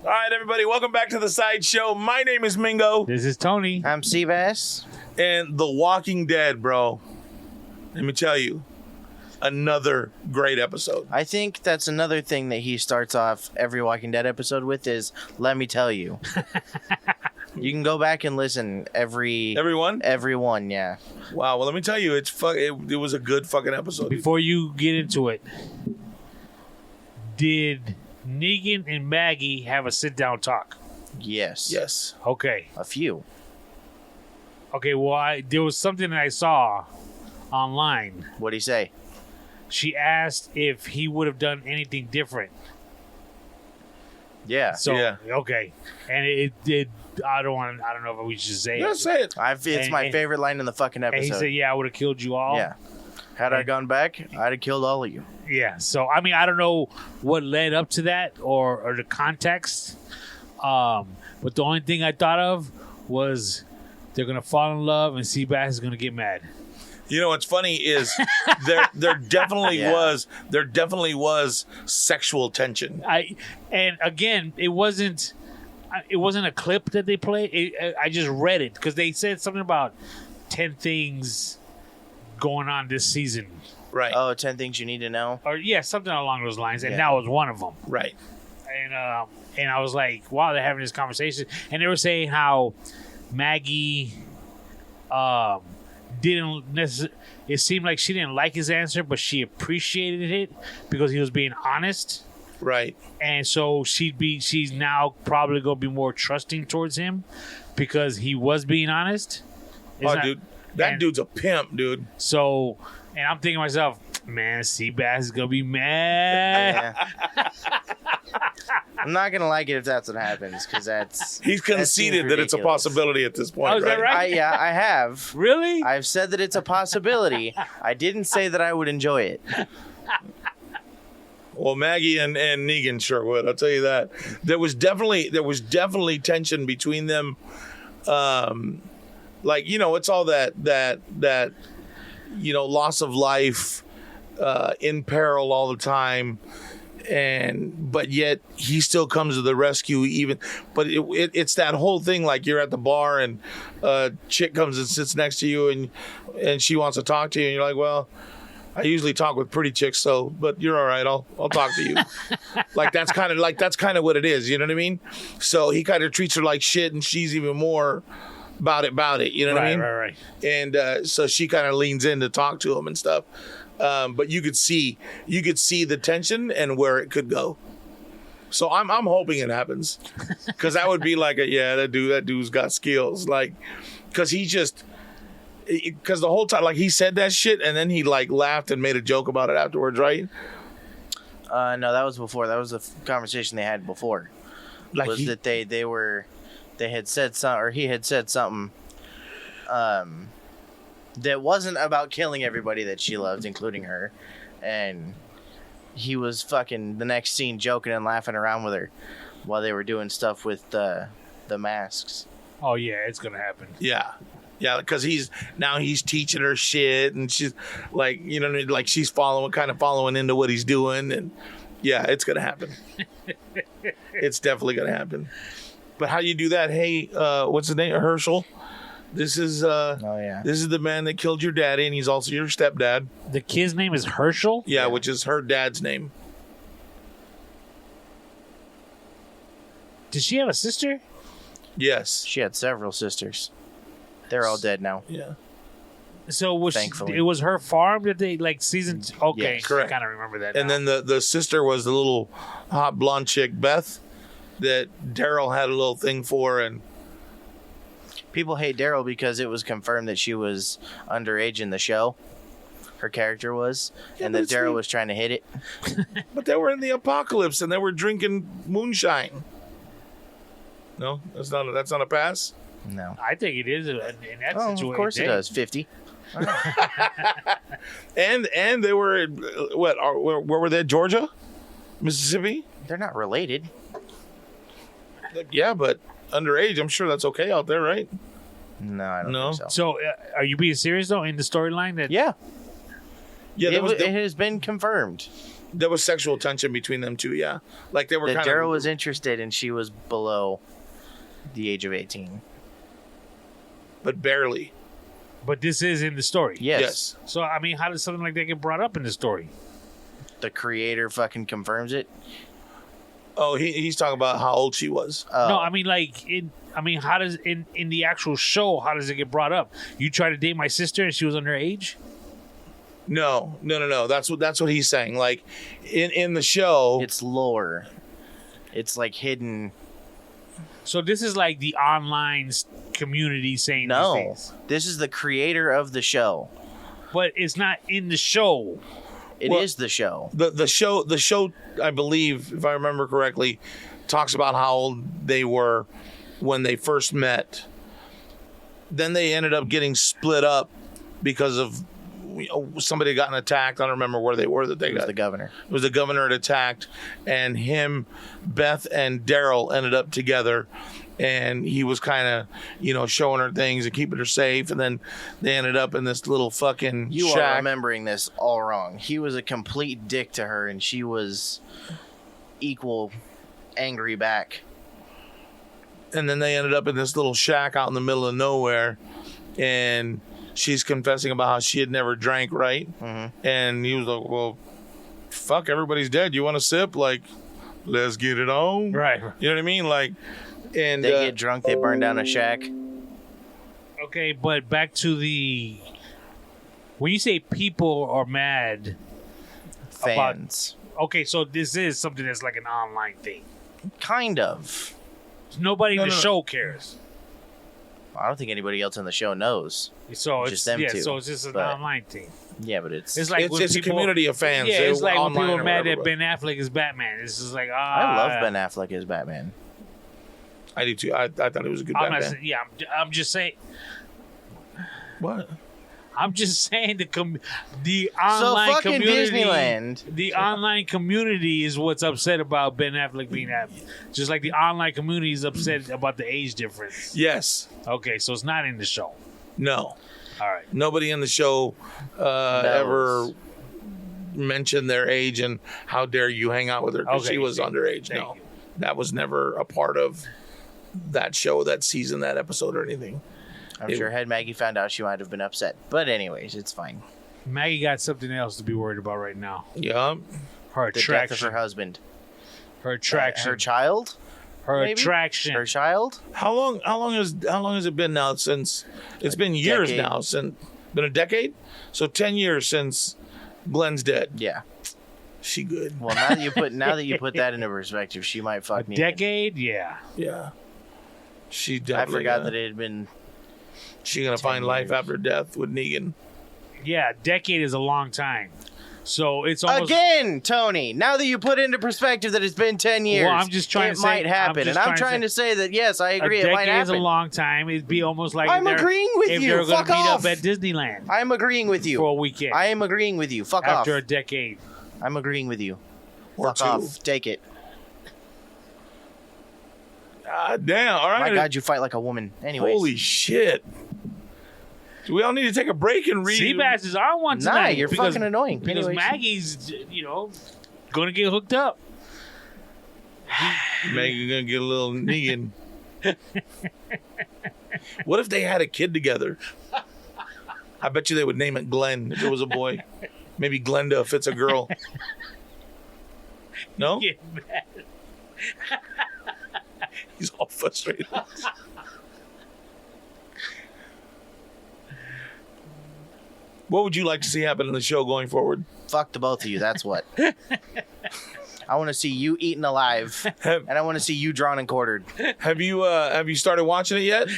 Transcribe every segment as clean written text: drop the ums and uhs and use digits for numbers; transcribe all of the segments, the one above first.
All right, everybody, welcome back to the Sideshow. My name is Mingo. This is Tony. I'm Seabass. And The Walking Dead, bro. Let me tell you, another great episode. I think that's another thing that he starts off every Walking Dead episode with is, let me tell you. You can go back and listen Everyone? Every one, yeah. Wow, well, let me tell you, it was a good fucking episode. Before you get into it, did Negan and Maggie have a sit-down talk? Yes. Yes. Okay. A few. Okay, well, there was something that I saw online. What'd he say? She asked if he would have done anything different. Yeah. So, Yeah. okay. And it did. I don't know if we should say Just it. say it. It's my favorite line in the fucking And episode. he said, yeah, I would have killed you all. Yeah. Had I gone back, I'd have killed all of you. Yeah. So, I mean, I don't know what led up to that or the context. But the only thing I thought of was they're going to fall in love and Seabass is going to get mad. You know what's funny is there definitely was sexual tension. And again, it wasn't a clip that they played. I just read it because they said something about 10 things going on this season. Right. Oh, 10 things you need to know. Or yeah, something along those lines, and Yeah. that was one of them. Right. And I was like, wow, they're having this conversation, and they were saying how Maggie didn't necessarily. It seemed like she didn't like his answer, but she appreciated it because he was being honest. Right. And so she's now probably going to be more trusting towards him because he was being honest. Dude, that dude's a pimp, dude. So, and I'm thinking to myself, man, Seabass is going to be mad. Yeah. I'm not going to like it if that's what happens, because He's conceded that it's a possibility at this point, Oh, is that right? I have. Really? I've said that it's a possibility. I didn't say that I would enjoy it. Well, Maggie and Negan sure would. I'll tell you that. There was definitely tension between them. Like, you know, it's all that you know, loss of life, in peril all the time, but yet he still comes to the rescue. But it's that whole thing, like you're at the bar and a chick comes and sits next to you and she wants to talk to you and you're like, well, I usually talk with pretty chicks, but you're all right. I'll talk to you. That's kind of what it is. You know what I mean? So he kind of treats her like shit, and she's even more about it. You know what I mean? Right. And so she kind of leans in to talk to him and stuff. But you could see the tension and where it could go. So I'm hoping it happens, because that would be like that dude's got skills, like, because because the whole time, like, he said that shit and then he like laughed and made a joke about it afterwards, right? No, that was before. That was the conversation they had before. Like that they had said something, or he had said something that wasn't about killing everybody that she loved, including her, and he was fucking the next scene joking and laughing around with her while they were doing stuff with the masks. Oh yeah, it's gonna happen. Yeah, because he's teaching her shit, and she's like, you know, like she's following into what he's doing, and yeah, it's gonna happen. It's definitely gonna happen. But how do you do that? Hey, what's his name? Herschel. This is this is the man that killed your daddy, and he's also your stepdad. The kid's name is Herschel? Yeah, which is her dad's name. Did she have a sister? Yes. She had several sisters. They're all dead now. Yeah. So Thankfully. it was her farm that they like season? Okay, Yes. Correct. I kind of remember that. And now. then the sister was the little hot blonde chick, Beth, that Daryl had a little thing for, and People hate Daryl because it was confirmed that she was underage in the show. Her character was, and that Daryl was trying to hit it. but they were in the apocalypse and they were drinking moonshine. No, that's not a pass. No. I think it is in that situation. Of course it does. 50. And they were where were they? Georgia, Mississippi. They're not related. Yeah, but underage. I'm sure that's okay out there, right? No, I don't think so. So, are you being serious though in the storyline? That Yeah, It has been confirmed. There was sexual tension between them two, yeah. Like they were That kind Daryl of was interested and she was below the age of 18. but barely. But this is in the story. Yes. So I mean, how does something like that get brought up in the story? The creator fucking confirms it. Oh, he's talking about how old she was. No, I mean how does in the actual show, how does it get brought up? You try to date my sister and she was underage? No. That's what he's saying. Like in the show, It's lore. It's like hidden. So this is like the online community saying these No, things. this is the creator of the show. But it's not in the show. It is the show. the show, I believe, if I remember correctly, talks about how old they were when they first met. Then they ended up getting split up because of somebody gotten attacked. I don't remember where they were that they It was got. the governor. It was the governor had attacked, and Beth and Daryl ended up together, and he was kind of, showing her things and keeping her safe, and then they ended up in this little fucking You are shack. remembering this all wrong. He was a complete dick to her, and she was equal angry back. And then they ended up in this little shack out in the middle of nowhere, and she's confessing about how she had never drank, right? Mm-hmm. And he was like, well, fuck, everybody's dead. You want a sip? Like, let's get it on. Right. You know what I mean? Like, and They get drunk, they burn down a shack. Okay, but back to the when you say people are mad. Fans. Okay, so this is something that's like an online thing. Kind of. Nobody in the No. show cares. I don't think anybody else on the show knows. So Just it's them two, so it's just an but- online thing. Yeah, but it's It's like when it's a people- community of fans. Yeah, They it's like when online people are or mad whatever, that Ben Affleck is Batman. It's just like I love Ben Affleck as Batman. I do too. I thought it was a good I'm not. Batman. Yeah, I'm just saying. What? I'm just saying the So online fucking community. Disneyland. The online community is what's upset about Ben Affleck being Batman. Just like the online community is upset about the age difference. Yes. Okay, so it's not in the show. No. All right. Nobody in the show ever mentioned their age and how dare you hang out with her because Okay, she was underage. thank No. you. That was never a part of that show, that season, that episode, or anything. I'm sure had Maggie found out, she might have been upset. But anyways, it's fine. Maggie got something else to be worried about right now. Yeah. Her The death of attraction. her husband. Her attraction. Her child? Her maybe? attraction. Her child? How long has it been now since it's been years decade. now since been a decade? So 10 years since Glenn's dead. Yeah. She good. Well, now that you put that into perspective, she might fuck A me. decade? Yeah. Yeah. She I definitely forgot that it had been. she gonna 10 find life years. after death with Negan. Yeah, a decade is a long time. So it's almost Again, Tony, now that you put into perspective that it's been 10 years, Well, I'm just trying it to say- might happen. I'm just And I'm trying to trying to say that, yes, I agree, a it might decade is a happen. long time. It'd be almost like I'm they're- agreeing with if you. they're gonna Fuck meet off. up at Disneyland I'm agreeing with you. for a weekend I am agreeing with you. Fuck after a off. decade. I'm agreeing with you. Or Fuck two. off. Take it. God damn. All right. My God, you fight like a woman. Anyways. Holy shit. Do we all need to take a break and read? Seabass is on one Nah, tonight. you're because- fucking annoying. Because Anyways. Maggie's, gonna get hooked up. Megan gonna get a little Negan. What if they had a kid together? I bet you they would name it Glenn if it was a boy. Maybe Glenda if it's a girl. No? Get mad. He's all frustrated. What would you like to see happen in the show going forward? Fuck the both of you. That's what. I want to see you eaten alive, Have, and I want to see you drawn and quartered. have you started watching it yet?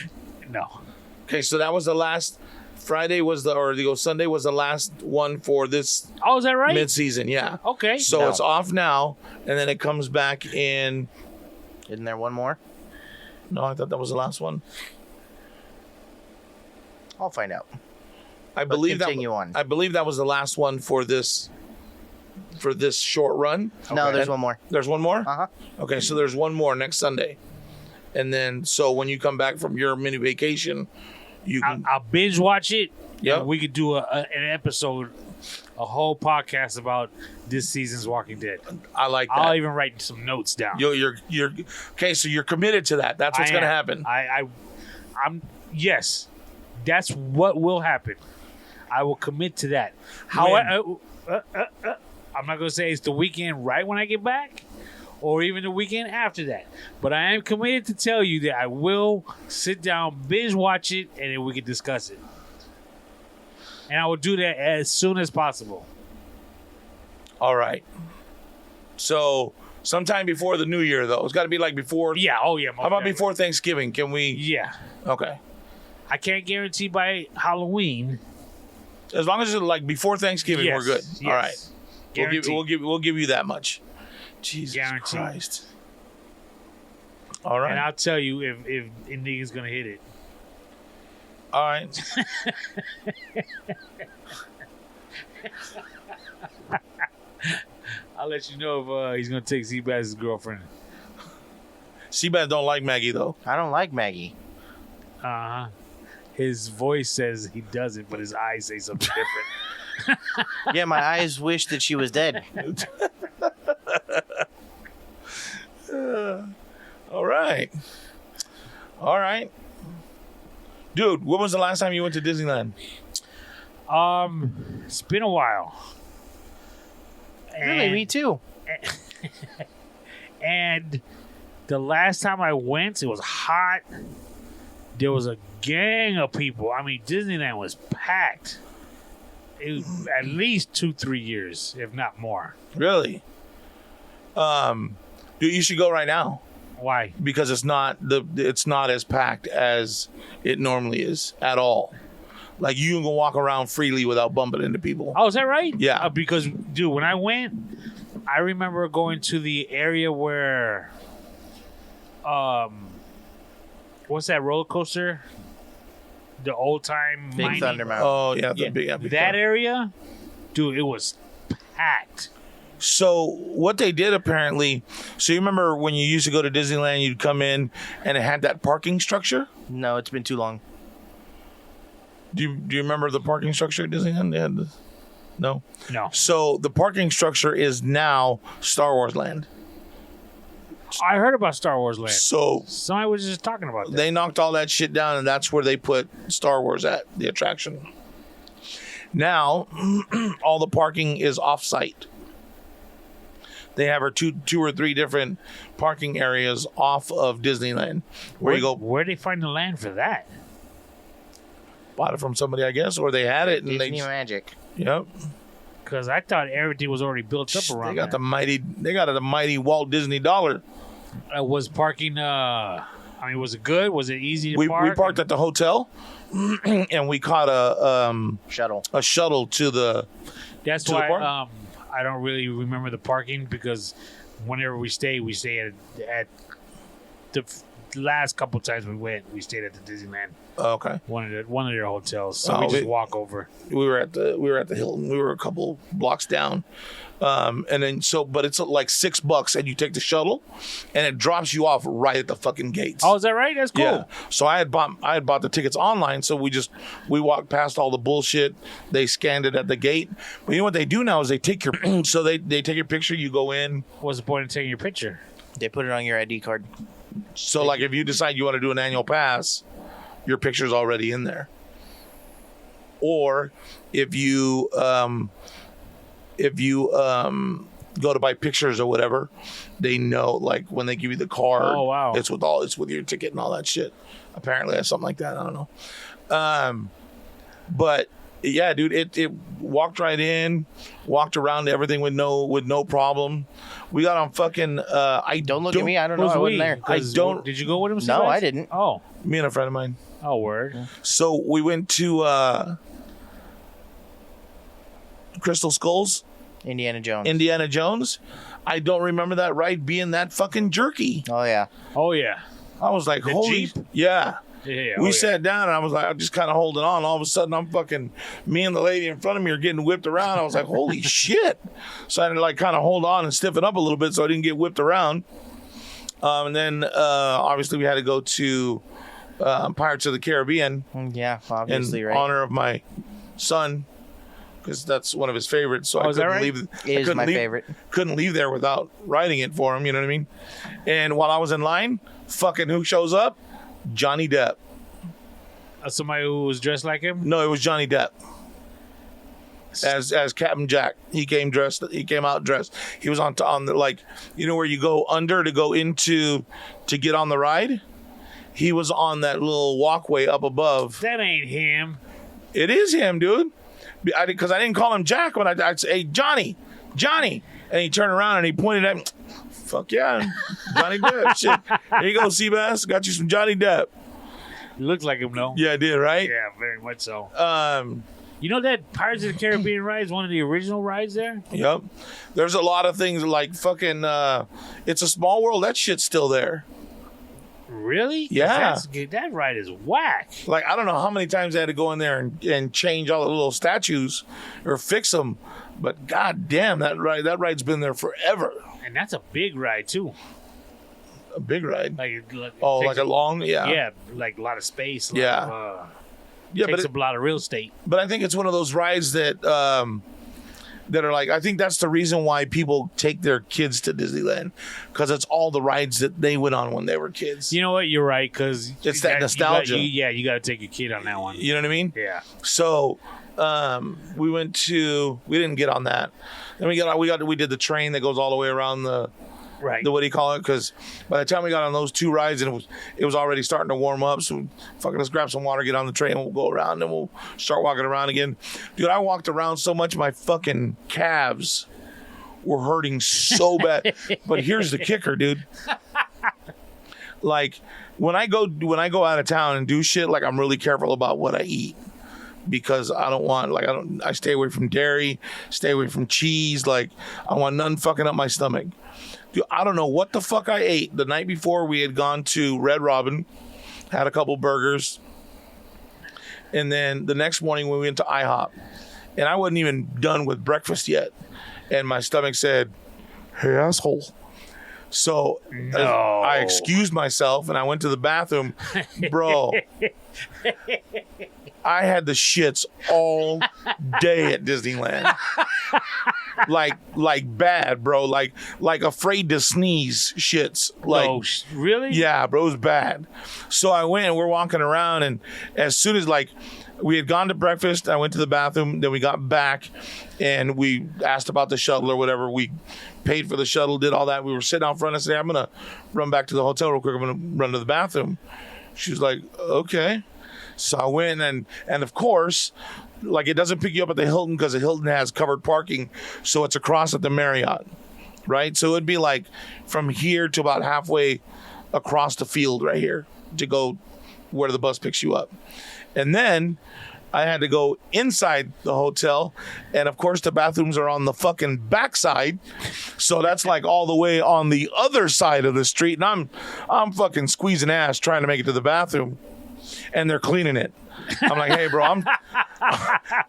No. Okay, so that was the last. Sunday was the last one for this Oh, is that right? mid-season. Yeah. Okay. So No. it's off now, and then it comes back in. Isn't there one more? No, I thought that was the last one. I'll find out. I believe continue on. I believe that was the last one for this short run. No, there's And one more. There's one more. Uh huh. Okay, so there's one more next Sunday, and then so when you come back from your mini vacation, you can. I'll binge watch it. Yep. and we could do an episode a whole podcast about this season's Walking Dead. I like that. I'll even write some notes down. You're okay. So you're committed to that. That's what's going to happen. I'm yes, that's what will happen. I will commit to that. However, I'm not going to say it's the weekend right when I get back, or even the weekend after that. But I am committed to tell you that I will sit down, binge watch it, and then we can discuss it. And I will do that as soon as possible. All right. So sometime before the new year, though. It's got to be like before. Yeah. Oh, yeah. How about before Thanksgiving? Can we? Yeah. Okay. I can't guarantee by Halloween. As long as it's like before Thanksgiving, Yes, we're good. yes. All right. Guaranteed. We'll give you that much. Jesus Guaranteed. Christ. All right. And I'll tell you if nigga's gonna hit it. All right. I'll let you know if he's gonna take Seabass's girlfriend. Seabass don't like Maggie though. I don't like Maggie. Uh huh. His voice says he doesn't, but his eyes say something different. Yeah, my eyes wish that she was dead. All right. All right. Dude, when was the last time you went to Disneyland? It's been a while. Really, me too. And the last time I went, it was hot. There was a gang of people. I mean, Disneyland was packed. It was at least 2-3 years, if not more. Really? Dude, you should go right now Why? because it's not as packed as it normally is at all. Like you can go walk around freely without bumping into people. Oh, is that right? Yeah. Because, dude, when I went, I remember going to the area where, what's that roller coaster? The old time Big Thunder Mountain. Oh yeah, Yeah, big that area, dude, it was packed. So what they did apparently, so you remember when you used to go to Disneyland, you'd come in and it had that parking structure? No, it's been too long. Do you remember the parking structure at Disneyland? They had no? No, So the parking structure is now Star Wars Land. I heard about Star Wars Land. So Somebody was just talking about that. they knocked all that shit down and that's where they put Star Wars at, the attraction. Now, all the parking is off-site. They have two or three different parking areas off of Disneyland where you go. Where'd they find the land for that? Bought it from somebody, I guess, or they had it and Disney Magic. Yep. Because I thought everything was already built up around They got there. they got the mighty Walt Disney dollar. Was parking, I mean, was it good? Was it easy to We park? parked at the hotel and we caught Shuttle. a shuttle to the That's to the why park? I don't really remember the parking because whenever we stay at the last couple times we went, we stayed at the Disneyland, okay. one of their hotels. So Oh, we just it- walk over. We were at the Hilton. We were a couple blocks down. And then but it's like $6 and you take the shuttle and it drops you off right at the fucking gates. Oh, is that right? That's cool. Yeah. So I had bought the tickets online, so we walked past all the bullshit. They scanned it at the gate. But you know what they do now is they take your so they take your picture, you go in. What's the point of taking your picture? They put it on your ID card. So like if you decide you want to do an annual pass, your picture's already in there. Or if you go to buy pictures or whatever, they know like when they give you the card, Oh, wow. it's with your ticket and all that shit. Apparently, it's something like that. I don't know. But yeah, dude, it walked right in, walked around everything with no problem. We got on fucking. Don't look at me. I don't know. Who's I we? wasn't there. 'Cause I don't- Did you go with him? No, Seabass? I didn't. Oh, Me and a friend of mine. oh, word. So we went to Crystal Skulls, Indiana Jones. Indiana Jones. I don't remember that ride being that fucking jerky. Oh yeah. Oh yeah. I was like, The holy, Jeep? yeah. Yeah. We sat down and I was like, I'm just kind of holding on. All of a sudden, me and the lady in front of me are getting whipped around. I was like, holy shit. So I had to like kind of hold on and stiffen up a little bit so I didn't get whipped around. And then obviously we had to go to Pirates of the Caribbean Yeah, obviously, in right. honor of my son because that's one of his favorites. So I is that couldn't right? leave. It is my favorite. Couldn't leave there without riding it for him. You know what I mean? And while I was in line, fucking who shows up? Johnny Depp. Somebody who was dressed like him? No, it was Johnny Depp. As Captain Jack, he came out dressed. He was on the, like, you know where you go under to go into to get on the ride. He was on that little walkway up above. That ain't him. It is him, dude. Because I didn't call him Jack, but I'd say, hey, Johnny, and he turned around and he pointed at me. Fuck yeah, Johnny Depp. Shit, here you go, Seabass. Got you some Johnny Depp. You look like him, though. Yeah, I did, right? Yeah, very much so. You know that Pirates of the Caribbean ride is one of the original rides there? Yep. There's a lot of things like fucking It's a Small World. That shit's still there. Really? Yeah. That ride is whack. Like, I don't know how many times I had to go in there and change all the little statues or fix them. But god damn, that ride's been there forever. And that's a big ride, too. A big ride? Like a long? Yeah. Yeah, like a lot of space. Yeah, takes up a lot of real estate. But I think it's one of those rides that that are like, I think that's the reason why people take their kids to Disneyland, because it's all the rides that they went on when they were kids. You know what? You're right, because it's that nostalgia. You got to take your kid on that one. You know what I mean? Yeah. So we didn't get on that. Then we did the train that goes all the way around the. Right. What do you call it? Because by the time we got on those two rides, and it was already starting to warm up. So fucking let's grab some water, get on the train, and we'll go around, and we'll start walking around again. Dude, I walked around so much, my fucking calves were hurting so bad. But here's the kicker, dude. Like when I go out of town and do shit, like I'm really careful about what I eat. Because I stay away from dairy, stay away from cheese. Like, I want none fucking up my stomach. Dude, I don't know what the fuck I ate. The night before, we had gone to Red Robin, had a couple burgers. And then the next morning, we went to IHOP. And I wasn't even done with breakfast yet. And my stomach said, hey, asshole. So I excused myself and I went to the bathroom. Bro, I had the shits all day at Disneyland. like bad, bro. Like afraid to sneeze shits. Like, oh, really? Yeah, bro, it was bad. So I went and we're walking around, and as soon as we had gone to breakfast, I went to the bathroom, then we got back and we asked about the shuttle or whatever. We paid for the shuttle, did all that. We were sitting out front. I said, I'm going to run back to the hotel real quick. I'm going to run to the bathroom. She was like, okay. So I went, and of course, like, it doesn't pick you up at the Hilton because the Hilton has covered parking. So it's across at the Marriott, right? So it'd be like from here to about halfway across the field right here to go where the bus picks you up. And then I had to go inside the hotel, and of course the bathrooms are on the fucking backside, so that's like all the way on the other side of the street, and I'm fucking squeezing ass trying to make it to the bathroom, and they're cleaning it. I'm like, hey, bro,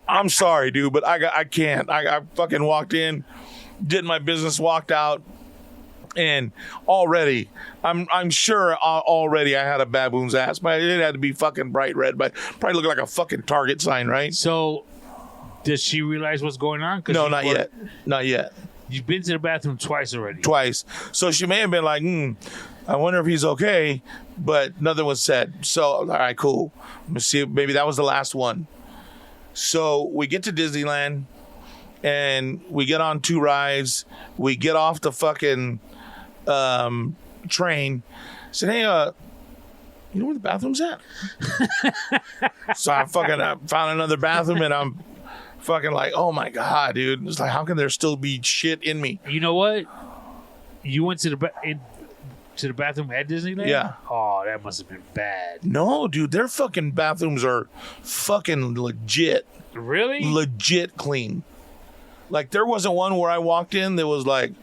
I'm sorry, dude, but I can't. I fucking walked in, did my business, walked out. And already, I'm sure already I had a baboon's ass, but it had to be fucking bright red, but probably looked like a fucking Target sign, right? So, does she realize what's going on? No, not yet. Not yet. You've been to the bathroom twice already. Twice. So she may have been like, I wonder if he's okay, but nothing was said. So, all right, cool. Let's see, maybe that was the last one. So we get to Disneyland, and we get on two rides. We get off the fucking train. I said, hey, you know where the bathroom's at? So I found another bathroom, and I'm fucking like, oh my god, dude. It's like, how can there still be shit in me? You know what? You went to the bathroom at Disneyland? Yeah. Oh, that must have been bad. No, dude, their fucking bathrooms are fucking legit. Really? Legit clean. Like, there wasn't one where I walked in that was like,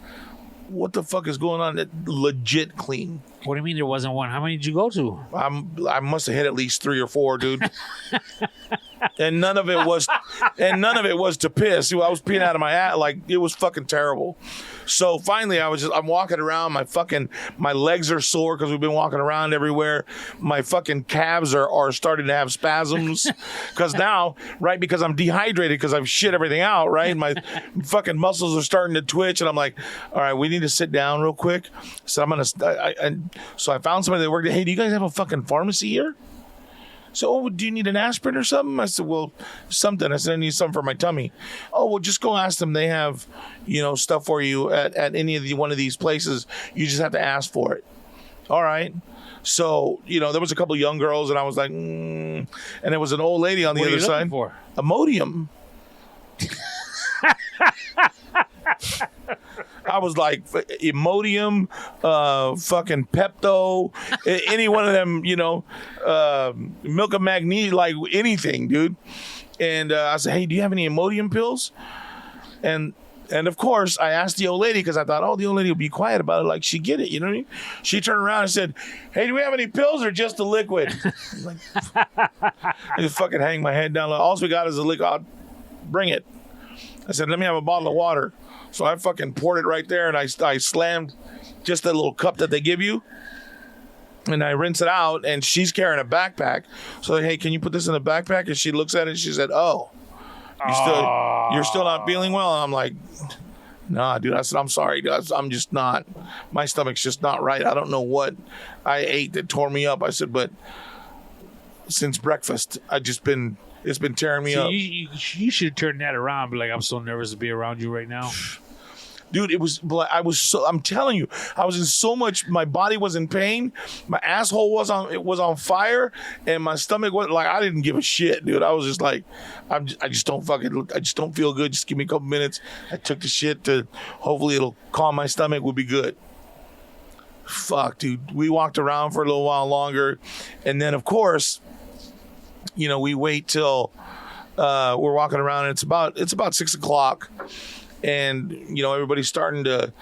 what the fuck is going on? It legit clean. What do you mean there wasn't one? How many did you go to? I must have hit at least 3 or 4, dude. and none of it was to piss. I was peeing out of my ass. Like, it was fucking terrible. So finally, I'm walking around. My legs are sore because we've been walking around everywhere. My fucking calves are starting to have spasms because now, right? Because I'm dehydrated because I've shit everything out, right? My fucking muscles are starting to twitch, and I'm like, all right, we need to sit down real quick. So so I found somebody that worked. Hey, do you guys have a fucking pharmacy here? So, do you need an aspirin or something? I said, well, something. I said, I need something for my tummy. Oh, well, just go ask them. They have, stuff for you at any of one of these places. You just have to ask for it. All right. So, there was a couple young girls, and I was like, and there was an old lady on the other side. For? Imodium. I was like, Imodium, fucking Pepto, any one of them, milk of magnesia, like anything, dude. And I said, hey, do you have any Imodium pills? And of course, I asked the old lady because I thought, the old lady will be quiet about it, like she get it, you know what I mean? She turned around and said, hey, do we have any pills or just the liquid? Like, I just fucking hang my head down. Like, all we got is the liquid. I'll bring it. I said, let me have a bottle of water. So I fucking poured it right there, and I slammed just that little cup that they give you, and I rinse it out, and she's carrying a backpack. So, hey, can you put this in a backpack? And she looks at it, and she said, oh, you're still not feeling well? And I'm like, nah, dude. I said, I'm sorry, dude. I'm just not, my stomach's just not right. I don't know what I ate that tore me up. I said, but since breakfast, it's been tearing me up. You should turn that around. Be like, I'm so nervous to be around you right now. Dude, I'm telling you, I was in so much, my body was in pain. My asshole was on fire, and my stomach was like, I didn't give a shit, dude. I was just like, I just don't feel good. Just give me a couple minutes. I took the shit to, hopefully it'll calm my stomach, will be good. Fuck, dude. We walked around for a little while longer, and then of course, we wait till we're walking around, and it's about 6:00, and everybody's starting to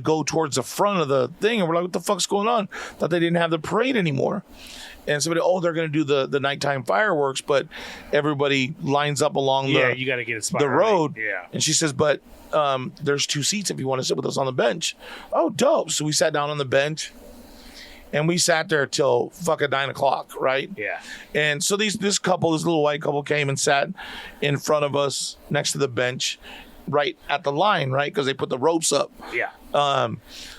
go towards the front of the thing, and we're like, what the fuck's going on? Thought they didn't have the parade anymore. And somebody, they're going to do the nighttime fireworks, but everybody lines up along you got to get a spot the road. Right. Yeah. And she says, but there's 2 seats if you want to sit with us on the bench. Oh, dope. So we sat down on the bench. And we sat there till fucking 9:00, right? Yeah. And so this little white couple came and sat in front of us next to the bench, right at the line, right? Because they put the ropes up. Yeah.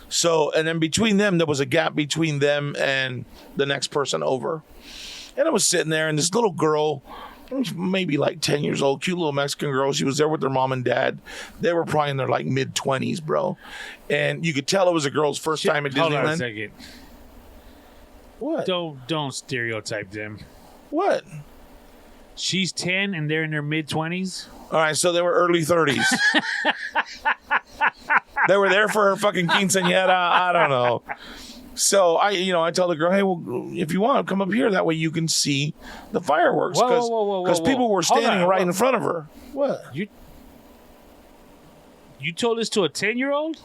So, and then between them, there was a gap between them and the next person over. And I was sitting there, and this little girl, maybe like 10 years old, cute little Mexican girl, she was there with their mom and dad. They were probably in their like mid-20s, bro. And you could tell it was a girl's first time at Disneyland. Hold on a second. What? Don't stereotype them. What? She's 10 and they're in their mid-20s? All right, so they were early 30s. They were there for her fucking quinceañera. I don't know. So I tell the girl, hey, well, if you want, come up here. That way you can see the fireworks. Because people were standing right in front of her. What? You told this to a 10-year-old?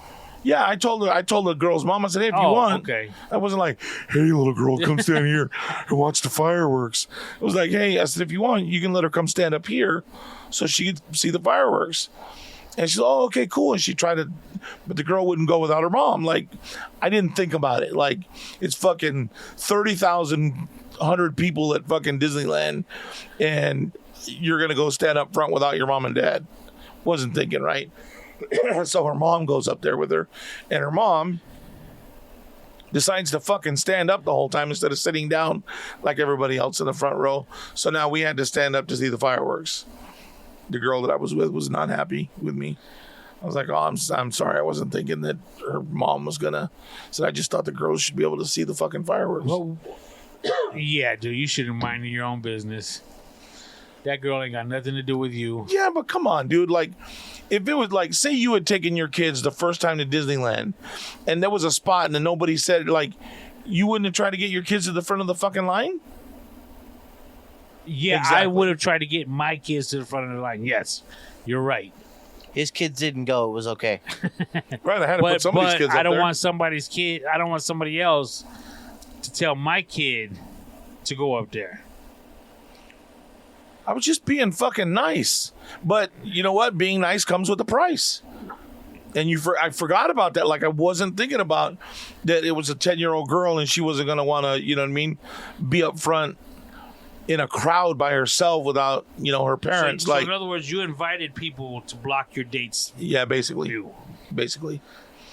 Yeah, I told the girl's mom, I said, hey, if you want. Okay. I wasn't like, hey, little girl, come stand here and watch the fireworks. It was like, hey, I said, if you want, you can let her come stand up here so she could see the fireworks. And she said, oh, okay, cool. And she tried to, but the girl wouldn't go without her mom. Like, I didn't think about it. Like, it's fucking 30,100 people at fucking Disneyland, and you're going to go stand up front without your mom and dad. Wasn't thinking, right? So her mom goes up there with her, and her mom decides to fucking stand up the whole time instead of sitting down like everybody else in the front row. So now we had to stand up to see the fireworks. The girl that I was with was not happy with me. I was like, oh, I'm sorry. I wasn't thinking that her mom was gonna. So I just thought the girls should be able to see the fucking fireworks. Well, yeah, dude, you should have minded your own business. That girl ain't got nothing to do with you. Yeah, but come on, dude. Like, if it was like, say you had taken your kids the first time to Disneyland, and there was a spot and then nobody said, like, you wouldn't have tried to get your kids to the front of the fucking line? Yeah, exactly. I would have tried to get my kids to the front of the line. Yes, you're right. His kids didn't go. It was okay. Right, I had to put somebody's kids up there. I don't want somebody's kid. I don't want somebody else to tell my kid to go up there. I was just being fucking nice. But you know what? Being nice comes with a price. And I forgot about that. Like, I wasn't thinking about that it was a 10-year-old girl and she wasn't going to want to, you know what I mean, be up front in a crowd by herself without, her parents. So in other words, you invited people to block your dates. Yeah, basically. Basically.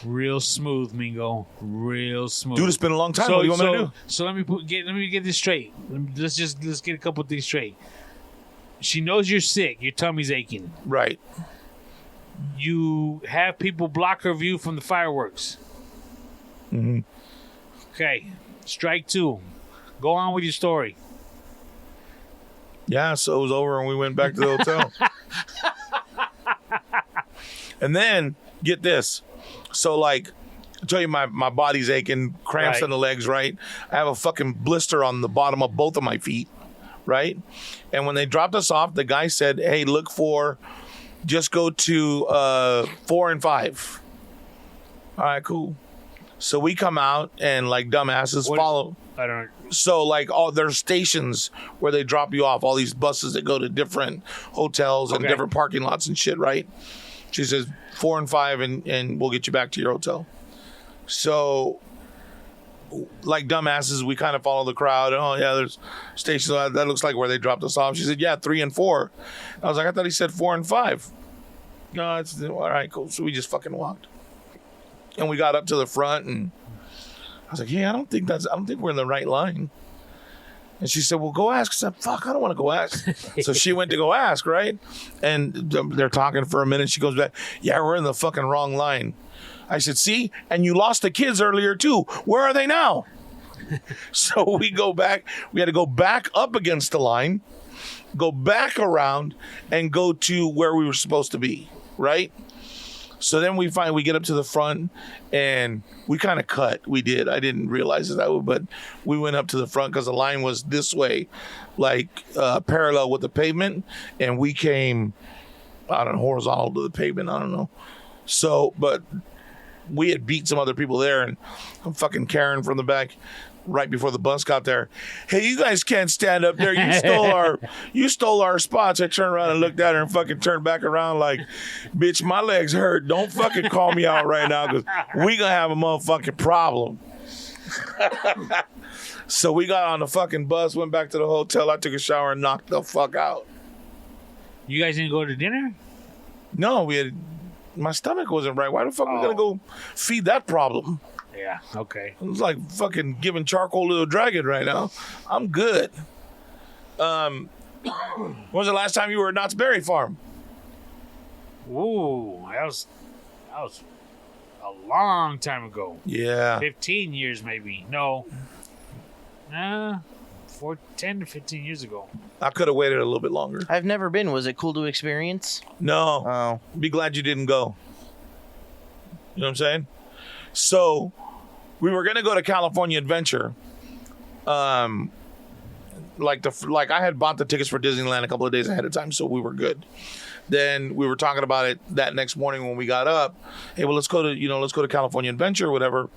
Real smooth, Mingo. Real smooth. Dude, it's been a long time. What do you want me to do? So let me get this straight. Let's get a couple of things straight. She knows you're sick. Your tummy's aching. Right. You have people block her view from the fireworks. Mm-hmm. Okay. Strike 2. Go on with your story. Yeah, so it was over and we went back to the hotel. And then, get this. So, I tell you, my body's aching, cramps in the legs, right? I have a fucking blister on the bottom of both of my feet, right? And when they dropped us off, the guy said, hey, just go to 4 and 5. All right, cool. So we come out and like dumbasses follow. I don't know. So there's stations where they drop you off, all these buses that go to different hotels and different parking lots and shit, right? She says 4 and 5 and we'll get you back to your hotel. So like dumbasses, we kind of follow the crowd. Oh yeah, there's stations that looks like where they dropped us off. She said, yeah, 3 and 4. I was like, I thought he said 4 and 5. No, it's all right, cool. So we just fucking walked. And we got up to the front and I was like, yeah, I don't think we're in the right line. And she said, well, go ask. I said, fuck, I don't want to go ask. So she went to go ask, right? And they're talking for a minute. She goes back, yeah, we're in the fucking wrong line. I said, see? And you lost the kids earlier too. Where are they now? So we go back. We had to go back up against the line, go back around, and go to where we were supposed to be, right? So then we get up to the front and we kind of cut. We did. I didn't realize it that way, but we went up to the front because the line was this way, parallel with the pavement. And we came, I don't know, horizontal to the pavement. I don't know. So, but we had beat some other people there and I'm fucking Karen from the back right before the bus got there. Hey, you guys can't stand up there. You stole our spots. I turned around and looked at her and fucking turned back around like, bitch, my legs hurt. Don't fucking call me out right now because we gonna have a motherfucking problem. So we got on the fucking bus, went back to the hotel. I took a shower and knocked the fuck out. You guys didn't go to dinner? No, my stomach wasn't right. Why the fuck we gonna go feed that problem? Yeah, okay. It's like fucking giving charcoal to a dragon right now. I'm good. When was the last time you were at Knott's Berry Farm? Ooh, that was a long time ago. Yeah. 15 years maybe. No. 10 to 15 years ago. I could have waited a little bit longer. I've never been. Was it cool to experience? No. Oh. Be glad you didn't go. You know what I'm saying? So, we were going to go to California Adventure. I had bought the tickets for Disneyland a couple of days ahead of time, so we were good. Then we were talking about it that next morning when we got up. Hey, well, let's go to California Adventure or whatever.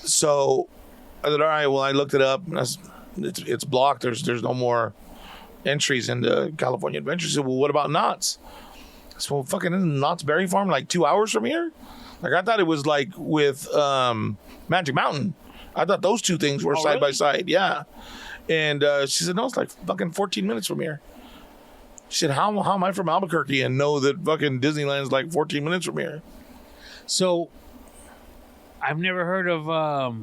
So I said, all right, well, I looked it up. And it's blocked. There's no more entries into California Adventure. She said, well, what about Knott's? I said, well, fucking isn't Knott's Berry Farm like 2 hours from here? Like, I thought it was like with Magic Mountain. I thought those two things were side by side. Yeah. And she said, no, it's like fucking 14 minutes from here. She said, how am I from Albuquerque and know that fucking Disneyland's like 14 minutes from here? So, I've never heard of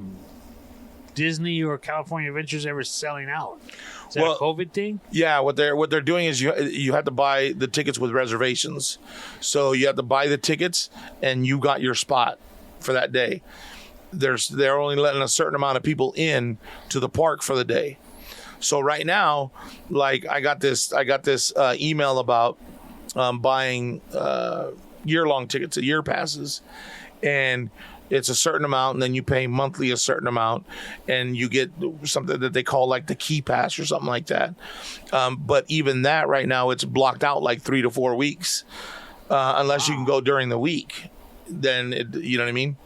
Disney or California Adventures ever selling out. Is that a COVID thing? Yeah, what they're doing is you have to buy the tickets with reservations. So you have to buy the tickets and you got your spot for that day. They're only letting a certain amount of people in to the park for the day. So right now, like I got this email about buying year-long tickets, year passes, and it's a certain amount, and then you pay monthly a certain amount, and you get something that they call like the key pass or something like that. But even that right now, it's blocked out like 3 to 4 weeks, unless you can go during the week. Then you know what I mean.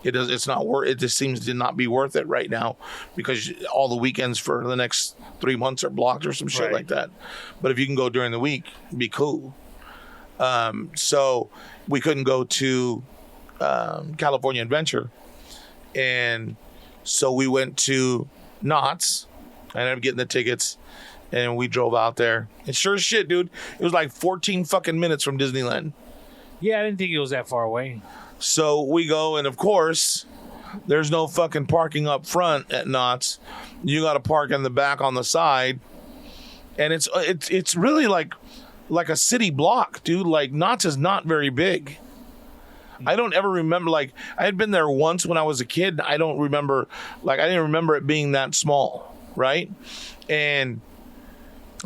It's not worth. It just seems to not be worth it right now because all the weekends for the next 3 months are blocked or some shit like that. But if you can go during the week, it'd be cool. So we couldn't go to California Adventure, and so we went to Knott's. I ended up getting the tickets, and we drove out there. And sure as shit, dude, it was like 14 fucking minutes from Disneyland. Yeah, I didn't think it was that far away. So we go, and of course, there's no fucking parking up front at Knott's. You got to park in the back on the side, and it's really like a city block, dude. Like Knott's is not very big. I don't ever remember, like, I had been there once when I was a kid. I don't remember, like, I didn't remember it being that small, right? And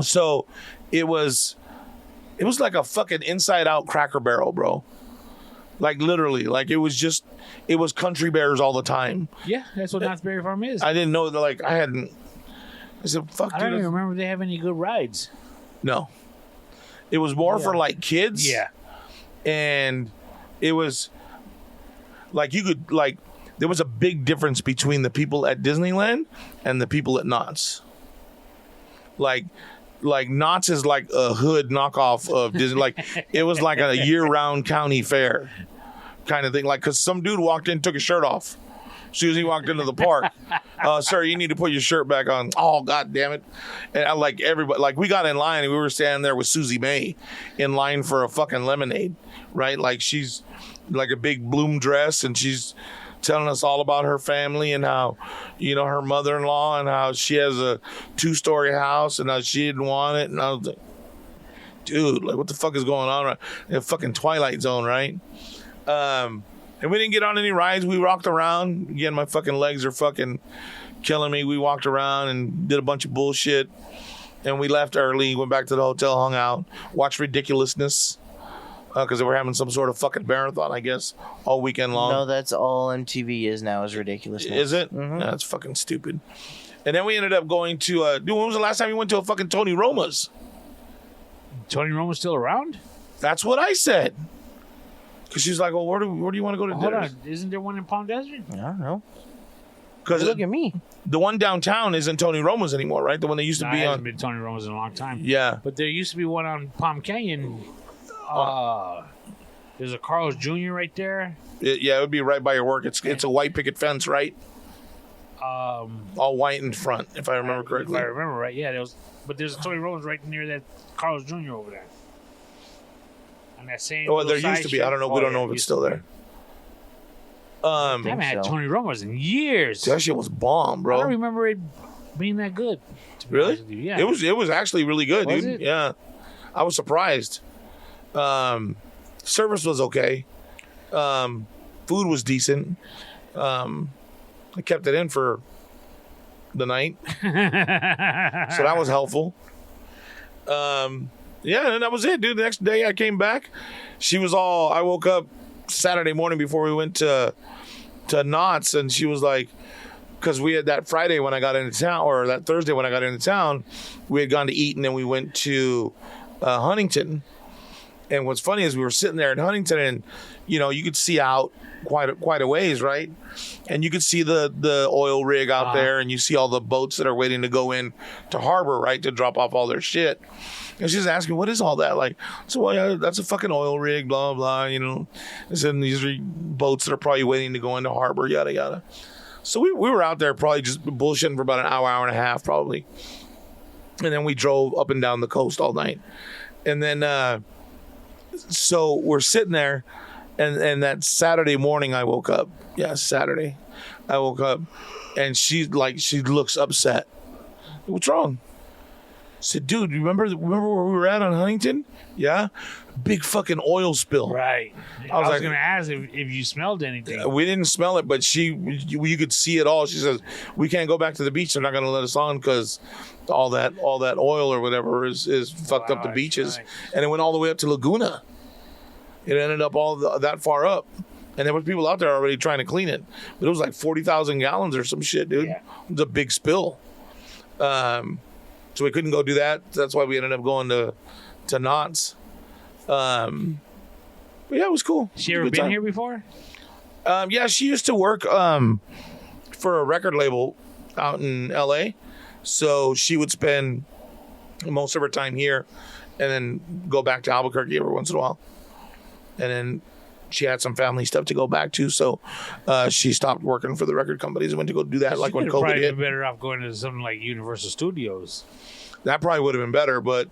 so it was like a fucking inside out Cracker Barrel, bro. Like literally, like it was Country Bears all the time. Yeah, that's what Knott's Berry Farm is. I didn't know that. Like I said, fuck. I don't even remember they have any good rides. No, it was more for like kids. Yeah, and it was like there was a big difference between the people at Disneyland and the people at Knott's. Like Knott's is like a hood knockoff of Disney. Like it was like a year-round county fair kind of thing. Like because some dude walked in, took his shirt off as soon as he walked into the park. Sir, you need to put your shirt back on. Oh, God damn it! And I like everybody. Like we got in line and we were standing there with Susie May in line for a fucking lemonade, right? Like she's like a big bloom dress and she's telling us all about her family and how, her mother-in-law and how she has a 2-story house and how she didn't want it. And I was like, dude, like what the fuck is going on? In a fucking Twilight Zone, right? And we didn't get on any rides. We walked around. Again, my fucking legs are fucking killing me. We walked around and did a bunch of bullshit. And we left early, went back to the hotel, hung out, watched Ridiculousness. Because they were having some sort of fucking marathon, I guess, all weekend long. No, that's all MTV is now, is Ridiculousness. Is it? Mm-hmm. That's fucking stupid. And then we ended up going to, dude, when was the last time you went to a fucking Tony Roma's? Tony Roma's still around? That's what I said. Because she's like, well, where do you want to go to dinner? Hold on, isn't there one in Palm Desert? I don't know. Because Look at me. the one downtown isn't Tony Roma's anymore, right? The one that used to be hasn't on. been Tony Roma's in a long time. Yeah. But there used to be one on Palm Canyon. There's a Carl's Jr. right there. It would be right by your work. It's a white picket fence, right? All white in front, if I remember correctly. If I remember right, yeah. But there's a Tony Roma's right near that Carl's Jr. over there. And that same. Oh, there used to be. I don't know. We don't know if it's still there. I haven't had Tony Roma's in years. That shit was bomb, bro. I don't remember it being that good. To be Really? honest with you. Yeah. It was actually really good, Was dude. it? Yeah, I was surprised. Service was okay. Food was decent. I kept it in for the night, so that was helpful. Yeah, and that was it, dude. The next day I came back. I woke up Saturday morning before we went to Knott's, and she was like, because we had that Friday when I got into town, or that Thursday when I got into town, we had gone to eat, and then we went to Huntington. And what's funny is we were sitting there in Huntington, and you could see out quite a ways, right? And you could see the oil rig out there, and you see all the boats that are waiting to go in to harbor, right, to drop off all their shit. And she's asking, what is all that? Like, so well, yeah, that's a fucking oil rig, blah, blah, And then these are boats that are probably waiting to go into harbor, yada, yada. So we were out there probably just bullshitting for about an hour and a half, probably. And then we drove up and down the coast all night. And then, so we're sitting there, and that Saturday morning I woke up. Yeah, Saturday. I woke up, and she looks upset. What's wrong? I said, dude, remember where we were at on Huntington? Yeah? Big fucking oil spill. Right. I was going to ask if you smelled anything. We didn't smell it, but you could see it all. She says, we can't go back to the beach. They're not going to let us on because all that oil or whatever is fucked up the beaches. Right. And it went all the way up to Laguna. It ended up that far up. And there were people out there already trying to clean it. But it was like 40,000 gallons or some shit, dude. Yeah. It was a big spill. So we couldn't go do that. That's why we ended up going to Knott's. But yeah, it was cool. She ever been here before? Yeah, she used to work for a record label out in L.A., so she would spend most of her time here and then go back to Albuquerque every once in a while. And then she had some family stuff to go back to, so she stopped working for the record companies and went to go do that. Like when COVID probably hit, been better off going to something like Universal Studios. that probably would have been better, but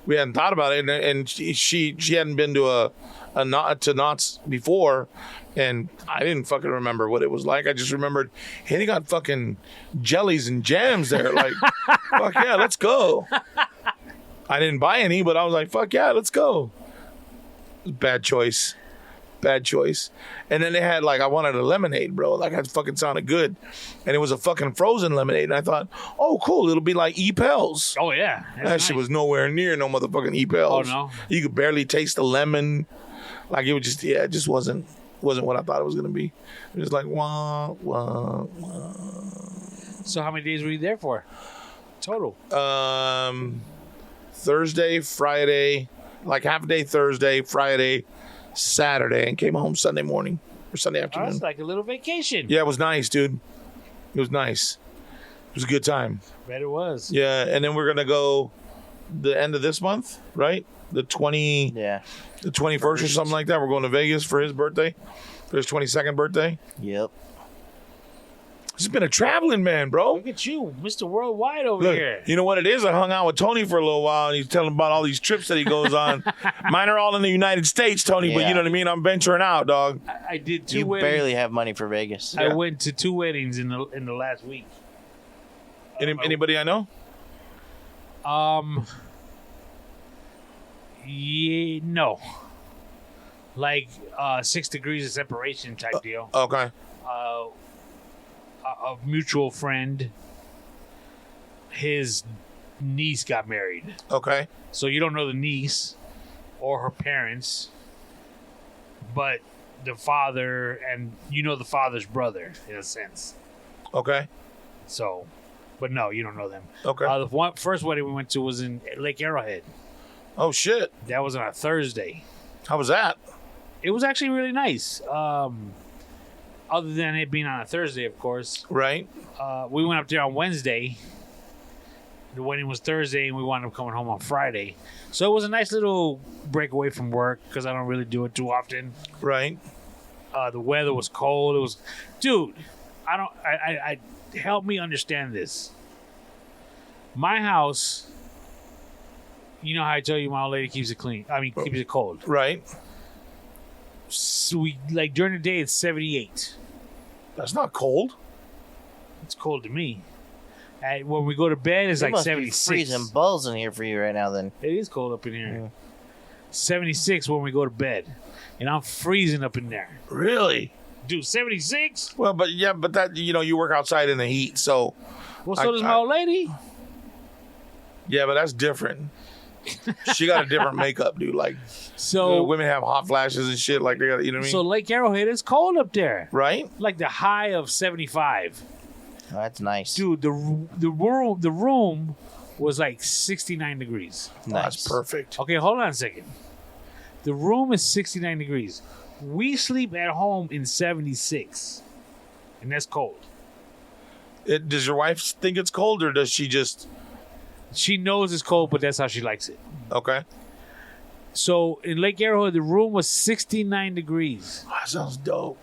we hadn't thought about it. And she hadn't been to Knott's before, and I didn't fucking remember what it was like. I just remembered, hey, they got fucking jellies and jams there. Like, fuck yeah, let's go. I didn't buy any, but I was like, fuck yeah, let's go. Bad choice. And then they had, like, I wanted a lemonade, bro. Like, that fucking sounded good. And it was a fucking frozen lemonade. And I thought, oh, cool. It'll be like E-Pels. Oh, yeah. That shit was nowhere near no motherfucking E-Pels. Oh, no? You could barely taste the lemon. Like, it was just, it just wasn't what I thought it was going to be. It was like, wah, wah, wah. So how many days were you there for? Total? Thursday, Friday, like half a day Thursday, Friday, Saturday, and came home Sunday morning or Sunday Oh, afternoon. that's like a little vacation. Yeah, it was nice, dude. It was nice. It was a good time. Bet it was. Yeah, and then we're gonna go the end of this month, right? The 21st or something like that. We're going to Vegas for his birthday, for his 22nd birthday. Yep. He's been a traveling man, bro. Look at you, Mr. Worldwide over Look, here. you know what it is? I hung out with Tony for a little while, and he's telling about all these trips that he goes on. Mine are all in the United States, Tony, but you know what I mean? I'm venturing out, dog. I did two You weddings. barely have money for Vegas. I went to 2 weddings in the last week. Anybody I know? Yeah, no. Like 6 degrees of separation type deal. Okay. A mutual friend, his niece got married. Okay. So you don't know the niece or her parents, but the father, and you know the father's brother in a sense. Okay. So, but no, you don't know them. Okay. The first wedding we went to was in Lake Arrowhead. Oh, shit. That was on a Thursday. How was that? It was actually really nice. Other than it being on a Thursday, of course. Right. We went up there on Wednesday. The wedding was Thursday, and we wound up coming home on Friday. So it was a nice little break away from work because I don't really do it too often. Right. The weather was cold. It was, dude. I help me understand this. My house. You know how I tell you my old lady keeps it clean. I mean, keeps it cold. Right. So we like during the day it's 78. That's not cold. It's cold to me. And when we go to bed, it's It like must be 76. freezing balls in here for you right now. Then It is cold up in here. Yeah. 76 when we go to bed, and I'm freezing up in there. Really? Dude, 76? Well, but that, you work outside in the heat, so. Well, so does my old lady. Yeah, but that's different. She got a different makeup, dude. Like, So women have hot flashes and shit. Like, they got, you know what I mean? So Lake Arrowhead is cold up there. Right? Like the high of 75. oh, that's nice. Dude, the room was like 69 degrees. Oh, that's perfect. Okay, hold on a second. The room is 69 degrees. We sleep at home in 76. And that's cold. Does your wife think it's cold, or does she just... She knows it's cold, but that's how she likes it. Okay. So in Lake Arrowhead, the room was 69 degrees. Oh, that sounds dope.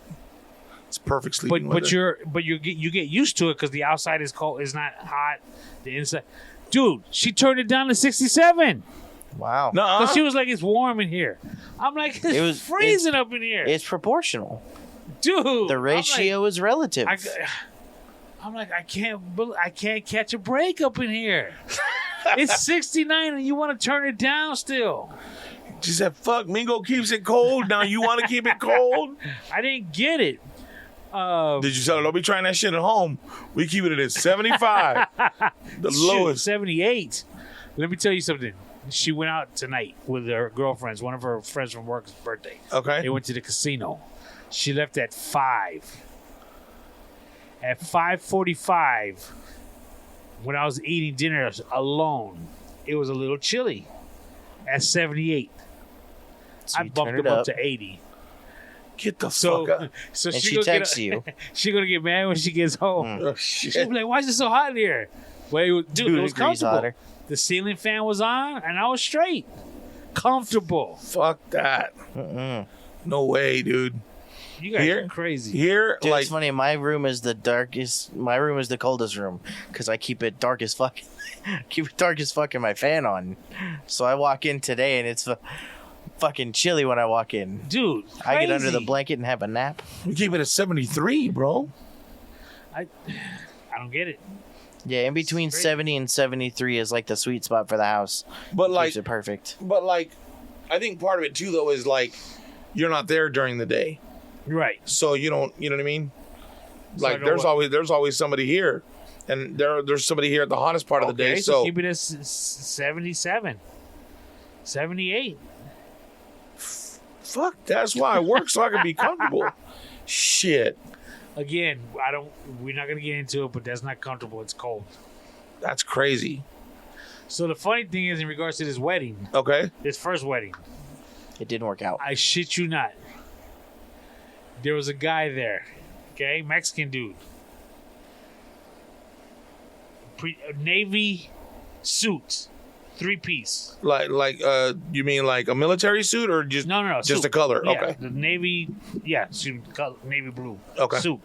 It's perfect sleeping weather. But you get used to it because the outside is cold, it's not hot. The inside, dude, she turned it down to 67 Wow. Nuh-uh. because she was like, "It's warm in here." I'm like, "It's freezing up in here." It's proportional. Dude. The ratio is relative. I'm like, I can't catch a break up in here. It's 69 and you want to turn it down still. She said, fuck, Mingo keeps it cold. Now you want to keep it cold? I didn't get it. Did you tell her, don't be trying that shit at home? We keep it at 75. The lowest. 78. Let me tell you something. She went out tonight with her girlfriends, one of her friends from work's birthday. Okay. They went to the casino. She left at 5. At 5:45, when I was eating dinner alone, it was a little chilly at 78. So I you bumped turn them it up up to 80. Get the So, fuck up. so And she gonna texts get, you. She gonna get mad when she gets home. Oh, She'll shit. be like, "Why is it so hot in here?" Well, it was, dude, it was degrees comfortable. hotter. The ceiling fan was on, and I was straight, comfortable. Fuck that. No way, dude. You guys Here? are crazy. Here, Dude, like, it's funny. My room is the darkest. My room is the coldest room because I keep it dark as fuck. Keep it dark as fuck and my fan on. So I walk in today and it's fucking chilly when I walk in. Dude, I get under the crazy. blanket and have a nap. we keep it at 73, bro. I don't get it. Yeah, in between Straight. 70 and 73 is like the sweet spot for the house. But like, Keeps it perfect. but like, I think part of it too, though, is like, you're not there during the day, Right. so you don't. You know what I mean? So I Like, know there's always somebody here, and there's somebody here at the hottest part of the day. Okay, So keep it at 77, 78. fuck. That's why I work so I can be comfortable. Shit, Again, we're not gonna get into it, but that's not comfortable. It's cold. that's crazy. So the funny thing is, in regards to this wedding, Okay, this first wedding, It didn't work out. I shit you not. There was a guy there, okay, Mexican dude, navy suit, 3-piece. like you mean like a military suit or just No, just suit. a color? Yeah, Okay, the navy, suit, color, navy blue. Okay. Suit,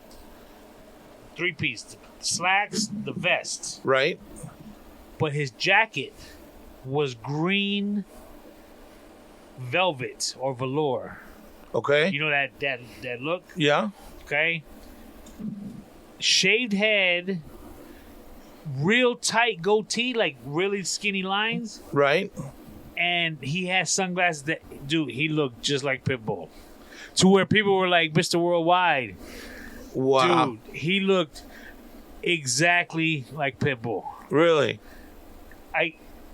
3-piece, the slacks, the vest, right. but his jacket was green velvet or velour. Okay, You know that look, yeah, okay? Shaved head, real tight goatee, like really skinny lines, right. and he had sunglasses that, dude, he looked just like Pitbull. To where people were like, Mr. Worldwide. Wow, Dude, he looked exactly like Pitbull. really?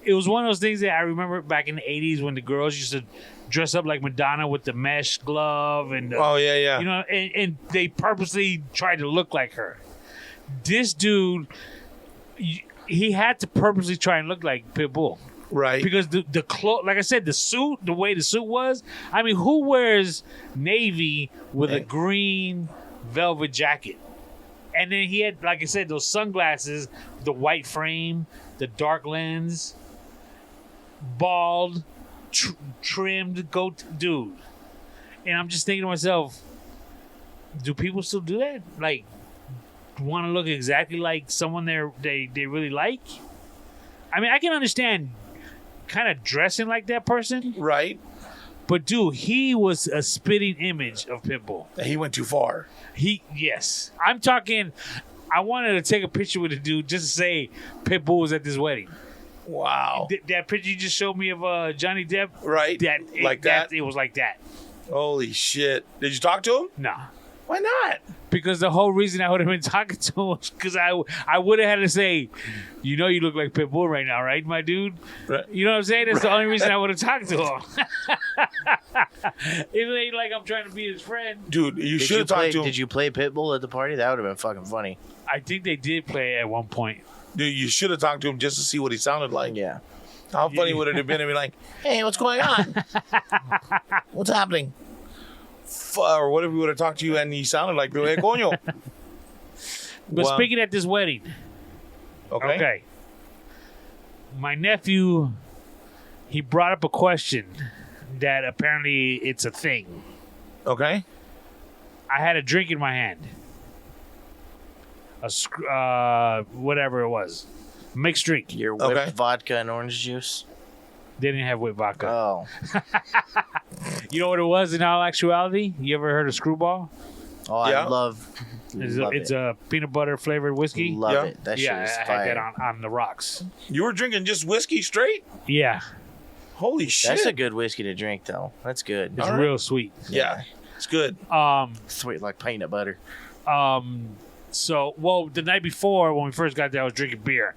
It was one of those things that I remember back in the 80s when the girls used to dress up like Madonna with the mesh glove and Oh yeah, yeah. you know, and they purposely tried to look like her. This dude, he had to purposely try and look like Pitbull right. because the clothes, like I said, the suit, the way the suit was. I mean, who wears navy with a green velvet jacket? And then he had, like I said, those sunglasses, the white frame, the dark lens, bald, trimmed goat dude. And I'm just thinking to myself, do people still do that? Like, want to look exactly like someone they really like? I mean, I can understand kind of dressing like that person, Right. but dude, he was a spitting image of Pitbull. He went too far. Yes. I'm talking, I wanted to take a picture with the dude just to say Pitbull was at this wedding. Wow. That picture you just showed me of Johnny Depp, Right. Like that? it was like that. Holy shit. Did you talk to him? Nah. Why not? Because the whole reason I would have been talking to him was because I would have had to say, you know, you look like Pitbull right now, right, my dude? Right. You know what I'm saying? That's the only reason I would have talked to him. It ain't like I'm trying to be his friend. Dude, you should have talked to him. Did you play Pitbull at the party? That would have been fucking funny. I think they did play at one point. Dude, you should have talked to him just to see what he sounded like. Yeah. How funny would it have been to be like, hey, what's going on? What's happening? Or what if we would have talked to you and he sounded like, hey, coño. But Well, speaking at this wedding, okay, my nephew, he brought up a question that apparently it's a thing. Okay. I had a drink in my hand. Whatever it was. Mixed drink. Your whipped Okay. vodka and orange juice. They didn't have whipped vodka. Oh. You know what it was in all actuality? You ever heard of Screwball? Oh, Yeah. I love It's a peanut butter flavored whiskey. Love Yeah. it. That Yeah, shit is I fire. had that on the rocks. You were drinking just whiskey straight? Yeah, Holy shit. That's a good whiskey to drink, though. That's good. it's All right. real sweet. Yeah. It's good. Sweet like peanut butter. So, well, the night before when we first got there, I was drinking beer,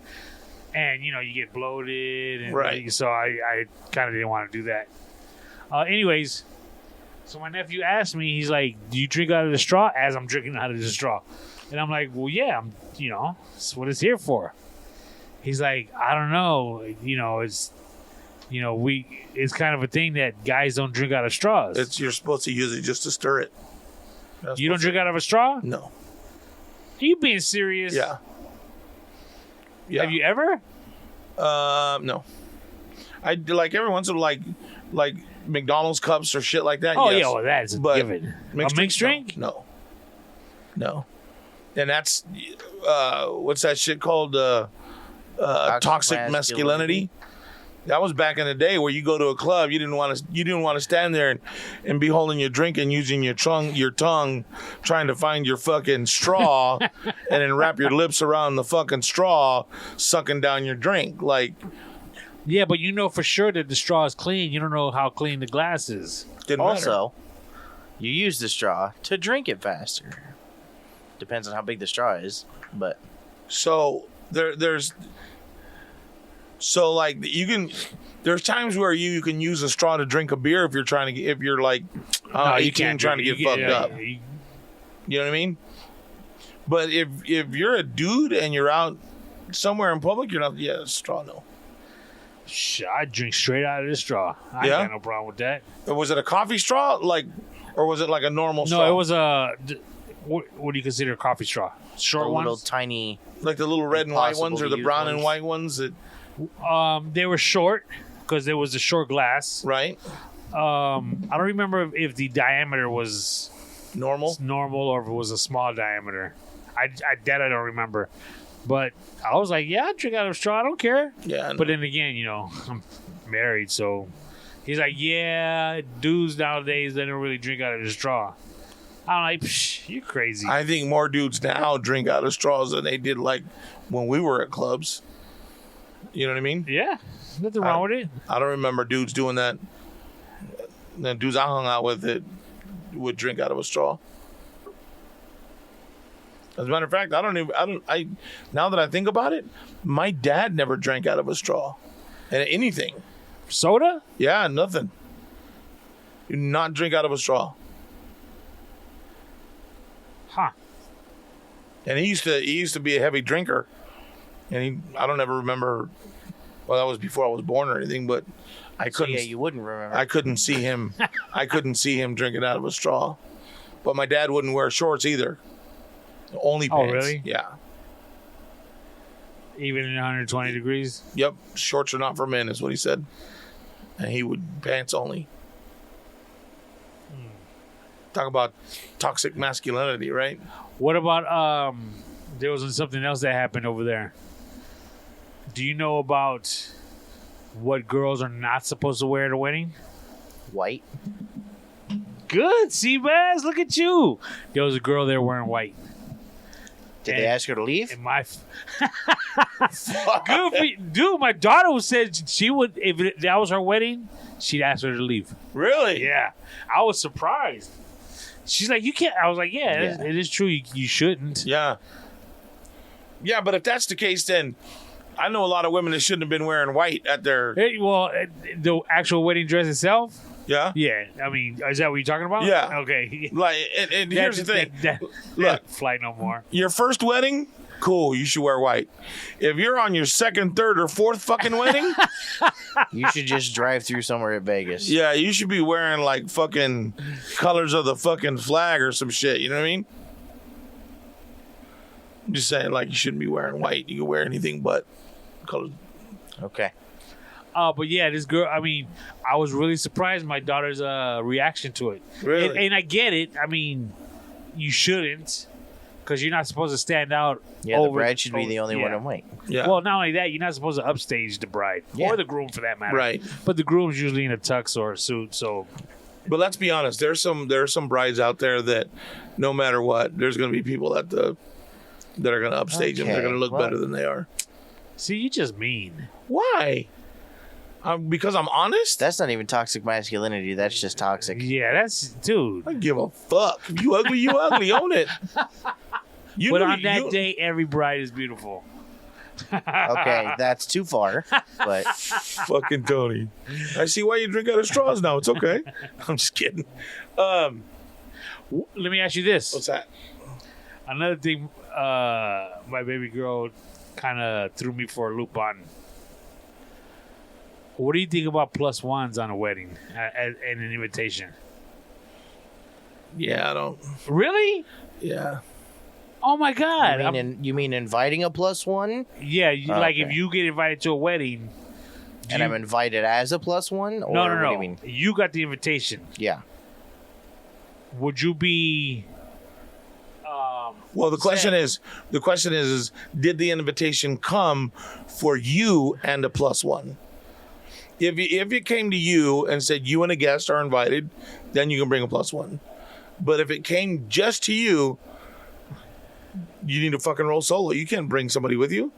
and you know you get bloated, and Right. so I kind of didn't want to do that. Anyways, so my nephew asked me, he's like, "Do you drink out of the straw?" As I'm drinking out of the straw, and I'm like, "Well, yeah, that's what it's here for." He's like, "I don't know, it's kind of a thing that guys don't drink out of straws." You're supposed to use it just to stir it. You don't drink out of a straw? No. Are you being serious? Yeah. Yeah. Have you ever? No. I like every once in a while, like McDonald's cups or shit like that. Oh yes. yeah, well that's a But given. A mixed drink? No. And that's what's that shit called? Toxic masculinity. That was back in the day where you go to a club, you didn't want to stand there and be holding your drink and using your tongue trying to find your fucking straw and then wrap your lips around the fucking straw, sucking down your drink. Like, Yeah, but you know for sure that the straw is clean. You don't know how clean the glass is. didn't matter. Also, you use the straw to drink it faster. Depends on how big the straw is, but So there's like you can. There's times where you can use a straw to drink a beer if you're like No, 18 trying to get fucked up. you- You know what I mean? But if you're a dude and you're out somewhere in public, you're not. Yeah, straw no. I drink straight out of the straw. I Yeah? ain't got no problem with that. Was it a coffee straw or was it like a normal straw? No, it was a. What do you consider a coffee straw? Short the little ones. tiny. like the little red and white Impossible ones to or the use brown and ones. white ones. They were short because there was a short glass. Right? I don't remember if the diameter was Normal. normal or if it was a small diameter. I don't remember. But I was like, yeah, I drink out of a straw. I don't care. Yeah. I know. But then again, I'm married, so he's like, yeah, dudes nowadays they don't really drink out of the straw. I'm like, psh, you're crazy. I think more dudes now drink out of straws than they did like when we were at clubs. You know what I mean? Yeah, nothing wrong with it. I don't remember dudes doing that. The dudes I hung out with would drink out of a straw. As a matter of fact, now that I think about it, my dad never drank out of a straw. And anything. Soda? Yeah, nothing. Do not drink out of a straw. Huh. And he used to be a heavy drinker. And I don't ever remember, well, that was before I was born or anything, but I So couldn't yeah, you wouldn't remember. I couldn't see him drinking out of a straw. But my dad wouldn't wear shorts either. Only Oh, pants. really? Yeah. Even in 120 degrees? Yep. Shorts are not for men, is what he said. And he would pants only. Talk about toxic masculinity, right? What about there was something else that happened over there? Do you know about what girls are not supposed to wear at a wedding? White. Good, Seabass. Look at you. There was a girl there wearing white. Did they ask her to leave? And my good for you. Dude, my daughter said she would, if that was her wedding, she'd ask her to leave. Really? Yeah, I was surprised. She's like, you can't. I was like, yeah. It is true. You shouldn't. Yeah. Yeah, but if that's the case, then I know a lot of women that shouldn't have been wearing white at their. Hey, well, the actual wedding dress itself. Yeah. Yeah, I mean, is that what you're talking about? Yeah. Okay. Like, and here's the thing. Look, flight no more. your first wedding, cool, you should wear white. If you're on your second, third, or fourth fucking wedding, You should just drive through somewhere at Vegas. yeah, you should be wearing like fucking colors of the fucking flag or some shit. You know what I mean? I'm just saying, like, you shouldn't be wearing white. You can wear anything but colors. Okay. But yeah, this girl, I mean, I was really surprised my daughter's reaction to it. Really? And I get it. I mean, you shouldn't, because you're not supposed to stand out. Yeah, the bride should be the only one yeah. in white. Yeah. Well, not only that, you're not supposed to upstage the bride Yeah. or the groom for that matter. Right. But the groom's usually in a tux or a suit, so But let's be honest. There are some brides out there that, no matter what, there's going to be people that are going to upstage them. They're Okay, going to look well- better than they are. see, you just mean. Why? Because I'm honest. That's not even toxic masculinity. That's just toxic. Yeah, that's dude. I give a fuck. If you ugly, you ugly. Own it. You But know on that you- day, every bride is beautiful. Okay, that's too far. But fucking Tony. I see why you drink out of straws now. It's okay. I'm just kidding. Let me ask you this. What's that? Another thing, my baby girl kind of threw me for a loop on. What do you think about plus ones on a wedding and an invitation? Yeah, I don't. Really? Yeah. Oh my God! You mean inviting a +1? Yeah, like okay. if you get invited to a wedding, And I'm invited as a +1? Or no. What do you mean? You got the invitation. Yeah. Would you be? Well, the question is, did the invitation come for you and a +1? If it came to you and said you and a guest are invited, then you can bring a +1. But if it came just to you, you need to fucking roll solo. You can't bring somebody with you.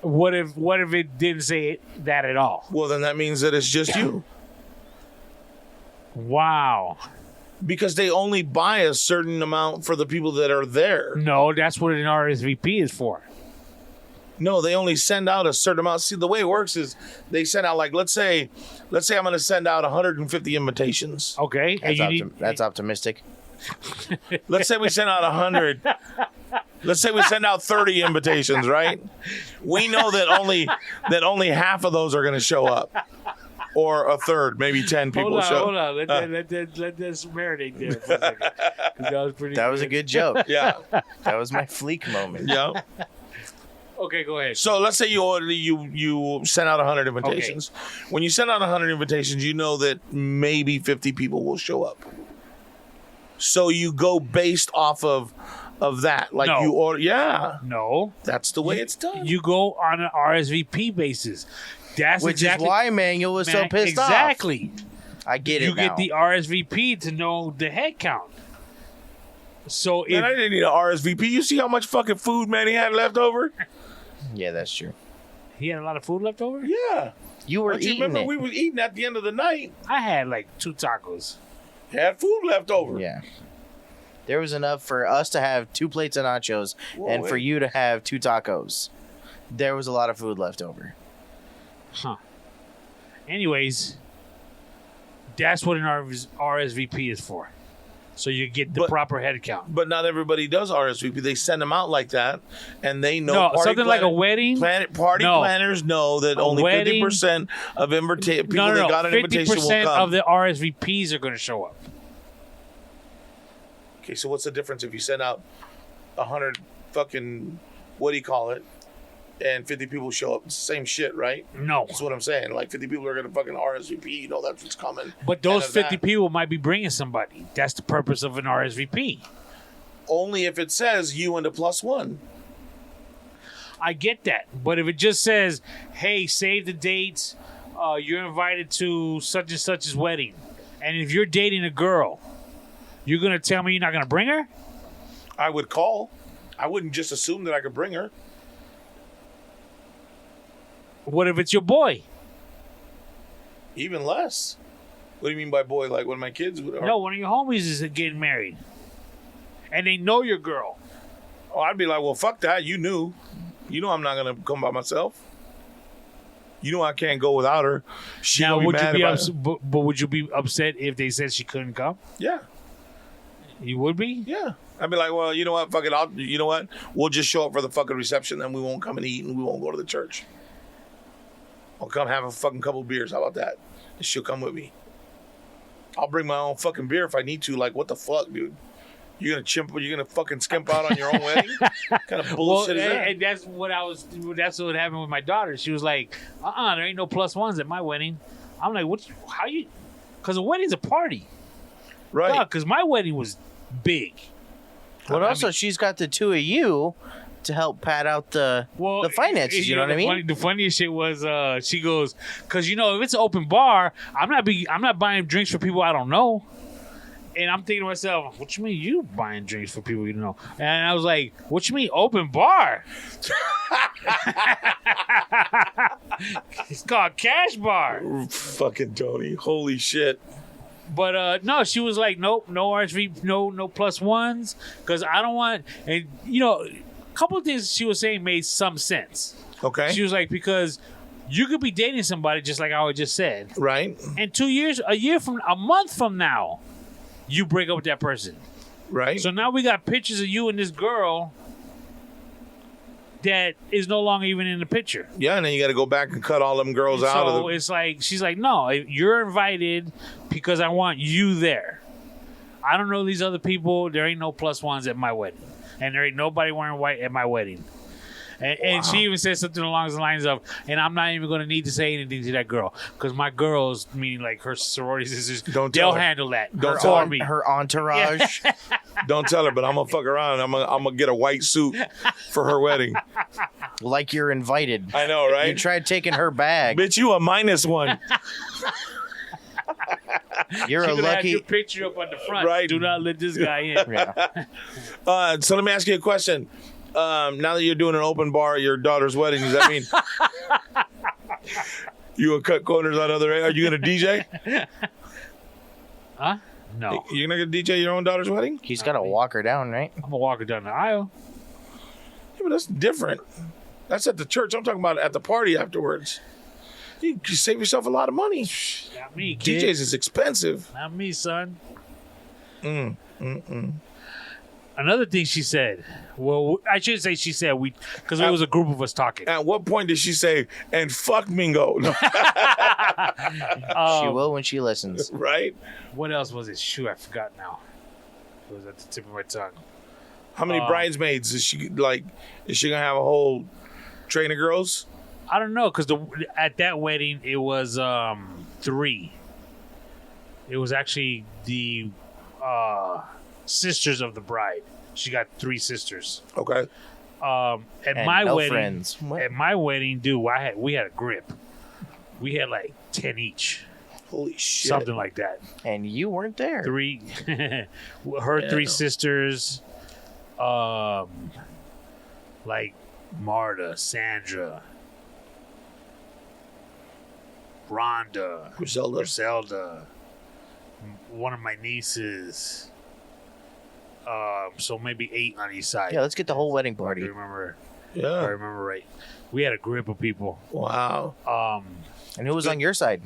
What if it didn't say that at all? Well, then that means that it's just you. Wow. Because they only buy a certain amount for the people that are there. No, that's what an RSVP is for. No, they only send out a certain amount. See, the way it works is they send out, like, let's say I'm going to send out 150 invitations. Okay. That's optimistic. Let's say we send out 100. Let's say we send out 30 invitations, right? We know that only half of those are going to show up. Or a third, maybe 10 people show up. Hold on. Let this marinate there for a second. That was a good joke. Yeah. That was my fleek moment. Yeah. Okay, go ahead. So let's say you send out 100 invitations. Okay. When you send out 100 invitations, you know that maybe 50 people will show up. So you go based off of that. Like no. you order. Yeah. No. That's the way it's done. You go on an RSVP basis. Which is why Manuel was so pissed off. Exactly. I get it. You get the RSVP to know the head count. So I didn't need an RSVP. You see how much fucking food Manny had left over? Yeah, that's true. He had a lot of food left over? Yeah. You were eating remember it. We were eating at the end of the night. I had like 2 tacos. Had food left over. Yeah. There was enough for us to have 2 plates of nachos and for you to have 2 tacos. There was a lot of food left over. Huh. Anyways, that's what an RSVP is for. So you get the proper head count. But not everybody does RSVP. They send them out like that, and they know. No, something like a wedding. Planners know that only 50% of people that got an invitation will come. 50% of the RSVPs are going to show up. Okay, so what's the difference if you send out 100 fucking, what do you call it, and 50 people show up? It's the same shit, right? No. That's what I'm saying. Like 50 people are going to fucking RSVP. You know that's what's coming. But those 50 people might be bringing somebody. That's the purpose of an RSVP. Only if it says you and a +1. I get that. But if it just says, hey, save the dates, you're invited to such and such's wedding. And if you're dating a girl, you're going to tell me you're not going to bring her? I would call. I wouldn't just assume that I could bring her. What if it's your boy? Even less. What do you mean by boy? Like one of my kids? No, one of your homies is getting married. And they know your girl. Oh, I'd be like, well, fuck that. You knew. You know I'm not going to come by myself. You know I can't go without her. Now, would you be but would you be upset if they said she couldn't come? Yeah. You would be? Yeah. I'd be like, well, you know what? Fuck it. You know what? We'll just show up for the fucking reception, then we won't come and eat, and we won't go to the church. I'll come have a fucking couple beers. How about that? And she'll come with me. I'll bring my own fucking beer if I need to. Like, what the fuck, dude? You're gonna fucking skimp out on your own wedding? What kind of bullshit is that? And that's what happened with my daughter. She was like, there ain't no +1s at my wedding. I'm like, how you? Because a wedding's a party. Right. Because my wedding was big. Well, also, she's got the 2 of you to help pad out the finances. You know what I mean? The funniest shit was she goes, because if it's an open bar, I'm not buying drinks for people I don't know. And I'm thinking to myself, what you mean you buying drinks for people you don't know? And I was like, what you mean open bar? It's called Cash Bar. Fucking Tony. Holy shit. But no, she was like, nope, no RSVP, no +1s, because I don't want. And a couple of things she was saying made some sense. Okay. She was like, because you could be dating somebody just like I just said, right? And a month from now, you break up with that person, right? So now we got pictures of you and this girl that is no longer even in the picture. Yeah, and then you got to go back and cut all them girls out. So it's like, she's like, no, you're invited because I want you there. I don't know these other people. There ain't no plus ones at my wedding, and there ain't nobody wearing white at my wedding. And she even said something along the lines of, and I'm not even going to need to say anything to that girl because my girls, meaning like her sorority sisters, they'll handle that. Don't for me. Her entourage. Don't tell her, but I'm gonna fuck around. I'm gonna get a white suit for her wedding. Like you're invited. I know, right? You tried taking her bag. Bitch, you a -1. You're She a could have lucky. your picture up on the front. Right. Do not let this guy in. Yeah. So let me ask you a question. Now that you're doing an open bar at your daughter's wedding, does that mean you gonna cut corners on other? Are you gonna DJ? Huh? No. You're gonna DJ your own daughter's wedding? He's got to walk her down, right? I'm gonna walk her down the aisle. Yeah, but that's different. That's at the church. I'm talking about at the party afterwards. You can save yourself a lot of money. Not me, kid. DJs is expensive. Not me, son. Another thing she said. Well, I should say she said because it was a group of us talking. At what point did she say, and fuck Mingo? No, She will when she listens. right? What else was it? Shoot, I forgot now. It was at the tip of my tongue. How many bridesmaids is she like? Is she gonna have a whole train of girls? I don't know because at that wedding it was 3. It was actually the sisters of the bride. She got 3 sisters. Okay. At And my no wedding, friends. What? at my wedding, dude, we had a grip. We had like 10 each, Holy shit. something like that. And you weren't there. 3, her 3 sisters, like Marta, Sandra, Rhonda, Griselda, one of my nieces. So maybe 8 on each side. Yeah, let's get the whole wedding If I party. remember. If I Yeah. remember right. We had a group of people. Wow. And who was on your side?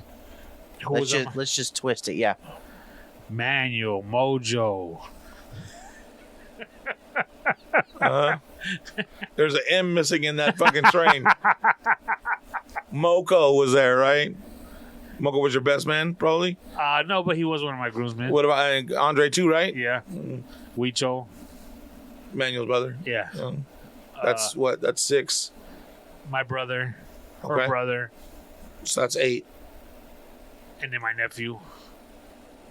Who was on my- Let's just twist it. Yeah. Manuel, Mojo. There's an M missing in that fucking train. Moko was there, right? Moko was your best man, probably. No, but he was one of my groomsmen. What about Andre too, right? Yeah. Huicho. Manuel's brother. Yeah. That's what? That's 6. My brother. Her Okay. brother. So that's 8. And then my nephew.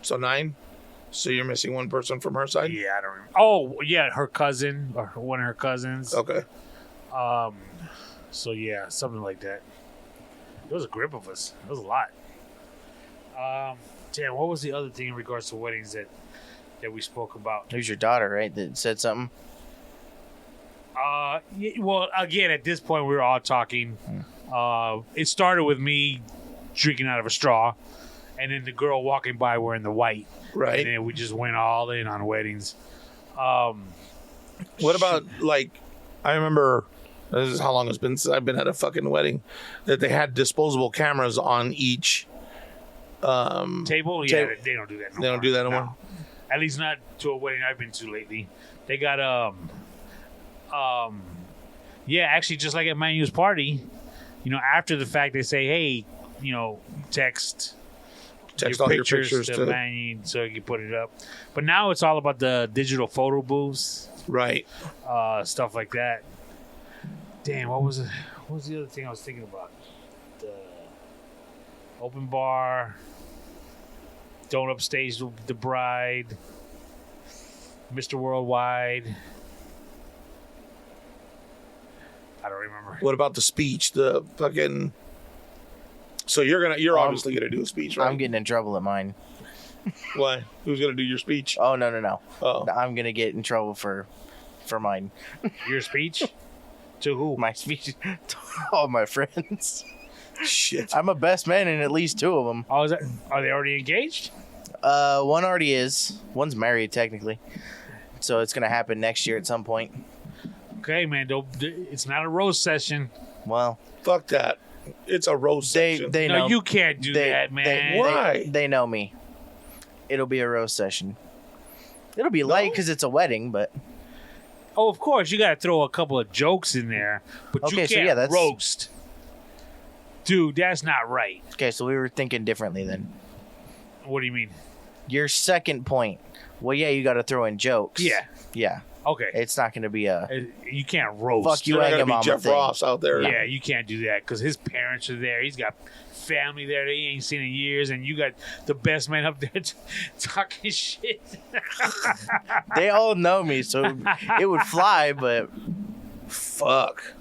So 9. So you're missing one person from her side. Yeah, I don't remember. Oh, yeah, her cousin. Or one of her cousins. Okay. So, yeah, something like that. There was a group of us. It was a lot. Damn, what was the other thing in regards to weddings that we spoke about? It was your daughter, right, that said something? Yeah, well, again, at this point, we were all talking. It started with me drinking out of a straw, and then the girl walking by wearing the white. Right. And then we just went all in on weddings. What about like? I remember. This is how long it's been since I've been at a fucking wedding. That they had disposable cameras on each. Table? Yeah, Table. they don't do that. No They don't more. do that no No. more? At least not to a wedding I've been to lately. They got yeah, actually, just like at Manu's party, after the fact, they say, hey, text Text all your pictures to to Manu so you can put it up. But now it's all about the digital photo booths, right. stuff like that. Damn, what was the other thing I was thinking about? The open bar, don't upstage the bride, Mr. Worldwide. I don't remember. What about the speech? The fucking. So you're obviously gonna do a speech, right? I'm getting in trouble at mine. Why? Who's gonna do your speech? Oh, no. Oh, I'm going to get in trouble for mine. Your speech? To who? My speech to all my friends. shit. I'm a best man in at least 2 of them. Oh, are they already engaged? One already is. One's married, technically. So it's going to happen next year at some point. Okay, man. It's not a roast session. Well, Fuck that. It's a roast section. they No, know. you can't do that, man. Why? They know me. It'll be a roast session. It'll be light because it's a wedding, but Oh, of course, you got to throw a couple of jokes in there, but you Okay, can't so yeah, that's- roast. Dude, that's not right. okay. So we were thinking differently then. What do you mean? Your second point Well, yeah, you got to throw in jokes. Yeah. Yeah. Okay. It's not going to be a You can't roast. fuck you, You're not hang gonna him be on Jeff thing. Ross out there. Yeah, you can't do that because his parents are there. He's got family there that he ain't seen in years, and you got the best man up there talking shit. They all know me, so it would fly, but Fuck.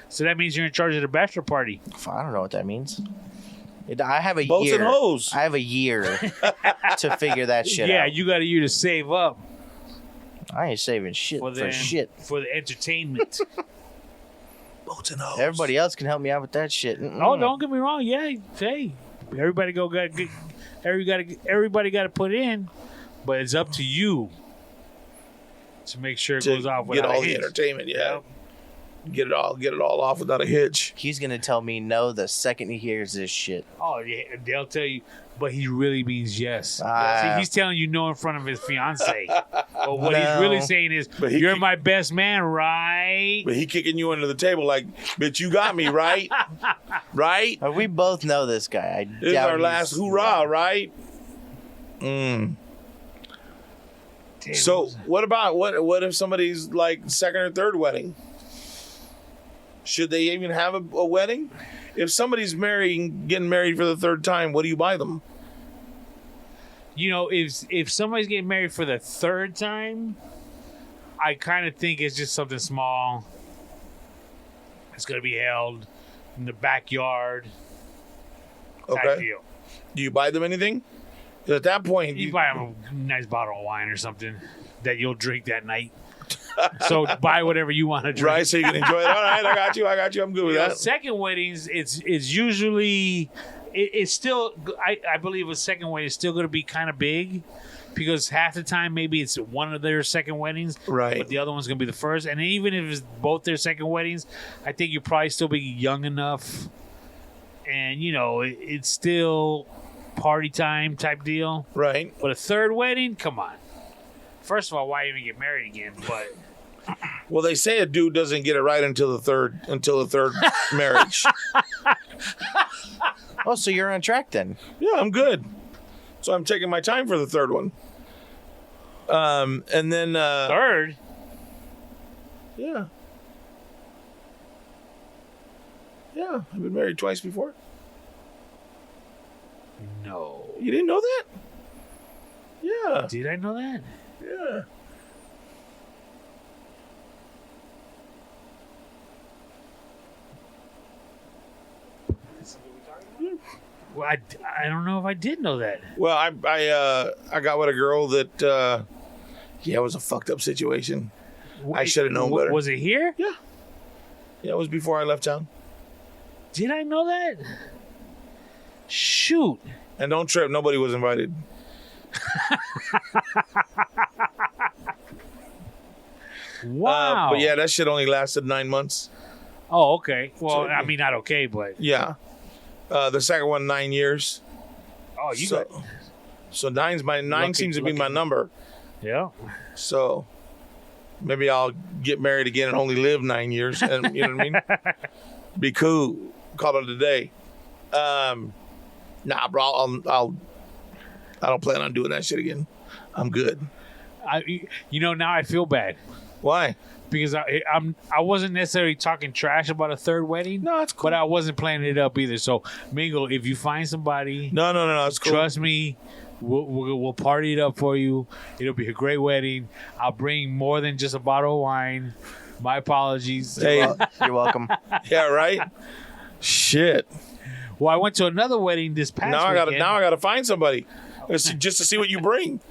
So that means you're in charge of the bachelor party. I don't know what that means. I have a Boats year. and hoes. I have a year to figure that shit Yeah, out. you got a year to save up I ain't saving shit for for shit. the entertainment. Boats and hoes. Everybody else can help me out with that shit. Oh, don't get me wrong. Yeah, hey, everybody got to put in, but it's up to you to make sure it goes off get without all a the hitch. entertainment. Yeah. Get it all off without a hitch. He's gonna tell me no the second he hears this shit. Oh, yeah, they'll tell you, but he really means yes. Ah. See, he's telling you no in front of his fiance. But what he's No. really saying is, But he you're keep- my best man, right? But he kicking you under the table like, bitch, you got me, right? Right? We both know this guy. This is our last hoorah, right? Damn. So what about what if somebody's like second or third wedding? Should they even have a wedding? If somebody's getting married for the third time, what do you buy them? You know, if somebody's getting married for the third time, I kind of think it's just something small. It's going to be held in the backyard. Type Okay. deal. Do you buy them anything? 'Cause at that point, You buy them a nice bottle of wine or something that you'll drink that night. So buy whatever you want to drink. right? So you can enjoy it. All right, I got you. I'm good with You know, that. second weddings, it's usually it's still. I believe a second wedding is still going to be kind of big because half the time maybe it's one of their second weddings, Right. But the other one's going to be the first. And even if it's both their second weddings, I think you'll probably still be young enough, and you know it's still party time type deal. Right. But a third wedding, come on. First of all, why even get married again? But Well, they say a dude doesn't get it right until the third marriage. Oh, so you're on track then? Yeah, I'm good. So I'm taking my time for the third one. And then third, yeah. Yeah, I've been married twice before. no. You didn't know that? Yeah. Did I know that? Yeah. Well, I don't know if I did know that. Well, I got with a girl that it was a fucked up situation. I shoulda known better. Was it here? Yeah. Yeah, it was before I left town. Did I know that? Shoot. And don't trip, nobody was invited. Wow. But yeah, that shit only lasted 9 months. Oh, okay. Well, So- I mean, not okay, but Yeah. The second one, 9 years. oh, you so, got so nine Lucky- seems to be my lucky. number. yeah. So maybe I'll get married again and only live 9 years. And you know what I mean? Be cool. Call it a day. Nah, bro. I don't plan on doing that shit again. I'm good. Now I feel bad Why? because I wasn't necessarily talking trash about a third wedding. No, it's cool. But I wasn't planning it up either. So, Mingo, if you find somebody, No. It's cool. trust me, we'll party it up for you. It'll be a great wedding. I'll bring more than just a bottle of wine. My apologies. Hey, You're welcome. yeah, right. Shit. Well, I went to another wedding this past Now weekend. I gotta find somebody just to see what you bring.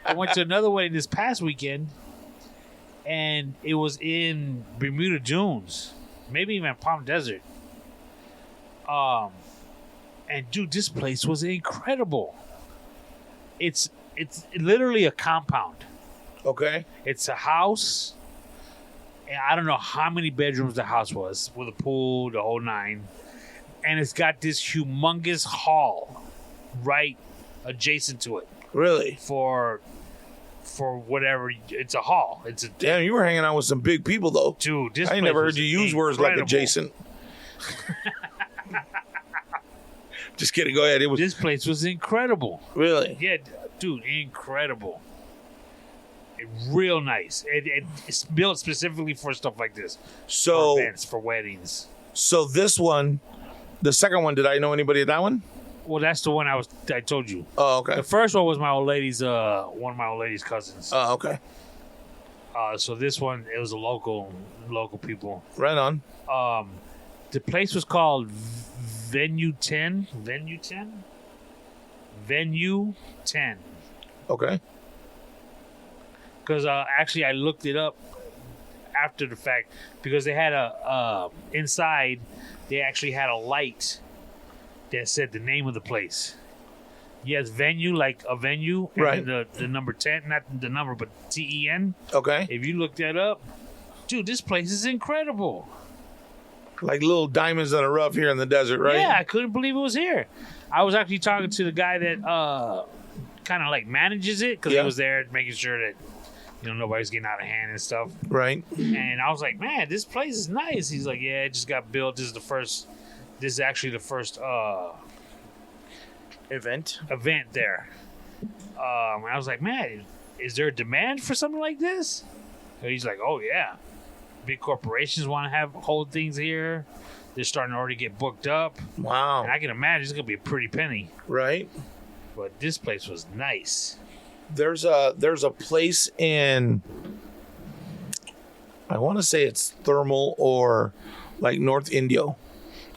I went to another wedding this past weekend, and it was in Bermuda Dunes, maybe even Palm Desert. And dude, this place was incredible. It's literally a compound. Okay. It's a house. And I don't know how many bedrooms the house was, with a pool, the whole nine. And it's got this humongous hall right adjacent to it Really? for whatever. It's a hall. It's a Damn, you were hanging out with some big people though. dude. This I ain't place never heard was you use words like incredible. adjacent. Just kidding. Go ahead. It was This place was incredible. really. Yeah, dude, incredible. Real nice. It's built specifically for stuff like this. So for events, for weddings. So this one, the second one, did I know anybody at that one? Well, that's the one I told you. Oh, okay. The first one was my old lady's one of my old lady's cousins. Oh, okay. So this one, it was a local people. Right on. The place was called Venue 10. Venue 10. Venue 10. Okay. Because actually, I looked it up after the fact because they had a inside. They actually had a light that said the name of the place. Yes, venue, like a venue, and right? The number 10, not the number, but TEN. Okay. If you look that up, dude, this place is incredible. Like little diamonds in a rough here in the desert, right? Yeah, I couldn't believe it was here. I was actually talking to the guy that kind of like manages it because he was there making sure that nobody's getting out of hand and stuff. Right. And I was like, man, this place is nice. He's like, yeah, it just got built. This is actually the first event there. And I was like, man, is there a demand for something like this? And he's like, oh yeah, big corporations want to hold things here. They're starting to already get booked up. Wow. And I can imagine it's gonna be a pretty penny. Right. But this place was nice. There's a place in, I want to say it's Thermal or like North Indio,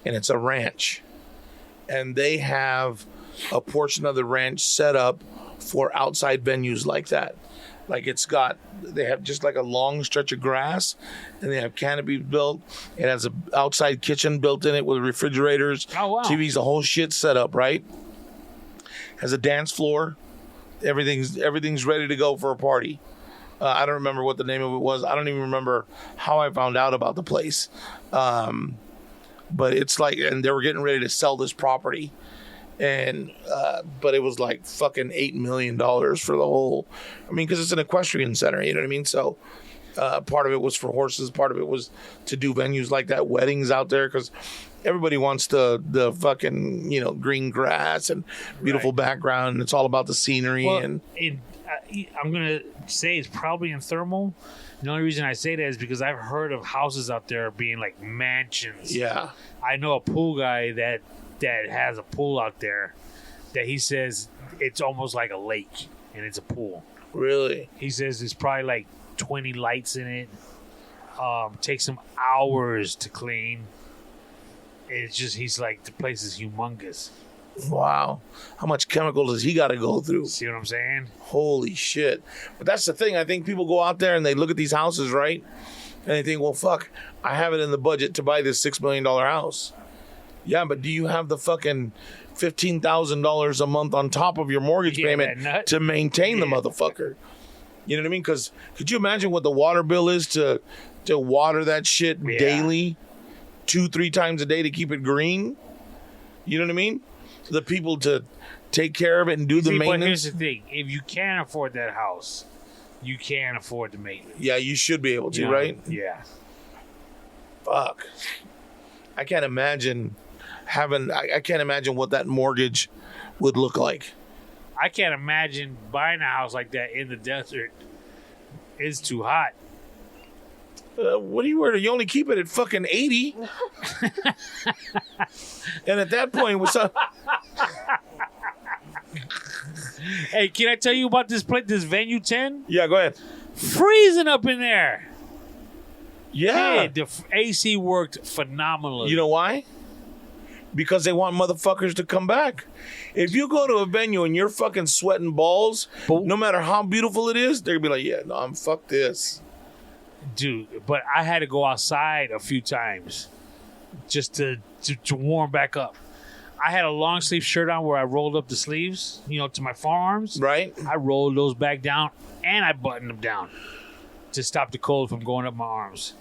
and it's a ranch, and they have a portion of the ranch set up for outside venues like that. Like they have just like a long stretch of grass, and they have canopies built. It has an outside kitchen built in it with refrigerators, TVs, the whole shit set up, right? Has a dance floor. Everything's ready to go for a party. I don't remember what the name of it was. I don't even remember how I found out about the place. But it's like, and they were getting ready to sell this property. And, but it was like fucking $8 million for the whole, because it's an equestrian center, you know what I mean? So, part of it was for horses. Part of it was to do venues like that, weddings out there. Cause everybody wants the fucking, green grass and beautiful background. And it's all about the scenery. Well, and I'm going to say it's probably in Thermal. The only reason I say that is because I've heard of houses out there being like mansions. Yeah. I know a pool guy that has a pool out there that he says it's almost like a lake and it's a pool. Really? He says there's probably like 20 lights in it. Takes him hours to clean. It's just, he's like, the place is humongous. Wow. How much chemical does he got to go through? See what I'm saying? Holy shit. But that's the thing. I think people go out there and they look at these houses, right? And they think, well, fuck, I have it in the budget to buy this $6 million house. Yeah, but do you have the fucking $15,000 a month on top of your mortgage payment to maintain the motherfucker? You know what I mean? Because could you imagine what the water bill is to water that shit daily, 2-3 times a day to keep it green? You know what I mean? The people to take care of it and do the maintenance. But here's the thing: if you can't afford that house, you can't afford the maintenance. Yeah, you should be able to, right? Yeah. Fuck. I can't imagine I can't imagine what that mortgage would look like. I can't imagine buying a house like that in the desert. It's too hot. What do you wear? You only keep it at fucking 80. And at that point, what's up? Hey, can I tell you about this place, this Venue 10? Yeah, go ahead. Freezing up in there. Yeah. Hey, the AC worked phenomenally. You know why? Because they want motherfuckers to come back. If you go to a venue and you're fucking sweating balls, no matter how beautiful it is, they're going to be like, yeah, no, fuck this. Dude, but I had to go outside a few times just to warm back up. I had a long sleeve shirt on where I rolled up the sleeves, to my forearms. Right. I rolled those back down and I buttoned them down to stop the cold from going up my arms.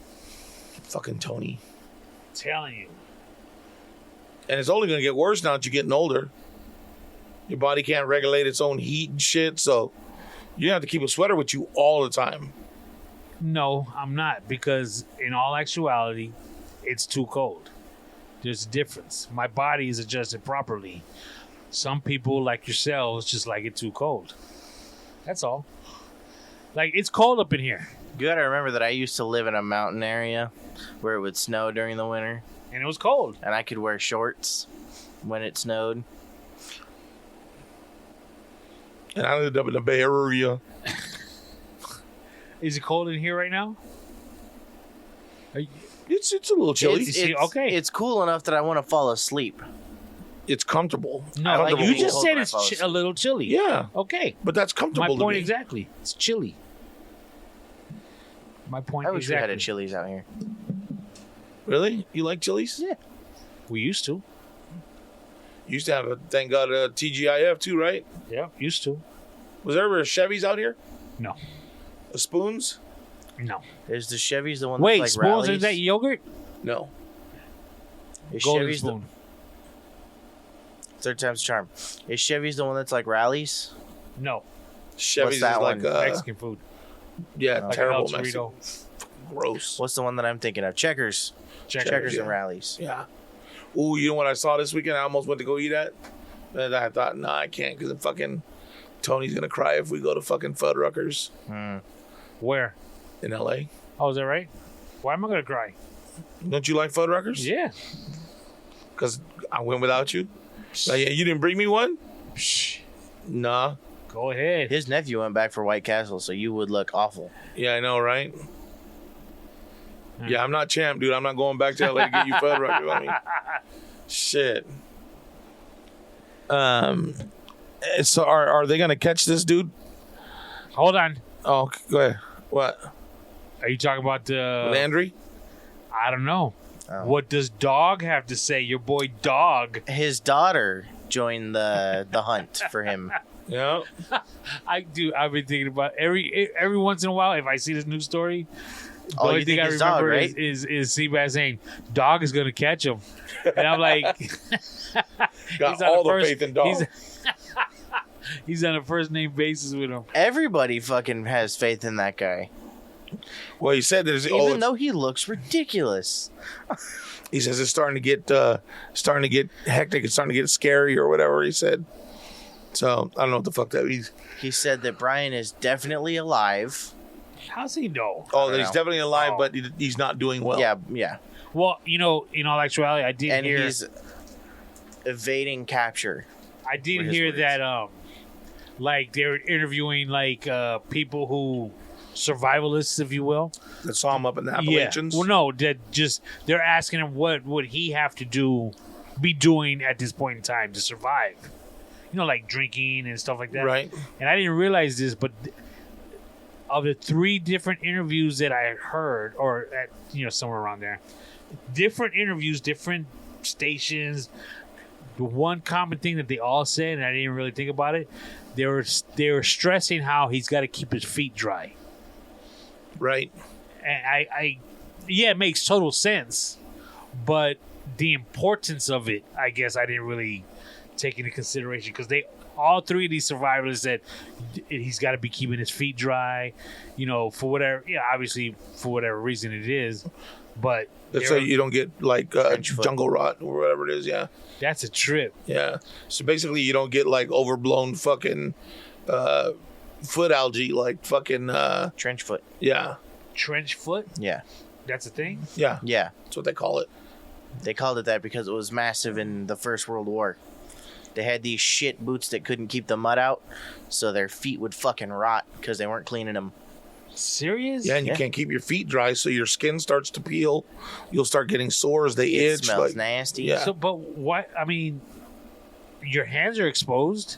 Fucking Tony. I'm telling you. And it's only going to get worse now that you're getting older. Your body can't regulate its own heat and shit, so you have to keep a sweater with you all the time. No, I'm not, because in all actuality, it's too cold. There's a difference. My body is adjusted properly. Some people, like yourselves, just like it too cold. That's all. Like, it's cold up in here. You gotta remember that I used to live in a mountain area where it would snow during the winter, And it was cold. and I could wear shorts when it snowed. And I lived up in the Bay Area. Is it cold in here right now? It's a little chilly. Okay. It's cool enough that I want to fall asleep. It's comfortable. No, I like you being just cold said when I it's fall asleep. a little chilly. Yeah, Okay. but that's My comfortable to point me. exactly. It's chilly. My point I wish we had exactly. a Chili's out here. Really? You like Chili's? Yeah. We used to. You used to have a, thank God, a TGIF too, right? Yeah, used to. Was there ever a Chevy's out here? No. A Spoons? No. Is the Chevy's the one Wait, that's like spoons rallies? is that yogurt? No. Is Golden Chevy's spoon. third time's charm? Is Chevy's the one that's like rallies? No. Chevy's that is like one? Mexican food. yeah, Like terrible El Mexican. Torito. Gross. What's the one that I'm thinking of? Checkers. Checkers yeah. and rallies. Yeah. Ooh, you know what I saw this weekend? I almost went to go eat at. And I thought, nah, I can't because fucking Tony's gonna cry if we go to fucking Fuddruckers Where? in LA. Oh, is that right? Why am I going to cry? Don't you like Fuddruckers? Yeah. Because I went without you. Like, yeah, you didn't bring me one? Shh. Nah. Go ahead. His nephew went back for White Castle, so you would look awful. Yeah, I know, right? Yeah, I'm not champ, dude. I'm not going back to LA to get you Fuddruckers. I mean, shit. So are they gonna catch this dude? Hold on. Oh, go ahead. What? Are you talking about the... Landry? I don't know. Oh. What does Dog have to say? Your boy Dog. His daughter joined the hunt for him. Yeah. I've been thinking about every once in a while, if I see this news story, the Oh, only you thing think I it's Dog, remember right? is Seabass saying, Dog is going to catch him. And I'm like... Got he's on all a the first- faith in dog. He's on a first name basis with him. Everybody fucking has faith in that guy. Well, he said there's Even though he looks ridiculous. he says it's starting to get hectic. It's starting to get scary or whatever he said. So I don't know what the fuck that means. He said that Brian is definitely alive. How's he know? Oh, I that he's know. definitely alive, Oh. but he's not doing well. Yeah. Well, in all actuality, I did And hear... he's evading capture. I did were his hear words. that like they were interviewing like people who survivalists, if you will. That saw him up in the Appalachians. Yeah. Well, no, that just they're asking him what would he have to be doing at this point in time to survive. You know, like drinking and stuff like that. Right. And I didn't realize this, but of the 3 different interviews that I heard, or at somewhere around there, different interviews, different stations. The one common thing that they all said, and I didn't really think about it, they were stressing how he's got to keep his feet dry. Right. And yeah, it makes total sense, but the importance of it, I guess, I didn't really take into consideration because all 3 of these survivors said he's got to be keeping his feet dry, for whatever, obviously for whatever reason it is, but That's so you don't get like jungle rot or whatever it is. Yeah. that's a trip. Yeah. So basically, you don't get like overblown fucking foot algae, like fucking Trench foot. yeah, Trench foot, Yeah. that's a thing. yeah. Yeah. That's what they call it. They called it that because it was massive in the First World War. They had these shit boots that couldn't keep the mud out, so their feet would fucking rot because they weren't cleaning them. Serious? Yeah, and you Yeah. can't keep your feet dry, so your skin starts to peel. You'll start getting sores. They It itch. smells Like, nasty. Yeah. So, but what? I mean, your hands are exposed.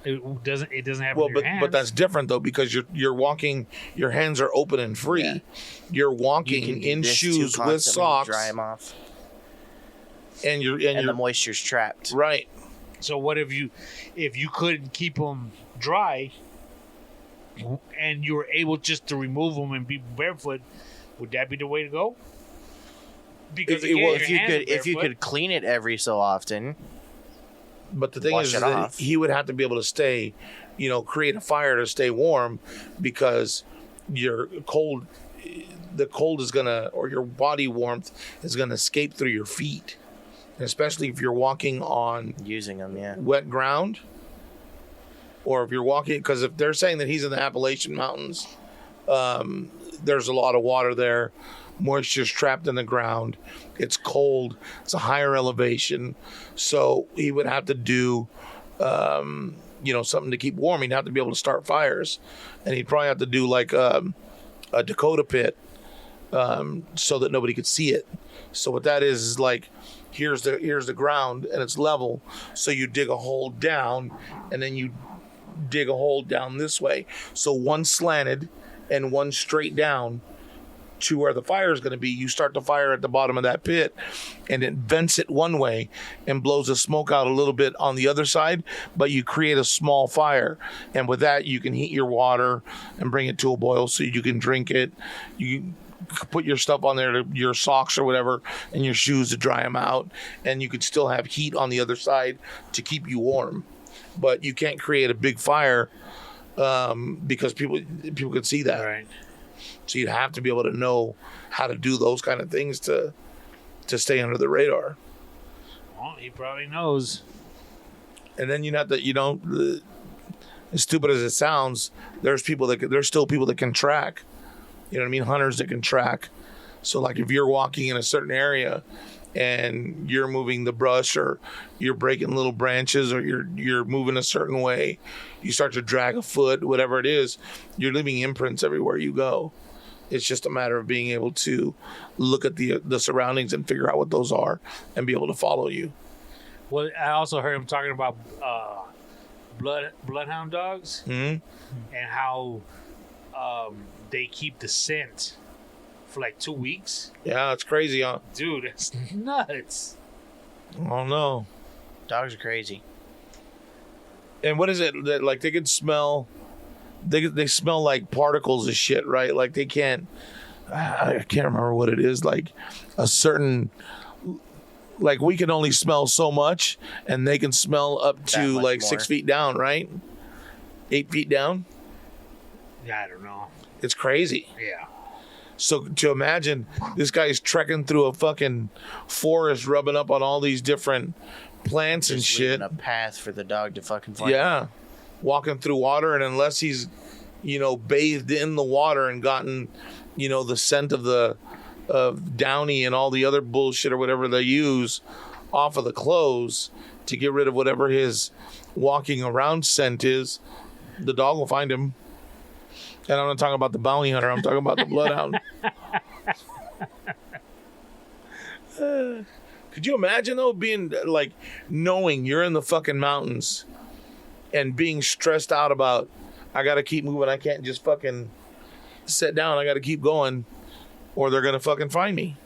It doesn't happen. well, to your but hands. that's different though because you're walking. Your hands are open and free. Yeah. You're You walking can do in this shoes too with constantly to socks, dry them off, and you're and the moisture's trapped. right. So what if you couldn't keep them dry, and you were able just to remove them and be barefoot? Would that be the way to go? Because again, well, your If you hands are could barefoot. clean it every so often. But the thing Wash is it that off. he would have to be able to stay, create a fire to stay warm because your cold, the cold is gonna, or your body warmth is gonna escape through your feet, and especially if you're walking on Using them, yeah. wet ground. or if you're walking, because if they're saying that he's in the Appalachian Mountains, there's a lot of water there. Moisture's trapped in the ground. It's cold. It's a higher elevation. So he would have to do, something to keep warm. He'd have to be able to start fires. And he'd probably have to do like a Dakota pit so that nobody could see it. So what that is like, here's the ground and it's level. So you dig a hole down and then you dig a hole down this way. So one slanted and one straight down to where the fire is going to be. You start the fire at the bottom of that pit and it vents it one way and blows the smoke out a little bit on the other side, but you create a small fire. And with that, you can heat your water and bring it to a boil so you can drink it. You put your stuff on there, your socks or whatever, and your shoes to dry them out. And you could still have heat on the other side to keep you warm. But you can't create a big fire because people could see that. Right. So you'd have to be able to know how to do those kind of things to stay under the radar. Well, he probably knows. And then you have to, as stupid as it sounds, there's still people that can track. You know what I mean? Hunters that can track. So like if you're walking in a certain area and you're moving the brush or you're breaking little branches or you're moving a certain way, you start to drag a foot, whatever it is, you're leaving imprints everywhere you go. It's just a matter of being able to look at the surroundings and figure out what those are and be able to follow you. Well, I also heard him talking about bloodhound dogs and how they keep the scent for like 2 weeks. Yeah, it's crazy, huh? Dude, it's nuts. Oh no, Dogs are crazy. and what is it that like they can smell? They smell like particles of shit, right? Like they can't. I can't remember what it is. Like a certain. Like we can only smell so much, and they can smell up to like more. 6 feet down, right? 8 feet down. Yeah, I don't know. It's crazy. Yeah. So to imagine this guy's trekking through a fucking forest, rubbing up on all these different plants Just and shit. A path for the dog to fucking find. Yeah, walking through water, and unless he's, bathed in the water and gotten, the scent of Downy and all the other bullshit or whatever they use off of the clothes to get rid of whatever his walking around scent is, the dog will find him. And I'm not talking about the bounty hunter. I'm talking about the bloodhound. Could you imagine, though, being like knowing you're in the fucking mountains and being stressed out about, I got to keep moving. I can't just fucking sit down. I got to keep going or they're going to fucking find me.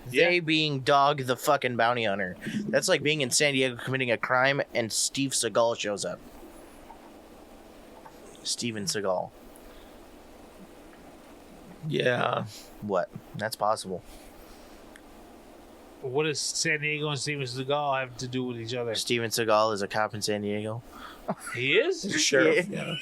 They being Dog the fucking bounty hunter. That's like being in San Diego committing a crime and Steve Seagal shows up. Steven Seagal. Yeah. What? That's possible. What does San Diego and Steven Seagal have to do with each other? Steven Seagal is a cop in San Diego. He is? The sheriff. Yeah.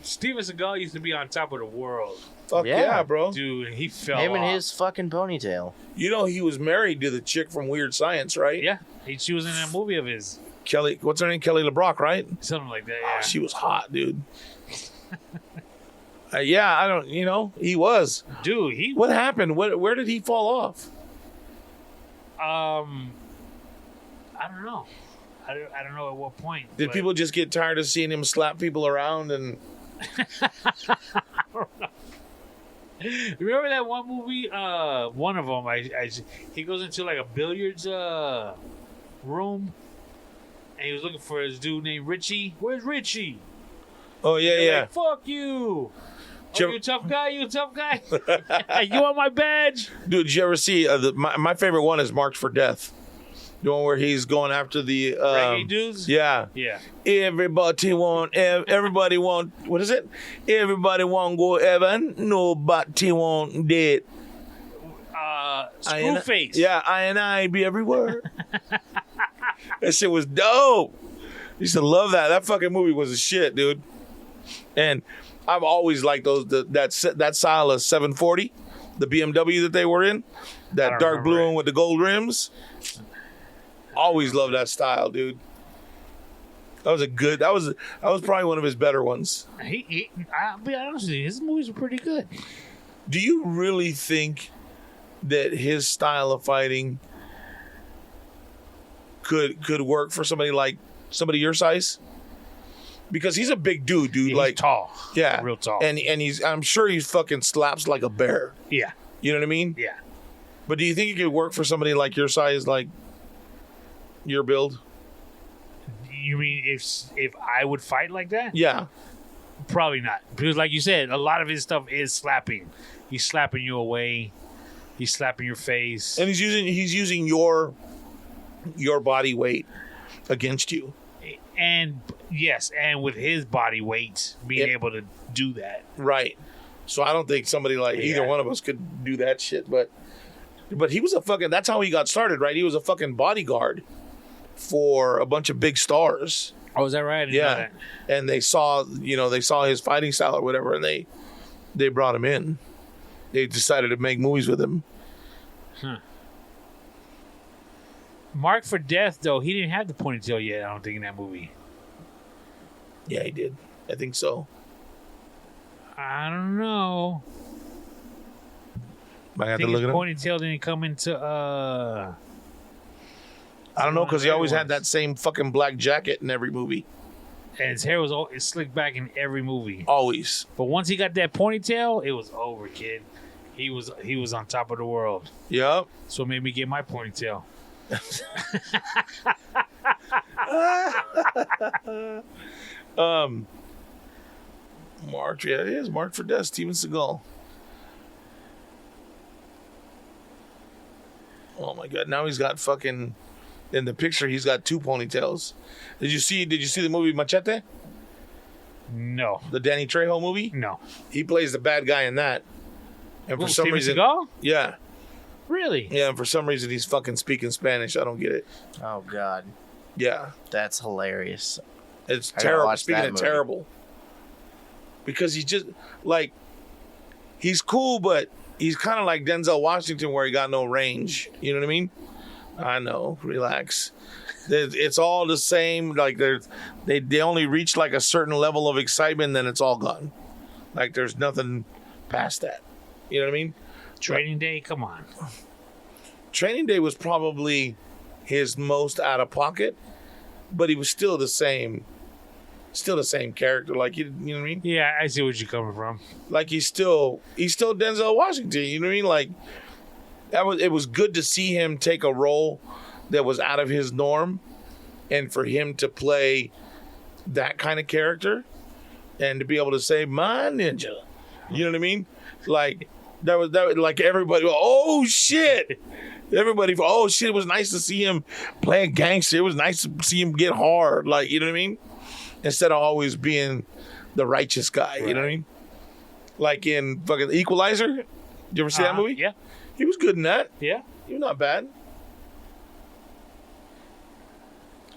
Steven Seagal used to be on top of the world. Fuck yeah, bro. Dude, he fell Him off. and his fucking ponytail. He was married to the chick from Weird Science, right? Yeah. She was in a movie of his. Kelly, what's her name? Kelly LeBrock, right? Something like that, Oh, yeah. she was hot, dude. Yeah, I don't, he was. Dude, What happened? Where did he fall off? I don't know. I don't know at what point. Did people just get tired of seeing him slap people around and... Remember that one movie? One of them. He goes into like a billiards room, and he was looking for his dude named Richie. Where's Richie? Oh, yeah, yeah. Like, fuck you. Jim- You a tough guy? You a tough guy? You want my badge? Dude, did you ever see... my favorite one is Marked for Death. The one where he's going after the... Reggae dudes? Yeah. Yeah. Everybody want... What is it? Everybody want go heaven. Nobody want dead. Screwface. Yeah, I be everywhere. That shit was dope. Used to love that. That fucking movie was a shit, dude. And I've always liked that style of 740, the BMW that they were in, that dark blue one with the gold rims. Always loved that style, dude. That was probably one of his better ones. I'll be honest with you, his movies were pretty good. Do you really think that his style of fighting could work for somebody your size? Because he's a big dude, Yeah, like he's tall. Yeah, Real tall. And I'm sure he fucking slaps like a bear. Yeah. You know what I mean? Yeah. But do you think it could work for somebody like your size, like your build? You mean if I would fight like that? Yeah. Probably not. Because like you said, a lot of his stuff is slapping. He's slapping you away. He's slapping your face. And he's using your body weight against you. And yes, and with his body weight being able to do that. Right. So I don't think somebody like either one of us could do that shit, but he was that's how he got started, right? He was a fucking bodyguard for a bunch of big stars. Oh, is that right? I didn't know that. And they saw his fighting style or whatever, and they brought him in. They decided to make movies with him. Huh. Marked for Death, though, he didn't have the ponytail yet, I don't think, in that movie. Yeah, he did. I think so. I don't know. I I have think to look his it up. ponytail didn't come into I don't know, because he always had ones. that same fucking black jacket in every movie. and his hair was slicked back in every movie. Always. But once he got that ponytail, it was over, kid. He was on top of the world. Yep. So it made me get my ponytail. Marked, yeah, it is marked for death. Steven Seagal. Oh my god! Now he's got fucking. In the picture, he's got two ponytails. Did you see the movie Machete? No. The Danny Trejo movie? No. He plays the bad guy in that. And for some Steven reason, Seagal? yeah, Really? yeah, and for some reason he's fucking speaking Spanish. I don't get it. Oh God, Yeah, that's hilarious. it's I gotta terrible. watch Speaking that of movie. terrible, because he's just like he's cool, but he's kind of like Denzel Washington, where he got no range. You know what I mean? I know. Relax. It's all the same. Like they only reach like a certain level of excitement, then it's all gone. Like there's nothing past that. You know what I mean? Training Day? Come on. Training Day was probably his most out of pocket, but he was still the same character. Like you know what I mean? Yeah, I see where you're coming from. Like he's still Denzel Washington. You know what I mean? Like it was good to see him take a role that was out of his norm, and for him to play that kind of character, and to be able to say "my ninja," you know what I mean? Like that was like everybody. Oh shit! Everybody. Oh shit! It was nice to see him play a gangster. It was nice to see him get hard. Like you know what I mean? Instead of always being the righteous guy. You know what I mean? Like in fucking Equalizer. Did you ever see that movie? Yeah. He was good in that. Yeah. He was not bad.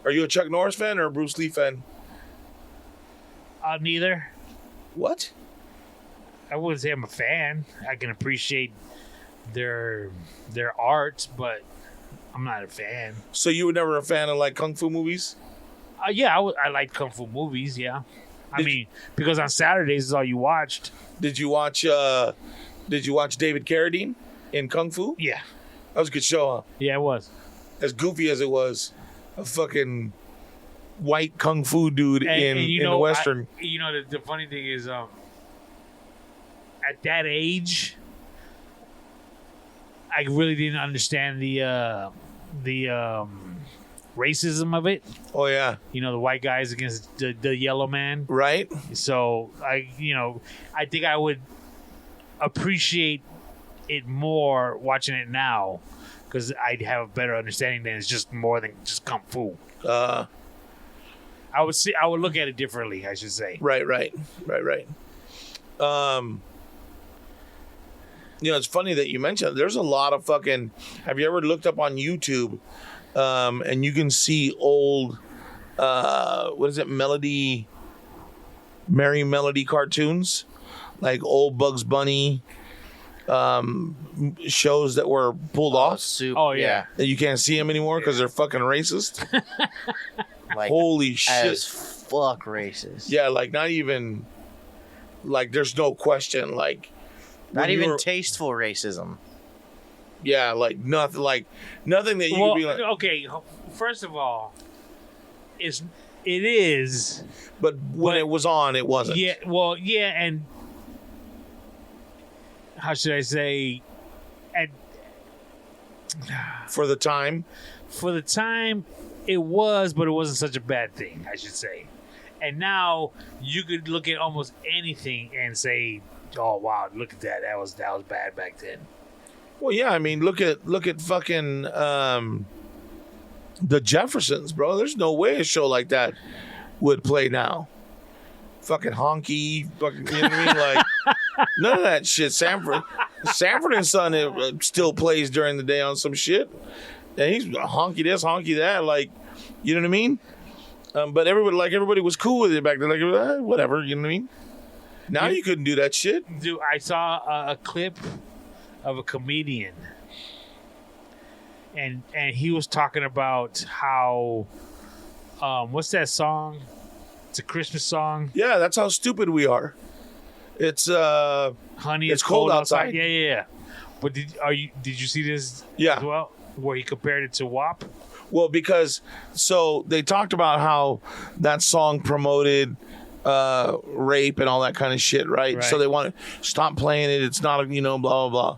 Are you a Chuck Norris fan or a Bruce Lee fan? Neither. What? I wouldn't say I'm a fan. I can appreciate their art, but I'm not a fan. So you were never a fan of like kung fu movies? Yeah, I like kung fu movies. Yeah, I mean because on Saturdays is all you watched. Did you watch David Carradine in Kung Fu? Yeah, That was a good show, huh? yeah, it was. As goofy as it was, a fucking white kung fu dude in the Western. The funny thing is, at that age, I really didn't understand the racism of it. Oh yeah, The white guys against the yellow man. right? So I think I would appreciate it more watching it now because I'd have a better understanding that it's just more than just kung fu. I would look at it differently, I should say. Right. It's funny that you mentioned there's a lot of fucking. Have you ever looked up on YouTube, and you can see old, what is it, Merry Melody cartoons, like old Bugs Bunny, shows that were pulled off. Oh, yeah. That you can't see them anymore because they're fucking racist. Like, Holy shit. as fuck racist. Yeah, like not even like there's no question. Like Not when you even were- tasteful racism. Yeah, like nothing that you Well, could be like. okay, first of all, it is. But when it was on, it wasn't. Yeah, well, yeah, and how should I say? And For the time. for the time, it was, but it wasn't such a bad thing, I should say. And now you could look at almost anything and say, "Oh wow, look at that! That was bad back then." Well, yeah. I mean, look at fucking the Jeffersons, bro. There's no way a show like that would play now. Fucking honky, fucking. You know what I mean? Like none of that shit. Sanford and Son still plays during the day on some shit. And he's honky this, honky that. Like, you know what I mean? But everybody was cool with it back then. Like, whatever, you know what I mean? Now you couldn't do that shit. Dude, I saw a clip of a comedian, and he was talking about how, what's that song? It's a Christmas song. Yeah, that's how stupid we are. It's Honey, It's cold outside. Yeah. But did you see this Yeah. as well? Where he compared it to WAP? well, because so they talked about how that song promoted rape and all that kind of shit, right? So they want to stop playing it. It's not, blah blah blah.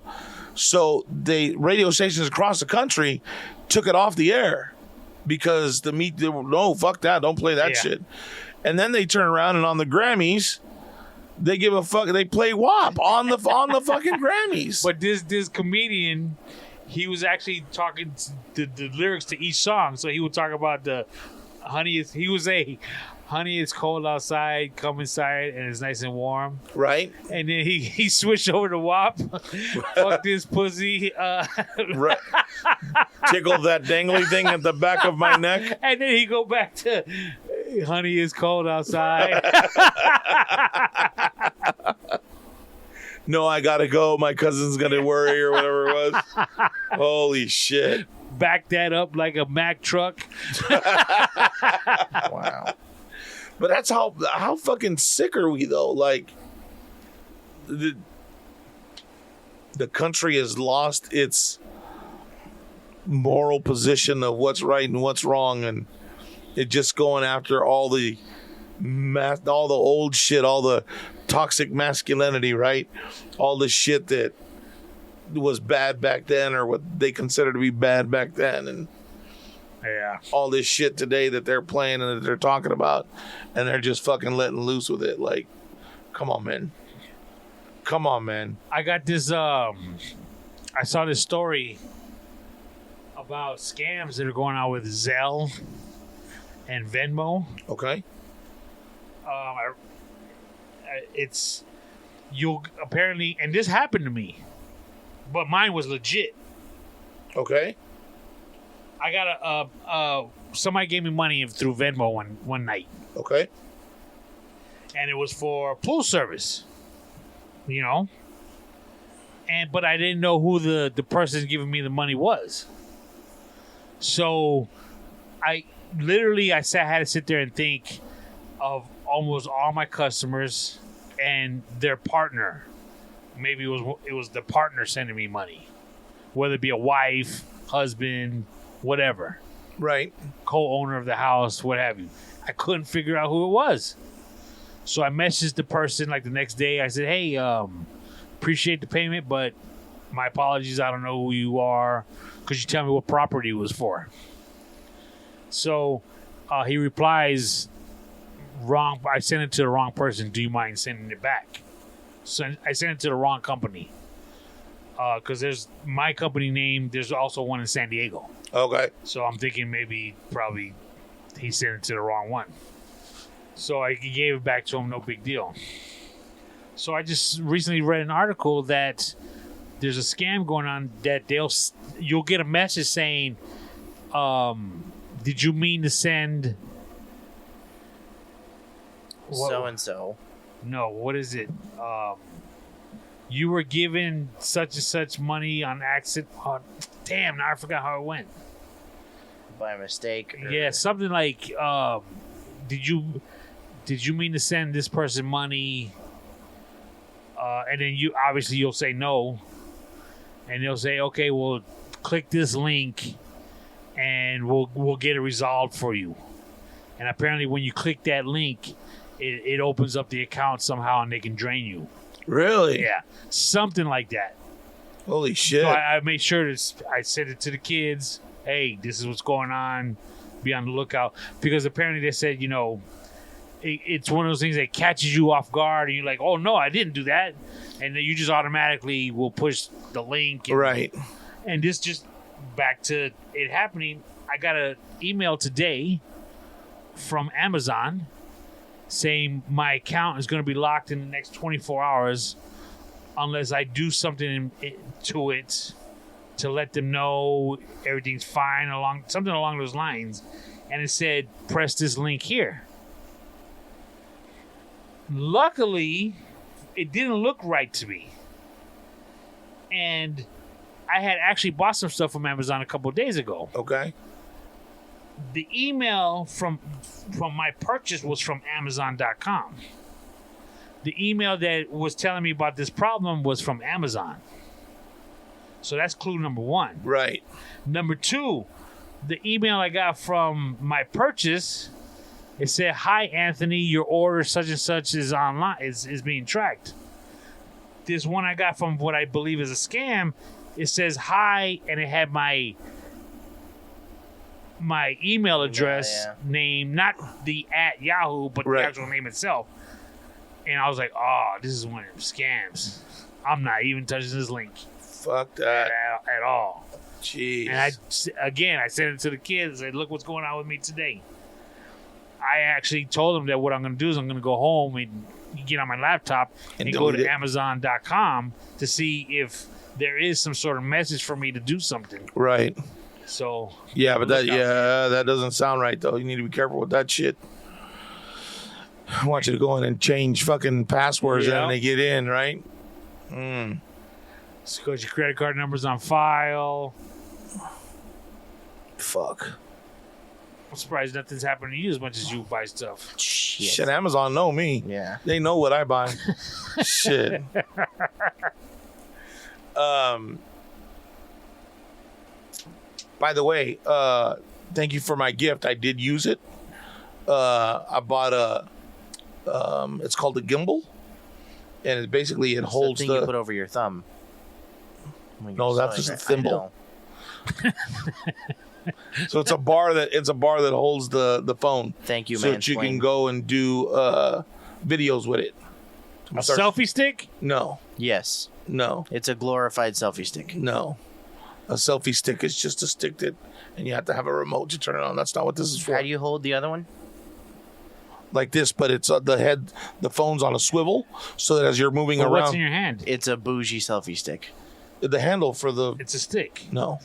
So radio stations across the country took it off the air because they were, no, fuck that, don't play that shit. And then they turn around and on the Grammys, they give a fuck. They play WAP on the fucking Grammys. But this comedian, he was actually talking the lyrics to each song. So he would talk about the honey. He would say, "Honey, it's cold outside. Come inside, and it's nice and warm." Right? And then he switched over to WAP. Fuck this pussy. Right. Tickle that dangly thing at the back of my neck. And then he go back to, "Honey, it's cold outside." No, I gotta go. My cousin's gonna worry or whatever it was. Holy shit. Back that up like a Mack truck. Wow. But that's how fucking sick are we though? Like the country has lost its moral position of what's right and what's wrong, and it just going after all the old shit, all the toxic masculinity, right? All the shit that was bad back then, or what they consider to be bad back then, and Yeah. all this shit today that they're playing and that they're talking about, and they're just fucking letting loose with it. Like, come on, man. I got this. I saw this story about scams that are going on with Zelle and Venmo. Okay. You'll apparently, and this happened to me, but mine was legit. Okay. I got somebody gave me money through Venmo one night, Okay. and it was for pool service. But I didn't know who the person giving me the money was. So I had to sit there and think of almost all my customers and their partner. Maybe it was the partner sending me money, whether it be a wife, husband, whatever, Right. co-owner of the house, what have you. I couldn't figure out who it was. So I messaged the person like the next day. I said, "Hey, appreciate the payment, but my apologies. I don't know who you are. Could you tell me what property it was for?" So he replies, "Wrong. I sent it to the wrong person. Do you mind sending it back?" So I sent it to the wrong company because there's my company name. There's also one in San Diego. Okay. So I'm thinking probably he sent it to the wrong one. So I gave it back to him, no big deal. So I just recently read an article that there's a scam going on that you'll get a message saying, "Did you mean to send So and so. No, what is it? you were given such and such money on accident. Oh, damn, now I forgot how it went. By mistake. Yeah, something like, did you mean to send this person money? And then you'll say no, and they'll say, okay, well, click this link, and we'll get it resolved for you. And apparently, when you click that link, it opens up the account somehow, and they can drain you. Really? Yeah, something like that. Holy shit. So I made sure I said it to the kids. Hey, this is what's going on. Be on the lookout. Because apparently they said, it's one of those things that catches you off guard, and you're like, oh, no, I didn't do that. And then you just automatically will push the link. Right. And this just back to it happening. I got an email today from Amazon saying my account is going to be locked in the next 24 hours unless I do something to it to let them know everything's fine, something along those lines. And it said, press this link here. Luckily, it didn't look right to me. And I had actually bought some stuff from Amazon a couple of days ago. Okay. The email from my purchase was from Amazon.com. The email that was telling me about this problem was from Amazon. So that's clue number one. Right. Number two, the email I got from my purchase, it said, "Hi, Anthony, your order such and such is online, is being tracked." This one I got from what I believe is a scam, it says hi, and it had my email address name, not the @Yahoo, but the actual name itself. And I was like, oh, this is one of them scams. I'm not even touching this link. Fuck that. At all. Jeez. And I sent it to the kids and said, look what's going on with me today. I actually told them that what I'm going to do is I'm going to go home and get on my laptop and go to Amazon.com to see if there is some sort of message for me to do something. Right. So yeah, but that doesn't sound right though. You need to be careful with that shit. I want you to go in and change fucking passwords and they get in, right? So got your credit card numbers on file. Fuck. I'm surprised nothing's happened to you as much as you buy stuff. Shit, Amazon know me. Yeah. They know what I buy. Shit. By the way, thank you for my gift. I did use it. I bought it's called a gimbal, and it basically holds the thing you put over your thumb. No, that's just a thimble. So it's a bar that holds the phone. Thank you, so man. that you can go and do videos with it. A selfie stick? No. Yes. No. It's a glorified selfie stick. No. A selfie stick is just a stick and you have to have a remote to turn it on. That's not what this is for. How do you hold the other one? Like this, but it's the phone's on a swivel, so that as you're moving around. What's in your hand? It's a bougie selfie stick. The handle for It's a stick. No.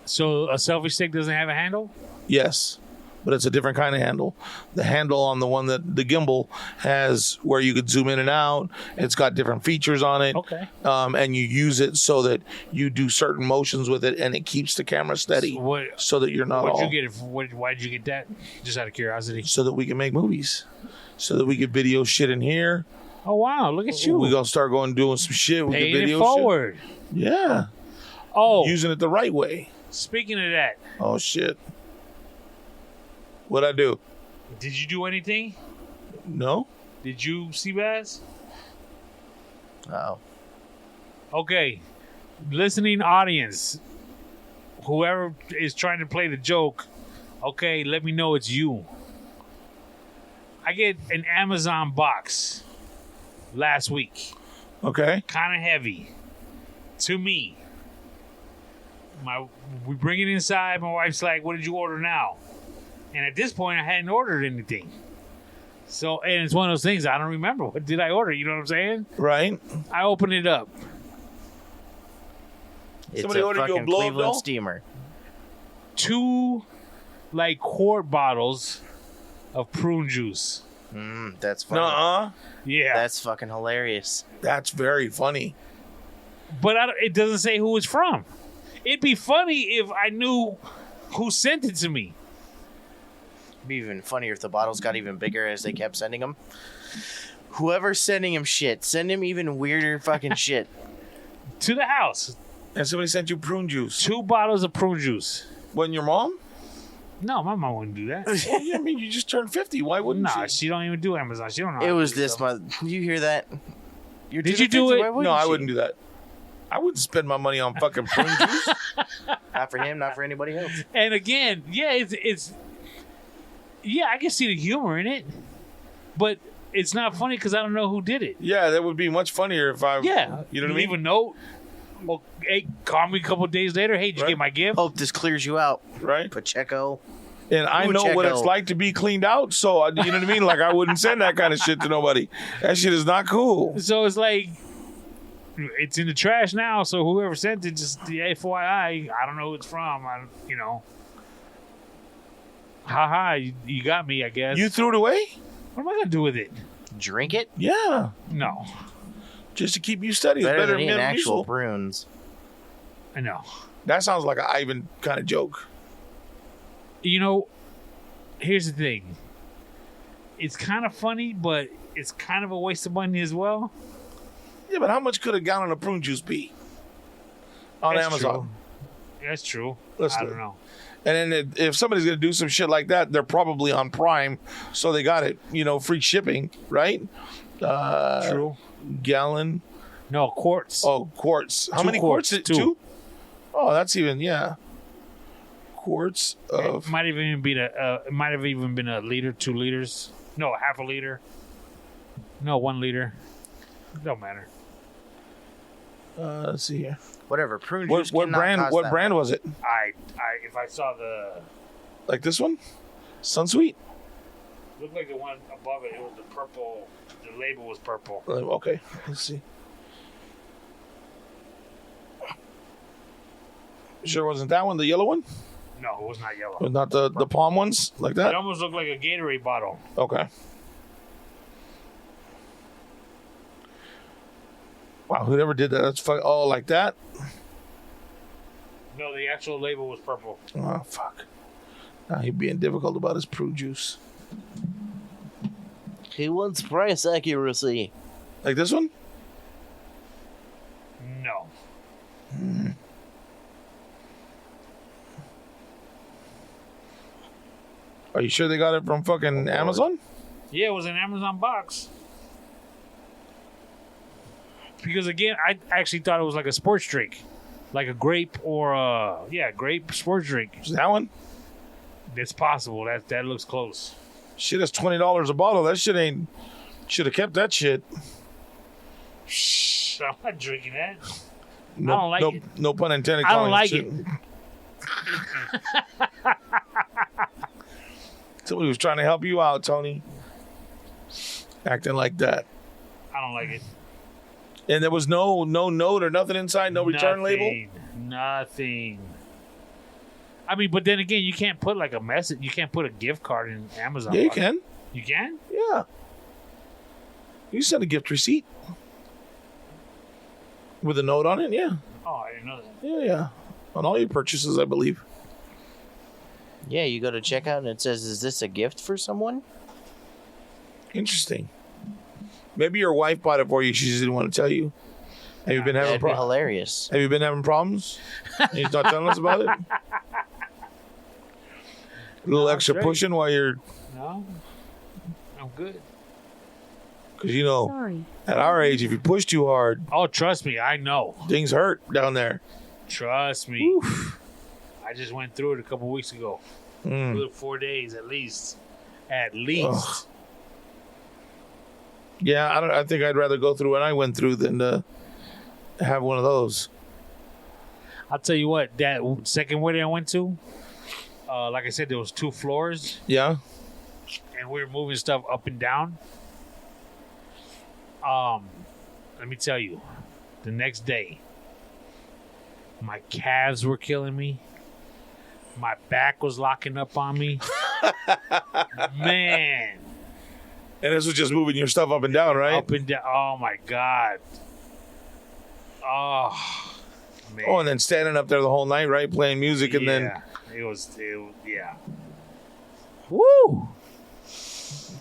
So a selfie stick doesn't have a handle? Yes, but it's a different kind of handle. The handle on the one that the gimbal has, where you could zoom in and out, it's got different features on it. Okay. And you use it so that you do certain motions with it, and it keeps the camera steady, so that you're not. What'd you get it for? Why did you get that? Just out of curiosity. So that we can make movies, so that we can video shit in here. Oh wow! Look at you. We're gonna start doing some shit. We Paying can video it forward. Shit. Yeah. Oh, using it the right way. Speaking of that. Oh shit. What'd I do? Did you do anything? No. Did you, Seabass? Oh. Okay. Listening audience, whoever is trying to play the joke, okay, let me know it's you. I get an Amazon box last week. Okay. Kind of heavy. To me. We bring it inside. My wife's like, what did you order now? And at this point, I hadn't ordered anything. So, and it's one of those things, I don't remember. What did I order? You know what I'm saying? Right. I open it up. It's Somebody a ordered you a fucking blow-up Cleveland doll? steamer. 2 quart bottles of prune juice. That's funny. Nuh-uh. Yeah, That's fucking hilarious. That's very funny. but it doesn't say who it's from. It'd be funny if I knew who sent it to me. It'd be even funnier if the bottles got even bigger as they kept sending them. Whoever's sending him shit, send him even weirder fucking shit. To the house. And somebody sent you prune juice. 2 bottles of prune juice. Wasn't your mom? No, my mom wouldn't do that. Well, yeah, I mean, you just turned 50. Why wouldn't Nah, she? she don't even do Amazon. She don't know. It was this month. You hear that? Did you do it? No, I wouldn't do that. I wouldn't spend my money on fucking prune juice. Not for him, not for anybody else. And again, yeah, it's yeah, I can see the humor in it, but it's not funny because I don't know who did it. Yeah, that would be much funnier if I. Yeah, You know what I leave mean? a note. Well, hey, call me a couple days later. Hey, did you Right. get my gift? Hope this clears you out, Right? Pacheco. And I Ooh, know what Checo. it's like to be cleaned out. So, you know what I mean? Like, I wouldn't send that kind of shit to nobody. That shit is not cool. So it's like it's in the trash now. So whoever sent it, just the FYI, I don't know who it's from. Haha, you got me. I guess. You threw it away? What am I gonna do with it? Drink it? Yeah. No, Just to keep you steady. It's Better better than eating than actual usual. prunes. I know. That sounds like an Ivan kind of joke. Here's the thing. It's kind of funny, but it's kind of a waste of money as well. Yeah, but how much could a gallon of prune juice be on That's Amazon? true. That's true. Let's I do don't it. know. And then if somebody's going to do some shit like that, they're probably on Prime, so they got it, free shipping, right? True. Gallon. No, quarts. Oh, quarts. How 2 many quarts, quarts? 2. Oh, that's even, yeah. Quarts of. It might have even been a liter, 2 liters. No, half a liter. No, 1 liter. Don't matter. Let's see here. Whatever. Prune What, juice what cannot brand? cost What that brand much. was it? If I saw Like this one? Sunsweet. looked like the one above it. It was the purple. The label was purple. Okay, let's see. Sure wasn't that one the yellow one? No, it was not yellow. Or not the palm ones like It that? almost looked like a Gatorade bottle. Okay. Wow, whoever did that? That's fuck. Oh, like that? No, the actual label was purple. Oh, fuck. Now he being difficult about his prune juice. He wants price accuracy. Like this one? No. Are you sure they got it from fucking Amazon? Yeah, it was an Amazon box. Because again, I actually thought it was like a sports drink, like a grape or grape sports drink. Is that one? It's possible. That looks close. Shit, that's $20 a bottle. That shit ain't. Should have kept that shit. Shh, I'm not drinking that. No, I don't like no, it. No pun intended. I don't calling like shit. Somebody was trying to help you out, Tony. Acting like that. I don't like it. And there was no note or nothing inside, no return label. Nothing. I mean, but then again, you can't put like a message. You can't put a gift card in Amazon. Yeah, you box. can. You can? Yeah. You send a gift receipt with a note on it. Yeah, Oh, I didn't know that. yeah. On all your purchases, I believe. Yeah, you go to checkout and it says, "Is this a gift for someone?" Interesting. Maybe your wife bought it for you. She just didn't want to tell you. Have you been having That'd be problems? hilarious. Have you been having problems? And he's not telling us about it. A little No, extra great. pushing while you're, No, I'm good. because you know, Sorry. at our age, if you push too hard, Oh, trust me, I know. things hurt down there. Trust me. Oof. I just went through it a couple weeks ago. Mm. Good 4 days at least. At least. Ugh. Yeah, I think I'd rather go through what I went through than to have one of those. I'll tell you what, that second wedding I went to, like I said, there was 2 floors, Yeah. and we were moving stuff up and down. Let me tell you, the next day, my calves were killing me. My back was locking up on me. Man, And this was just moving your stuff up and down, right? Up and down. Oh my god. Oh man. Oh, and then standing up there the whole night, right? Playing music, and then it was yeah. Woo!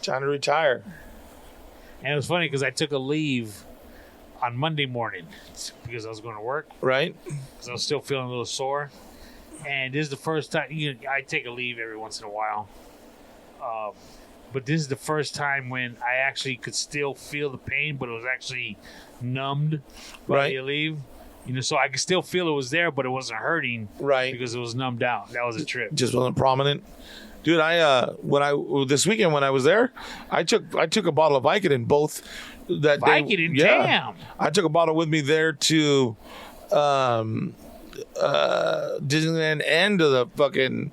trying to retire. And it was funny because I took a leave on Monday morning because I was going to work. Right. Because I was still feeling a little sore. And this is the first time, I take a leave every once in a while. But this is the first time when I actually could still feel the pain, but it was actually numbed by the leave. So I could still feel it was there, but it wasn't hurting. Right. Because it was numbed out. That was a trip. Just wasn't prominent. Dude, this weekend when I was there, I took a bottle of Vicodin both that day. Vicodin, damn. I took a bottle with me there to Disneyland and to the fucking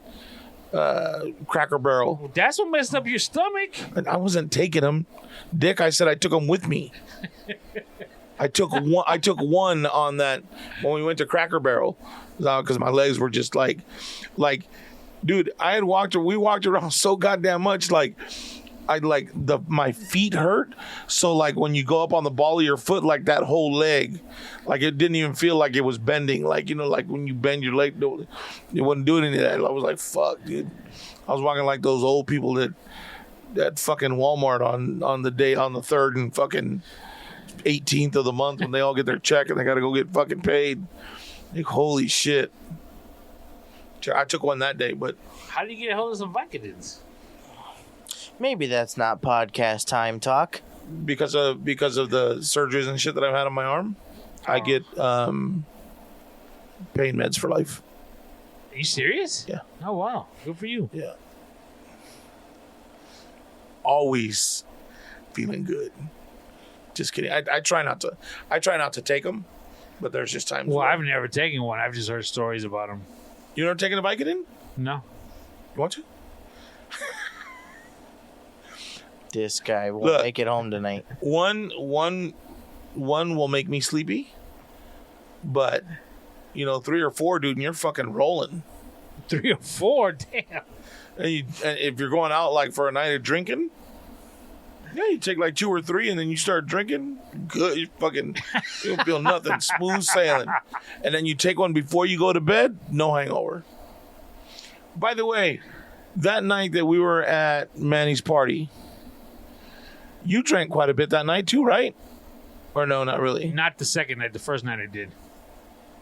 Cracker Barrel. That's what messed up your stomach. And I wasn't taking them, Dick. I said I took them with me. I took one on that when we went to Cracker Barrel because my legs were just like. Dude, we walked around so goddamn much, my feet hurt. So like when you go up on the ball of your foot, like that whole leg, like it didn't even feel like it was bending. Like, like when you bend your leg, it wasn't doing any of that. I was like, fuck, dude. I was walking like those old people that fucking Walmart on the 3rd and fucking 18th of the month when they all get their check and they got to go get fucking paid. Like, holy shit. I took one that day, but how did you get a hold of some Vicodins? Maybe that's not podcast time talk. Because of the surgeries and shit that I've had on my arm, I get pain meds for life. Are you serious? Yeah. Oh wow, good for you. Yeah. Always feeling good. Just kidding. I try not to. I try not to take them, but there's just times. Well, I've never taken one. I've just heard stories about them. You never taken a Vicodin? No. You want to? This guy won't make it home tonight. One will make me sleepy, but 3 or 4, dude, and you're fucking rolling. 3 or 4, damn. And if you're going out like for a night of drinking, you take like 2 or 3, and then you start drinking. Good, you don't feel nothing. Smooth sailing. And then you take one before you go to bed. No hangover. By the way, that night that we were at Manny's party, you drank quite a bit that night too, right? Or no, not really. Not the second night. The first night I did.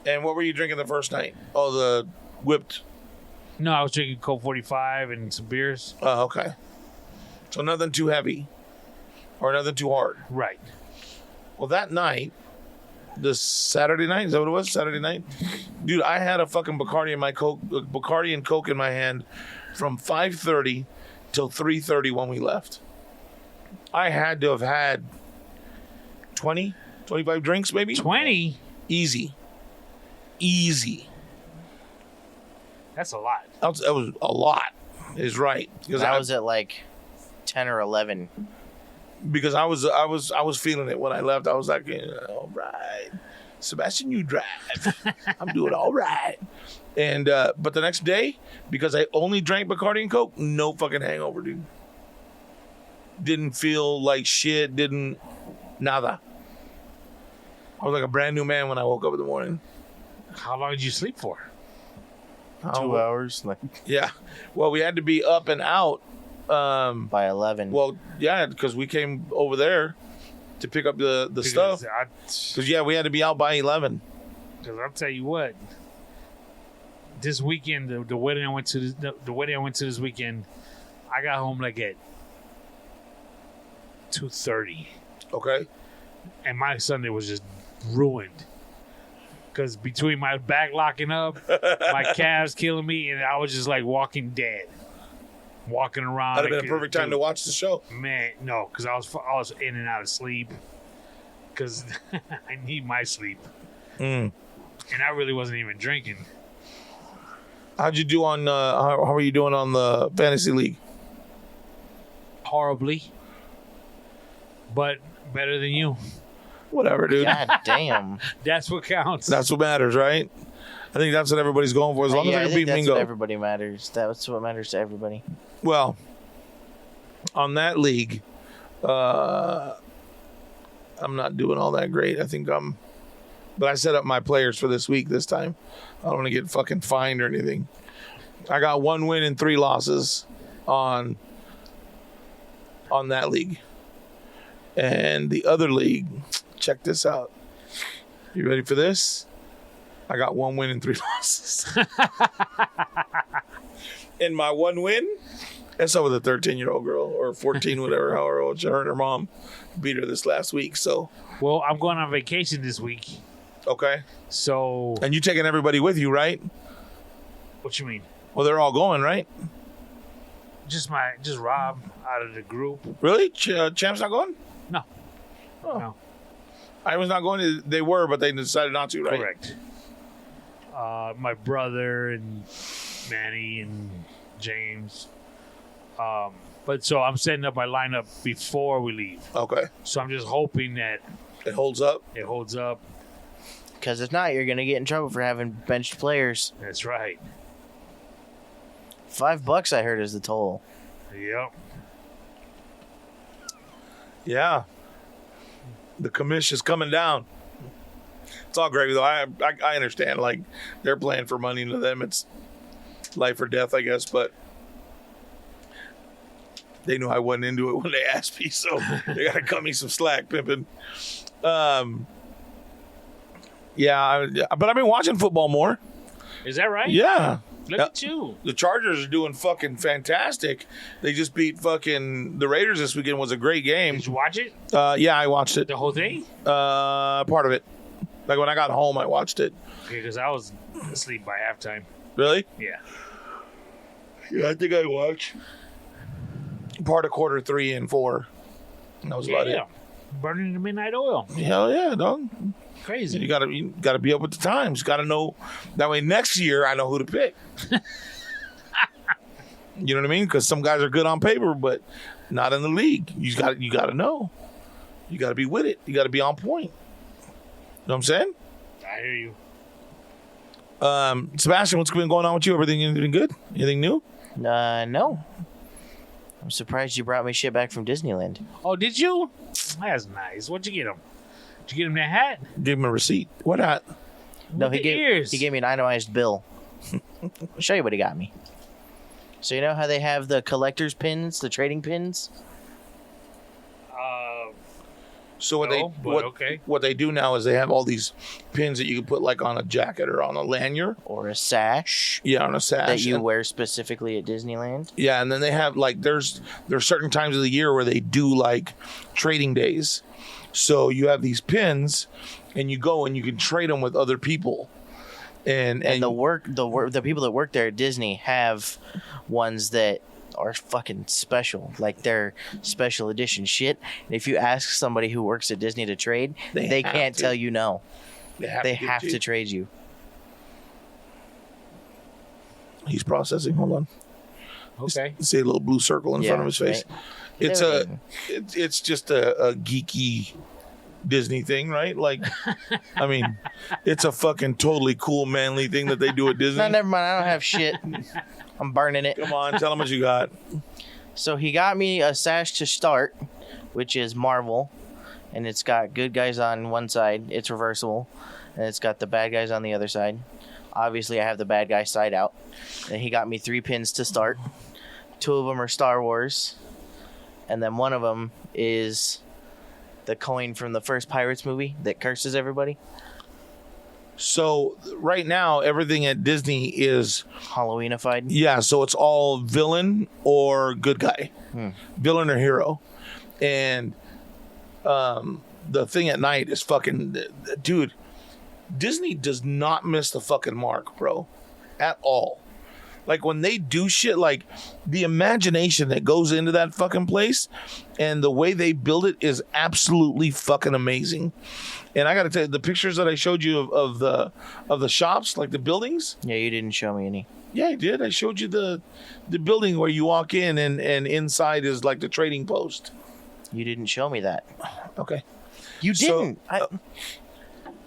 And what were you drinking the first night? Oh, the whipped. No, I was drinking Coke 45 and some beers. Oh, okay. So nothing too heavy. Or nothing too hard. Right. Well, that night, this Saturday night, is that what it was? Saturday night? Dude, I had a fucking Bacardi and Coke in my hand from 5:30 till 3:30 when we left. I had to have had 20, 25 drinks maybe. 20? Easy. That's a lot. That was a lot. Is right. Because I was at like 10 or 11. Because I was feeling it when I left. I was like, all right, Sebastian, you drive. I'm doing all right. And but the next day, because I only drank Bacardi and Coke, no fucking hangover, dude. Didn't feel like shit. Nada. I was like a brand new man when I woke up in the morning. How long did you sleep for? 2 hours. Yeah. Well, we had to be up and out. By 11. Well, yeah, because we came over there to pick up the stuff. Because, we had to be out by 11. Because I'll tell you what. This weekend, the wedding I went to, the wedding I went to this weekend, I got home like at 2:30. Okay. And my Sunday was just ruined. Because between my back locking up, my calves killing me, and I was just like walking dead. Walking around. That'd have been a perfect time to watch the show. Man, no, because I was in and out of sleep. Because I need my sleep. And I really wasn't even drinking. How'd you do on, how are you doing on the fantasy league? Horribly. But better than you. Whatever, dude. God damn. That's what counts. That's what matters, right? I think that's what everybody's going for. As long as I can beat that's Mingo. What everybody matters. That's what matters to everybody. Well, on that league, I'm not doing all that great. I think but I set up my players for this week this time. I don't want to get fucking fined or anything. I got 1 win and 3 losses on that league. And the other league, check this out. You ready for this? I got 1 win and 3 losses. And my 1 win, that's over the 13-year-old girl or 14, whatever, however old her and her mom beat her this last week. So, Well, I'm going on vacation this week. okay. So, And you taking everybody with you, right? what you mean? Well, they're all going, right? Just Rob out of the group. Really? Champ's not going? No. Oh. No. I was not going. They were, but they decided not to, right? Correct. My brother and Manny and James. But so I'm setting up my lineup before we leave. Okay. So I'm just hoping that It holds up. it holds up. Because if not, you're going to get in trouble for having benched players. That's right. $5 I heard is the toll. Yep. Yeah. The commission's coming down. It's all gravy, though. I understand. Like, they're playing for money. To them, it's life or death, I guess. But they knew I wasn't into it when they asked me, so they got to cut me some slack, pimping. Yeah, but I've been watching football more. Is that right? Yeah. Look at you. The Chargers are doing fucking fantastic. They just beat fucking the Raiders this weekend. Was a great game. Did you watch it? Yeah, I watched it. The whole thing? Part of it. Like when I got home, I watched it. Okay, because I was asleep by halftime. Really? Yeah. Yeah, I think I watched part of quarter 3 and 4. And that was about it. Burning the midnight oil. Hell yeah, dog. Crazy. You gotta be up with the times. Got to know that way. Next year, I know who to pick. You know what I mean? Because some guys are good on paper, but not in the league. You got to know. You got to be with it. You got to be on point. You know what I'm saying? I hear you. Sebastian, what's been going on with you? Anything good? Anything new? No. I'm surprised you brought me shit back from Disneyland. Oh, did you? That's nice. What'd you get him? Did you get him that hat? Give him a receipt. What hat? No, With the ears. he gave me an itemized bill. I'll show you what he got me. So you know how they have the collector's pins, the trading pins? So No, but okay. what they do now is they have all these pins that you can put like on a jacket or on a lanyard. Or a sash Yeah, on a sash. that you And- wear specifically at Disneyland? Yeah, and then they have like there's certain times of the year where they do like trading days. So you have these pins, and you go and you can trade them with other people. And The people that work there at Disney have ones that are fucking special, like they're special edition shit. And if you ask somebody who works at Disney to trade, they have can't to. tell you no. They give have it to trade you. He's processing. Hold on. Okay. See a little blue circle in front of his face. right. It's There it's just a geeky Disney thing, right? Like, I mean, it's a fucking totally cool, manly thing that they do at Disney. No, never mind. I don't have shit. I'm burning it. Come on, tell them what you got. So he got me a sash to start, which is Marvel, and it's got good guys on one side. It's reversible, and it's got the bad guys on the other side. Obviously, I have the bad guy side out. And he got me 3 pins to start. 2 of them are Star Wars, and then one of them is the coin from the first Pirates movie that curses everybody. So right now, everything at Disney is Halloweenified. yeah. So it's all villain or good guy, villain or hero, and the thing at night is fucking dude. Disney does not miss the fucking mark, bro, at all. Like when they do shit, like the imagination that goes into that fucking place and the way they build it is absolutely fucking amazing. And I got to tell you, the pictures that I showed you of the shops, like the buildings. Yeah, you didn't show me any. Yeah, I did. I showed you the building where you walk in and inside is like the trading post. You didn't show me that. Okay. You So, didn't.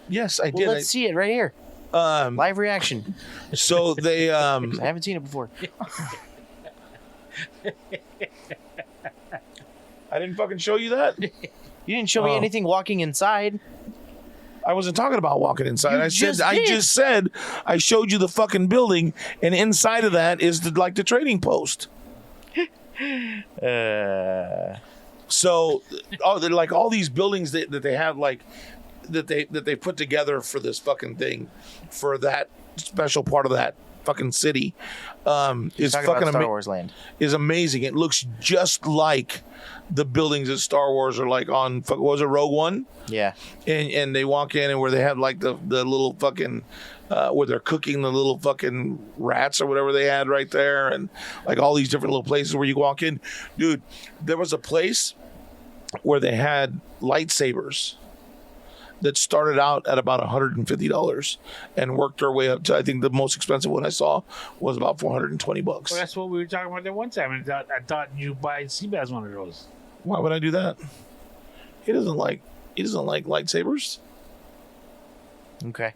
Yes, I Well, did. let's see it right here. Live reaction. So they I haven't seen it before. I didn't fucking show you that. You didn't show me anything walking inside. I wasn't talking about walking inside. You I just said did. I showed you the fucking building, and inside of that is the trading post. So, they're like all these buildings that they have, like that they put together for this fucking thing, for that special part of that fucking city, is fucking Star Wars Land. Is amazing. It looks just like the buildings that Star Wars are like on. What was it, Rogue One? Yeah. And they walk in and where they have like the little fucking where they're cooking the little fucking rats or whatever they had right there, and like all these different little places where you walk in. Dude, there was a place where they had lightsabers that started out at about $150 and worked their way up to, I think the most expensive one I saw was about $420. Well, that's what we were talking about that one time, and I thought you buy Seabass one of those. Why would I do that? He doesn't like lightsabers. Okay.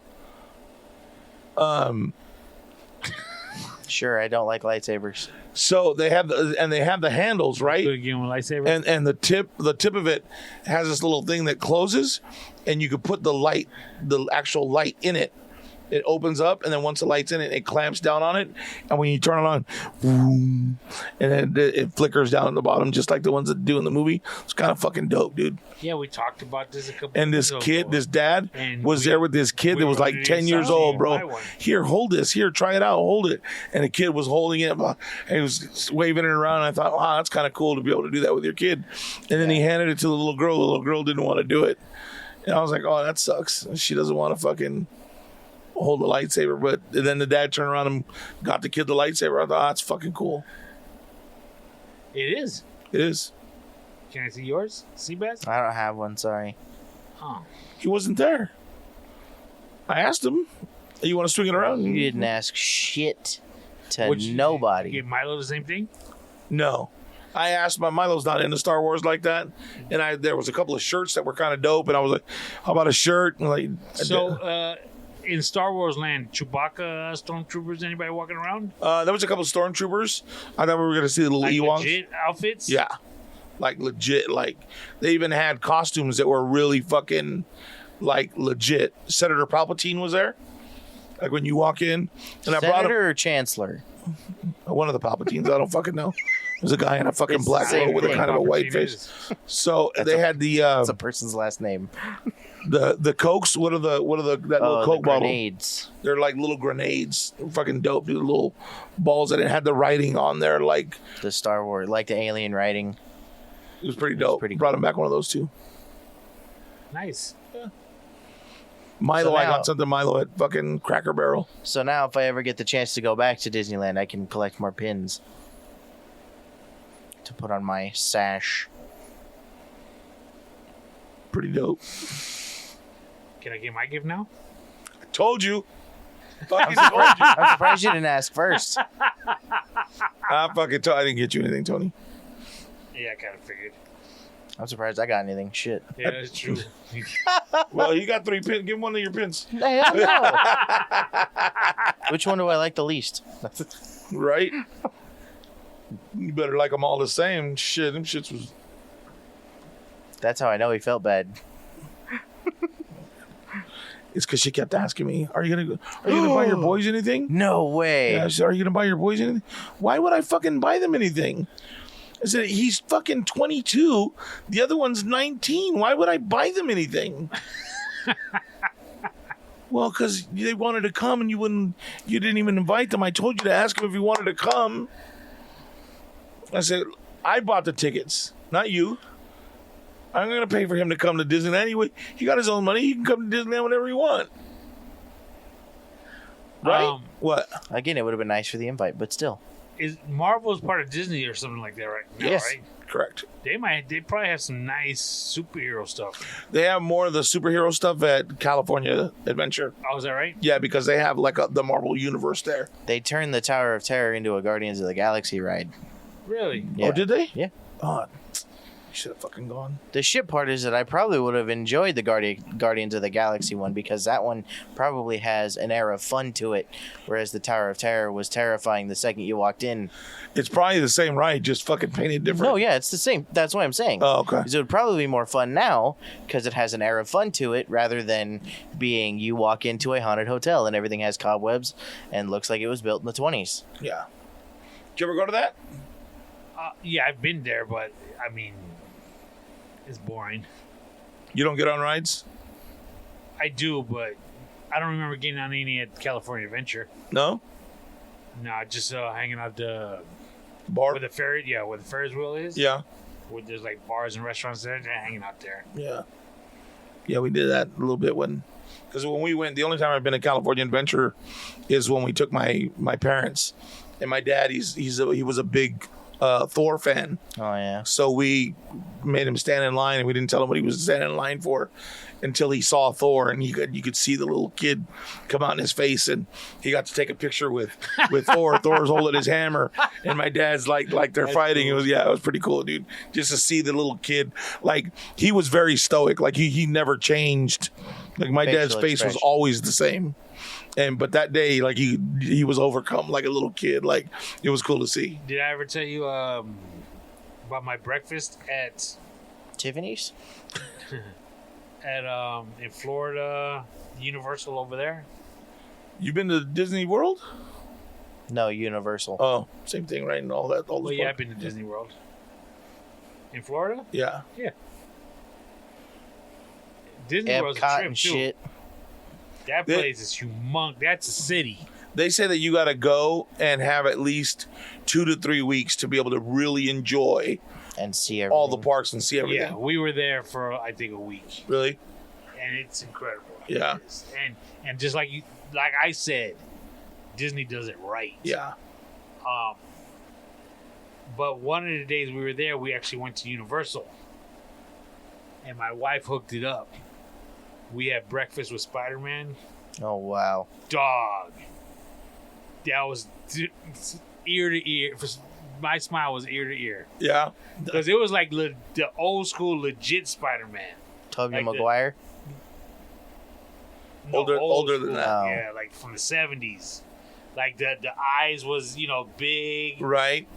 Sure, I don't like lightsabers. So they have the handles, right? Could give him a lightsaber. And the tip of it has this little thing that closes, and you could put the actual light in it. It opens up, and then once the light's in it, it clamps down on it, and when you turn it on, boom, and then it flickers down at the bottom, just like the ones that do in the movie. It's kind of fucking dope, dude. Yeah, we talked about this a couple. And this kid, this dad, was there with this kid that was like 10 years old, bro. Here, hold this. Here, try it out. Hold it. And the kid was holding it, and he was waving it around. And I thought, wow, that's kind of cool to be able to do that with your kid. And then he handed it to the little girl. The little girl didn't want to do it. And I was like, oh, that sucks. She doesn't want to fucking hold the lightsaber. But then the dad turned around and got the kid the lightsaber. I thought, oh, that's fucking cool. It is. It is. Can I see yours, Seabass? I don't have one, sorry. Huh. He wasn't there. I asked him, you want to swing it around? You didn't ask shit to nobody. You get Milo the same thing? No. I asked Milo's not into Star Wars like that, and there was a couple of shirts that were kind of dope, and I was like, how about a shirt? And like, so, in Star Wars Land, Chewbacca stormtroopers, anybody walking around? There was a couple of stormtroopers. I thought we were going to see the little Ewoks. Legit outfits? Yeah. Like legit. Like they even had costumes that were really fucking like legit. Senator Palpatine was there. Like when you walk in, and Senator I brought him, or Chancellor? one of the Palpatines. I don't fucking know. There's a guy in a fucking It's black the same robe with a thing. kind of a white Palpatine face. is. So they had It's a person's last name. the Cokes. What are that little The Coke bottle? grenades. They're like little grenades. They're fucking dope, dude. Little balls that it had the writing on there. Like The Star Wars, like the alien writing. it was pretty dope. pretty Brought cool. him back one of those too. Nice. Milo, So I now- got something Milo at fucking Cracker Barrel. So now, if I ever get the chance to go back to Disneyland, I can collect more pins to put on my sash. Pretty dope. Can I get my gift now? I told you. Fucking told you. I'm surprised you didn't ask first. I didn't get you anything, Tony. Yeah, I kind of figured. I'm surprised I got anything. Shit. Yeah, that's true. Well, you got 3 pins. Give him one of your pins. Hell no. Which one do I like the least? Right? You better like them all the same. Shit, them shits was... That's how I know he felt bad. It's because she kept asking me, are you gonna buy your boys anything? No way. Yeah, she said, are you gonna buy your boys anything? Why would I fucking buy them anything? I said, he's fucking 22. The other one's 19. Why would I buy them anything? Well, because they wanted to come and you didn't even invite them. I told you to ask him if he wanted to come. I said, I bought the tickets, not you. I'm going to pay for him to come to Disneyland anyway. He got his own money. He can come to Disneyland whenever he wants. Right? What? Again, it would have been nice for the invite, but still. Is Marvel's part of Disney or something like that right now, Yes. right? Correct. They probably have some nice superhero stuff. They have more of the superhero stuff at California Adventure. Oh, is that right? Yeah, because they have like the Marvel Universe there. They turned the Tower of Terror into a Guardians of the Galaxy ride. Really? Yeah. Oh, did they? Yeah. Oh, should have fucking gone. The shit part is that I probably would have enjoyed the Guardians of the Galaxy one because that one probably has an air of fun to it, whereas the Tower of Terror was terrifying the second you walked in. It's probably the same ride, just fucking painted different. No, yeah, it's the same. That's what I'm saying. Oh, okay. So it would probably be more fun now because it has an air of fun to it rather than being you walk into a haunted hotel and everything has cobwebs and looks like it was built in the 20s. Yeah. Did you ever go to that? Yeah, I've been there, but I mean, it's boring. You don't get on rides? I do, but I don't remember getting on any at California Adventure. No? No, just hanging out the Bar? where the Ferris wheel is. Yeah. Where there's like bars and restaurants there, and hanging out there. Yeah. Yeah, we did that a little bit because when we went, the only time I've been to California Adventure is when we took my parents. And my dad, he was a big Thor fan. Oh, yeah. So we made him stand in line, and we didn't tell him what he was standing in line for until he saw Thor, and you could see the little kid come out in his face, and he got to take a picture with Thor. Thor's holding his hammer, and my dad's like they're fighting. Cool. It was pretty cool, dude. Just to see the little kid, like he was very stoic, like he never changed. Like my dad's face was always the same. But that day, like he was overcome like a little kid. Like it was cool to see. Did I ever tell you about my breakfast at Tiffany's? in Florida, Universal over there? You been to Disney World? No, Universal. Oh, same thing, right? And all that. All Well, yeah, I've been to Disney World. In Florida? Yeah. Yeah. Disney World's a Epcot trip and too. shit. That place is humongous. That's a city. They say that you got to go and have at least 2 to 3 weeks to be able to really enjoy And see everything. all the parks and see everything. Yeah, we were there for I think a week, Really? and it's incredible. Yeah. It is. And just like I said, Disney does it right. Yeah. But one of the days we were there, we actually went to Universal, and my wife hooked it up. We had breakfast with Spider-Man. Oh, wow. Dog. That was ear to ear. My smile was ear to ear. Yeah. Because it was like the old school legit Spider-Man. Tobey Like Maguire? No, Older old than school. that. Oh. Yeah, like from the 70s. Like the eyes was, big. Right.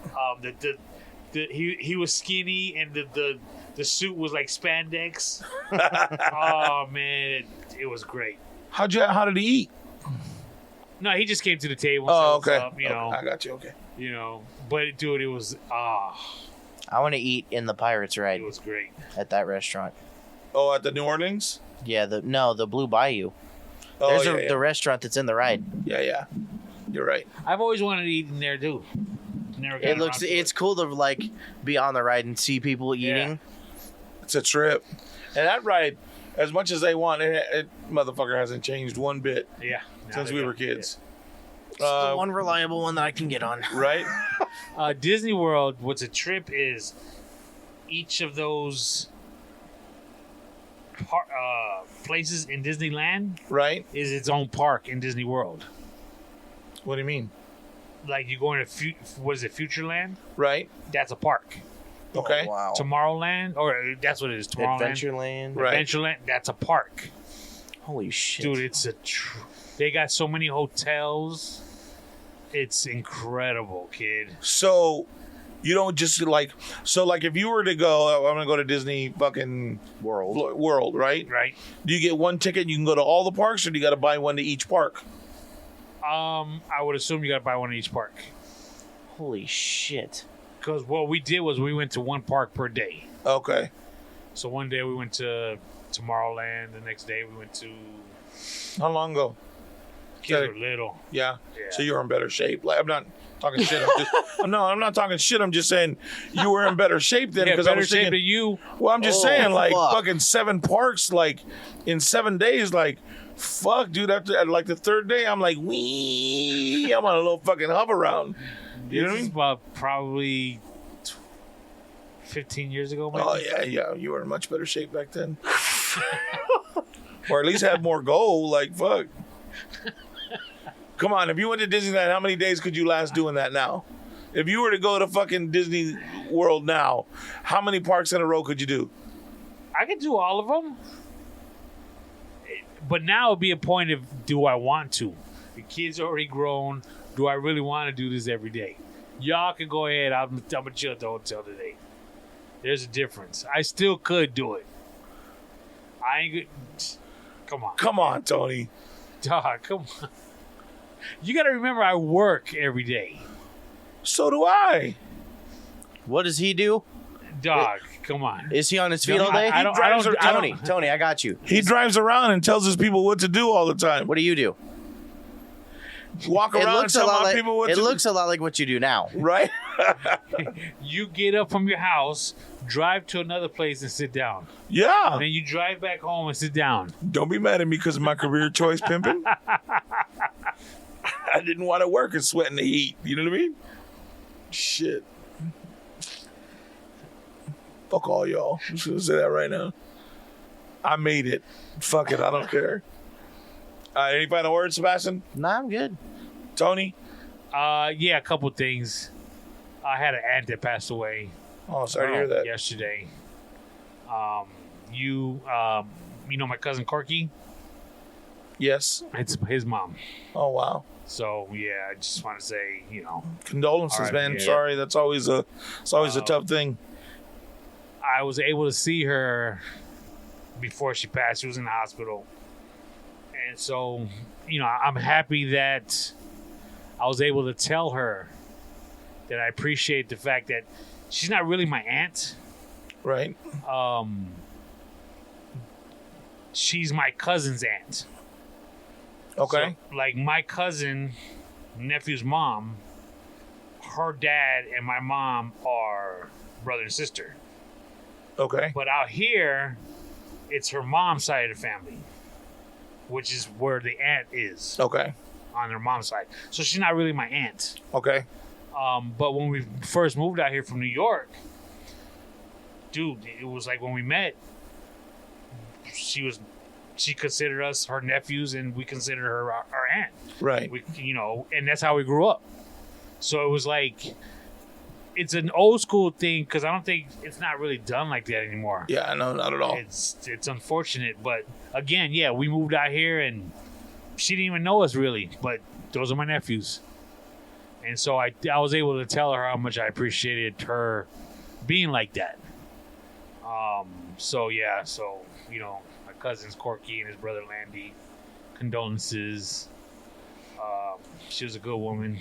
He was skinny, and the suit was like spandex. Oh man, it was great. How did he eat? No, he just came to the table. And Oh, said, okay. "What's up?" I got you. Okay. But dude, it was I want to eat in the Pirates ride it was great. at that restaurant. Oh, at the New Orleans? Yeah, the Blue Bayou. Oh, There's yeah, the restaurant that's in the ride. yeah. You're right. I've always wanted to eat in there too. Never got around to It's cool to like be on the ride and see people eating. It's a trip. And that ride, as much as they want, it motherfucker hasn't changed one bit Yeah. since we were kids. It's the one reliable one that I can get on. Right? Disney World, what's a trip is each of those places in Disneyland Right? is its own park in Disney World. What do you mean? Like you go into Futureland? Right? That's a park. Okay. Oh, wow. Tomorrowland, or that's what it is. Tomorrowland, Adventureland. Right. Adventureland. That's a park, Holy shit. dude. It's they got so many hotels. It's incredible, kid. So, you don't just like if you were to go, I'm going to go to Disney fucking World, right? Right. Do you get one ticket, you can go to all the parks, or do you got to buy one to each park? I would assume you got to buy one in each park. Holy shit. Because what we did was we went to one park per day. Okay. So one day we went to Tomorrowland. The next day we went to. How long ago? Kids were little. Yeah. Yeah. So you were in better shape. Like, I'm not talking shit. I'm not talking shit. I'm just saying you were in better shape then. Yeah, because I better was shape thinking, than you. well, I'm just Oh, saying, like, fuck. fucking 7 parks, like, in 7 days, like, fuck, dude. After, like, the third day, I'm like, wee. I'm on a little fucking hover around. You know what I This is mean? about probably 15 years ago, maybe. Oh, yeah. You were in much better shape back then. Or at least had more goal. Like, fuck. Come on. If you went to Disneyland, how many days could you last doing that now? If you were to go to fucking Disney World now, how many parks in a row could you do? I could do all of them. But now it'd be a point of, do I want to? The kid's already grown. Do I really want to do this every day? Y'all can go ahead. I'm going to chill at the hotel today. There's a difference. I still could do it. I ain't good. Come on. Come on, Tony. Dog, come on. You got to remember I work every day. So do I. What does he do? Dog, come on. Is he on his feet all day? Tony, I got you. He drives around and tells his people what to do all the time. What do you do? Walk around and tell my people what to do. It looks a lot like what you do now. Right? You get up from your house, drive to another place and sit down. Yeah. And then you drive back home and sit down. Don't be mad at me because of my career choice, pimping. I didn't want to work and sweat in the heat. You know what I mean? Shit. Fuck all y'all. I'm just going to say that right now. I made it. Fuck it. I don't care. Any final words, Sebastian? Nah, I'm good. Tony? Yeah, a couple things. I had an aunt that passed away. Oh, sorry to hear that. Yesterday. You know my cousin Corky? Yes. It's his mom. Oh, wow. So yeah, I just want to say, Condolences, right, man. yeah. Sorry, that's always a tough thing. I was able to see her before she passed. She was in the hospital. And so, I'm happy that I was able to tell her that I appreciate the fact that she's not really my aunt. Right. She's my cousin's aunt. Okay. So, like my cousin, nephew's mom, her dad and my mom are brother and sister. Okay. But out here, it's her mom's side of the family, which is where the aunt is. Okay. On her mom's side. So she's not really my aunt. Okay. But when we first moved out here from New York, dude, it was like when we met, she considered us her nephews and we considered her our aunt. Right. And that's how we grew up. So it was like, it's an old school thing because I don't think it's not really done like that anymore. Yeah, no, not at all. It's unfortunate, but again, yeah, we moved out here and she didn't even know us really, but those are my nephews. And so I was able to tell her how much I appreciated her being like that. So my cousin's Corky and his brother Landy, condolences. She was a good woman.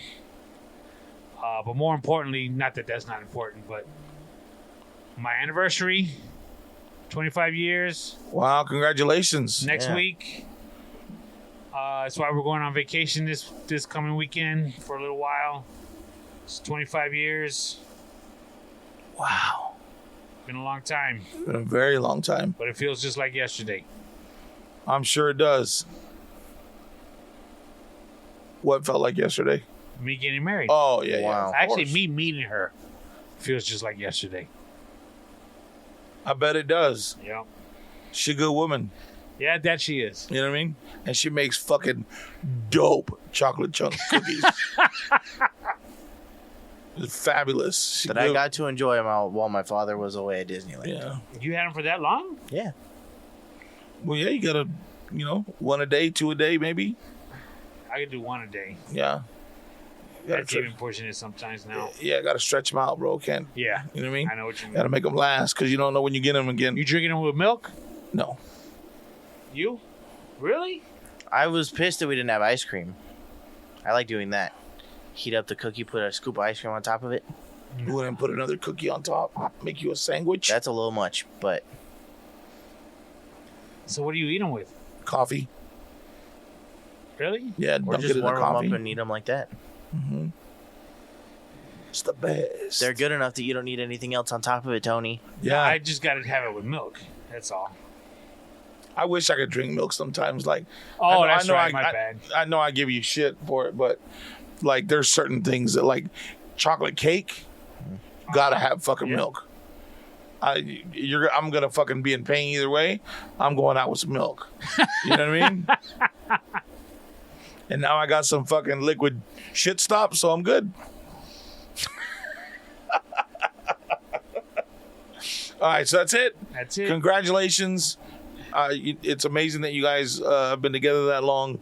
But more importantly, not that that's not important, but my anniversary, 25 years. Wow, congratulations. Next week. That's why we're going on vacation this coming weekend for a little while. It's 25 years. Wow. Been a long time. Been a very long time. But it feels just like yesterday. I'm sure it does. What felt like yesterday? Me getting married. Oh, yeah, Wow. yeah. Actually, me meeting her feels just like yesterday. I bet it does. Yeah. She a good woman. Yeah, that she is. You know what I mean? And she makes fucking dope chocolate chunk cookies. It's fabulous. She That good. I got to enjoy while my father was away at Disneyland. Yeah. You had them for that long? Yeah. Well, yeah, you gotta, one a day, two a day, maybe. I could do one a day. Yeah. That's even pushing it sometimes now. Yeah, gotta stretch them out, bro. Can't. Yeah. You know what I mean? I know what you mean. Gotta make them last because you don't know when you get them again. You drinking them with milk? No. You? Really? I was pissed that we didn't have ice cream. I like doing that. Heat up the cookie, put a scoop of ice cream on top of it. You wouldn't put another cookie on top, make you a sandwich. That's a little much, but So what are you eating with? Coffee. Really? Yeah, or dunk it just in the warm them up coffee. and eat them like that. Mm-hmm. It's the best. They're good enough that you don't need anything else on top of it, Tony. Yeah. I just got to have it with milk. That's all. I wish I could drink milk sometimes. Like, Oh, I that's know right. I, My bad. I know I give you shit for it, but like, there's certain things that, like, chocolate cake, gotta have fucking milk. I'm gonna fucking be in pain either way. I'm going out with some milk. You know what I mean? And now I got some fucking liquid shit stop, so I'm good. All right, so that's it. That's it. Congratulations. It's amazing that you guys have been together that long,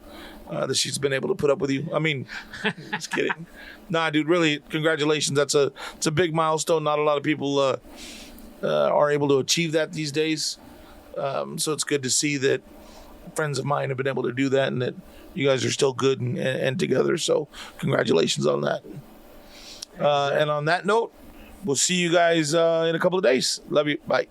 that she's been able to put up with you. I mean, just kidding. Nah, dude, really, congratulations. It's a big milestone. Not a lot of people are able to achieve that these days. So it's good to see that friends of mine have been able to do that and that you guys are still good and together. So congratulations on that. And on that note, we'll see you guys in a couple of days. Love you. Bye.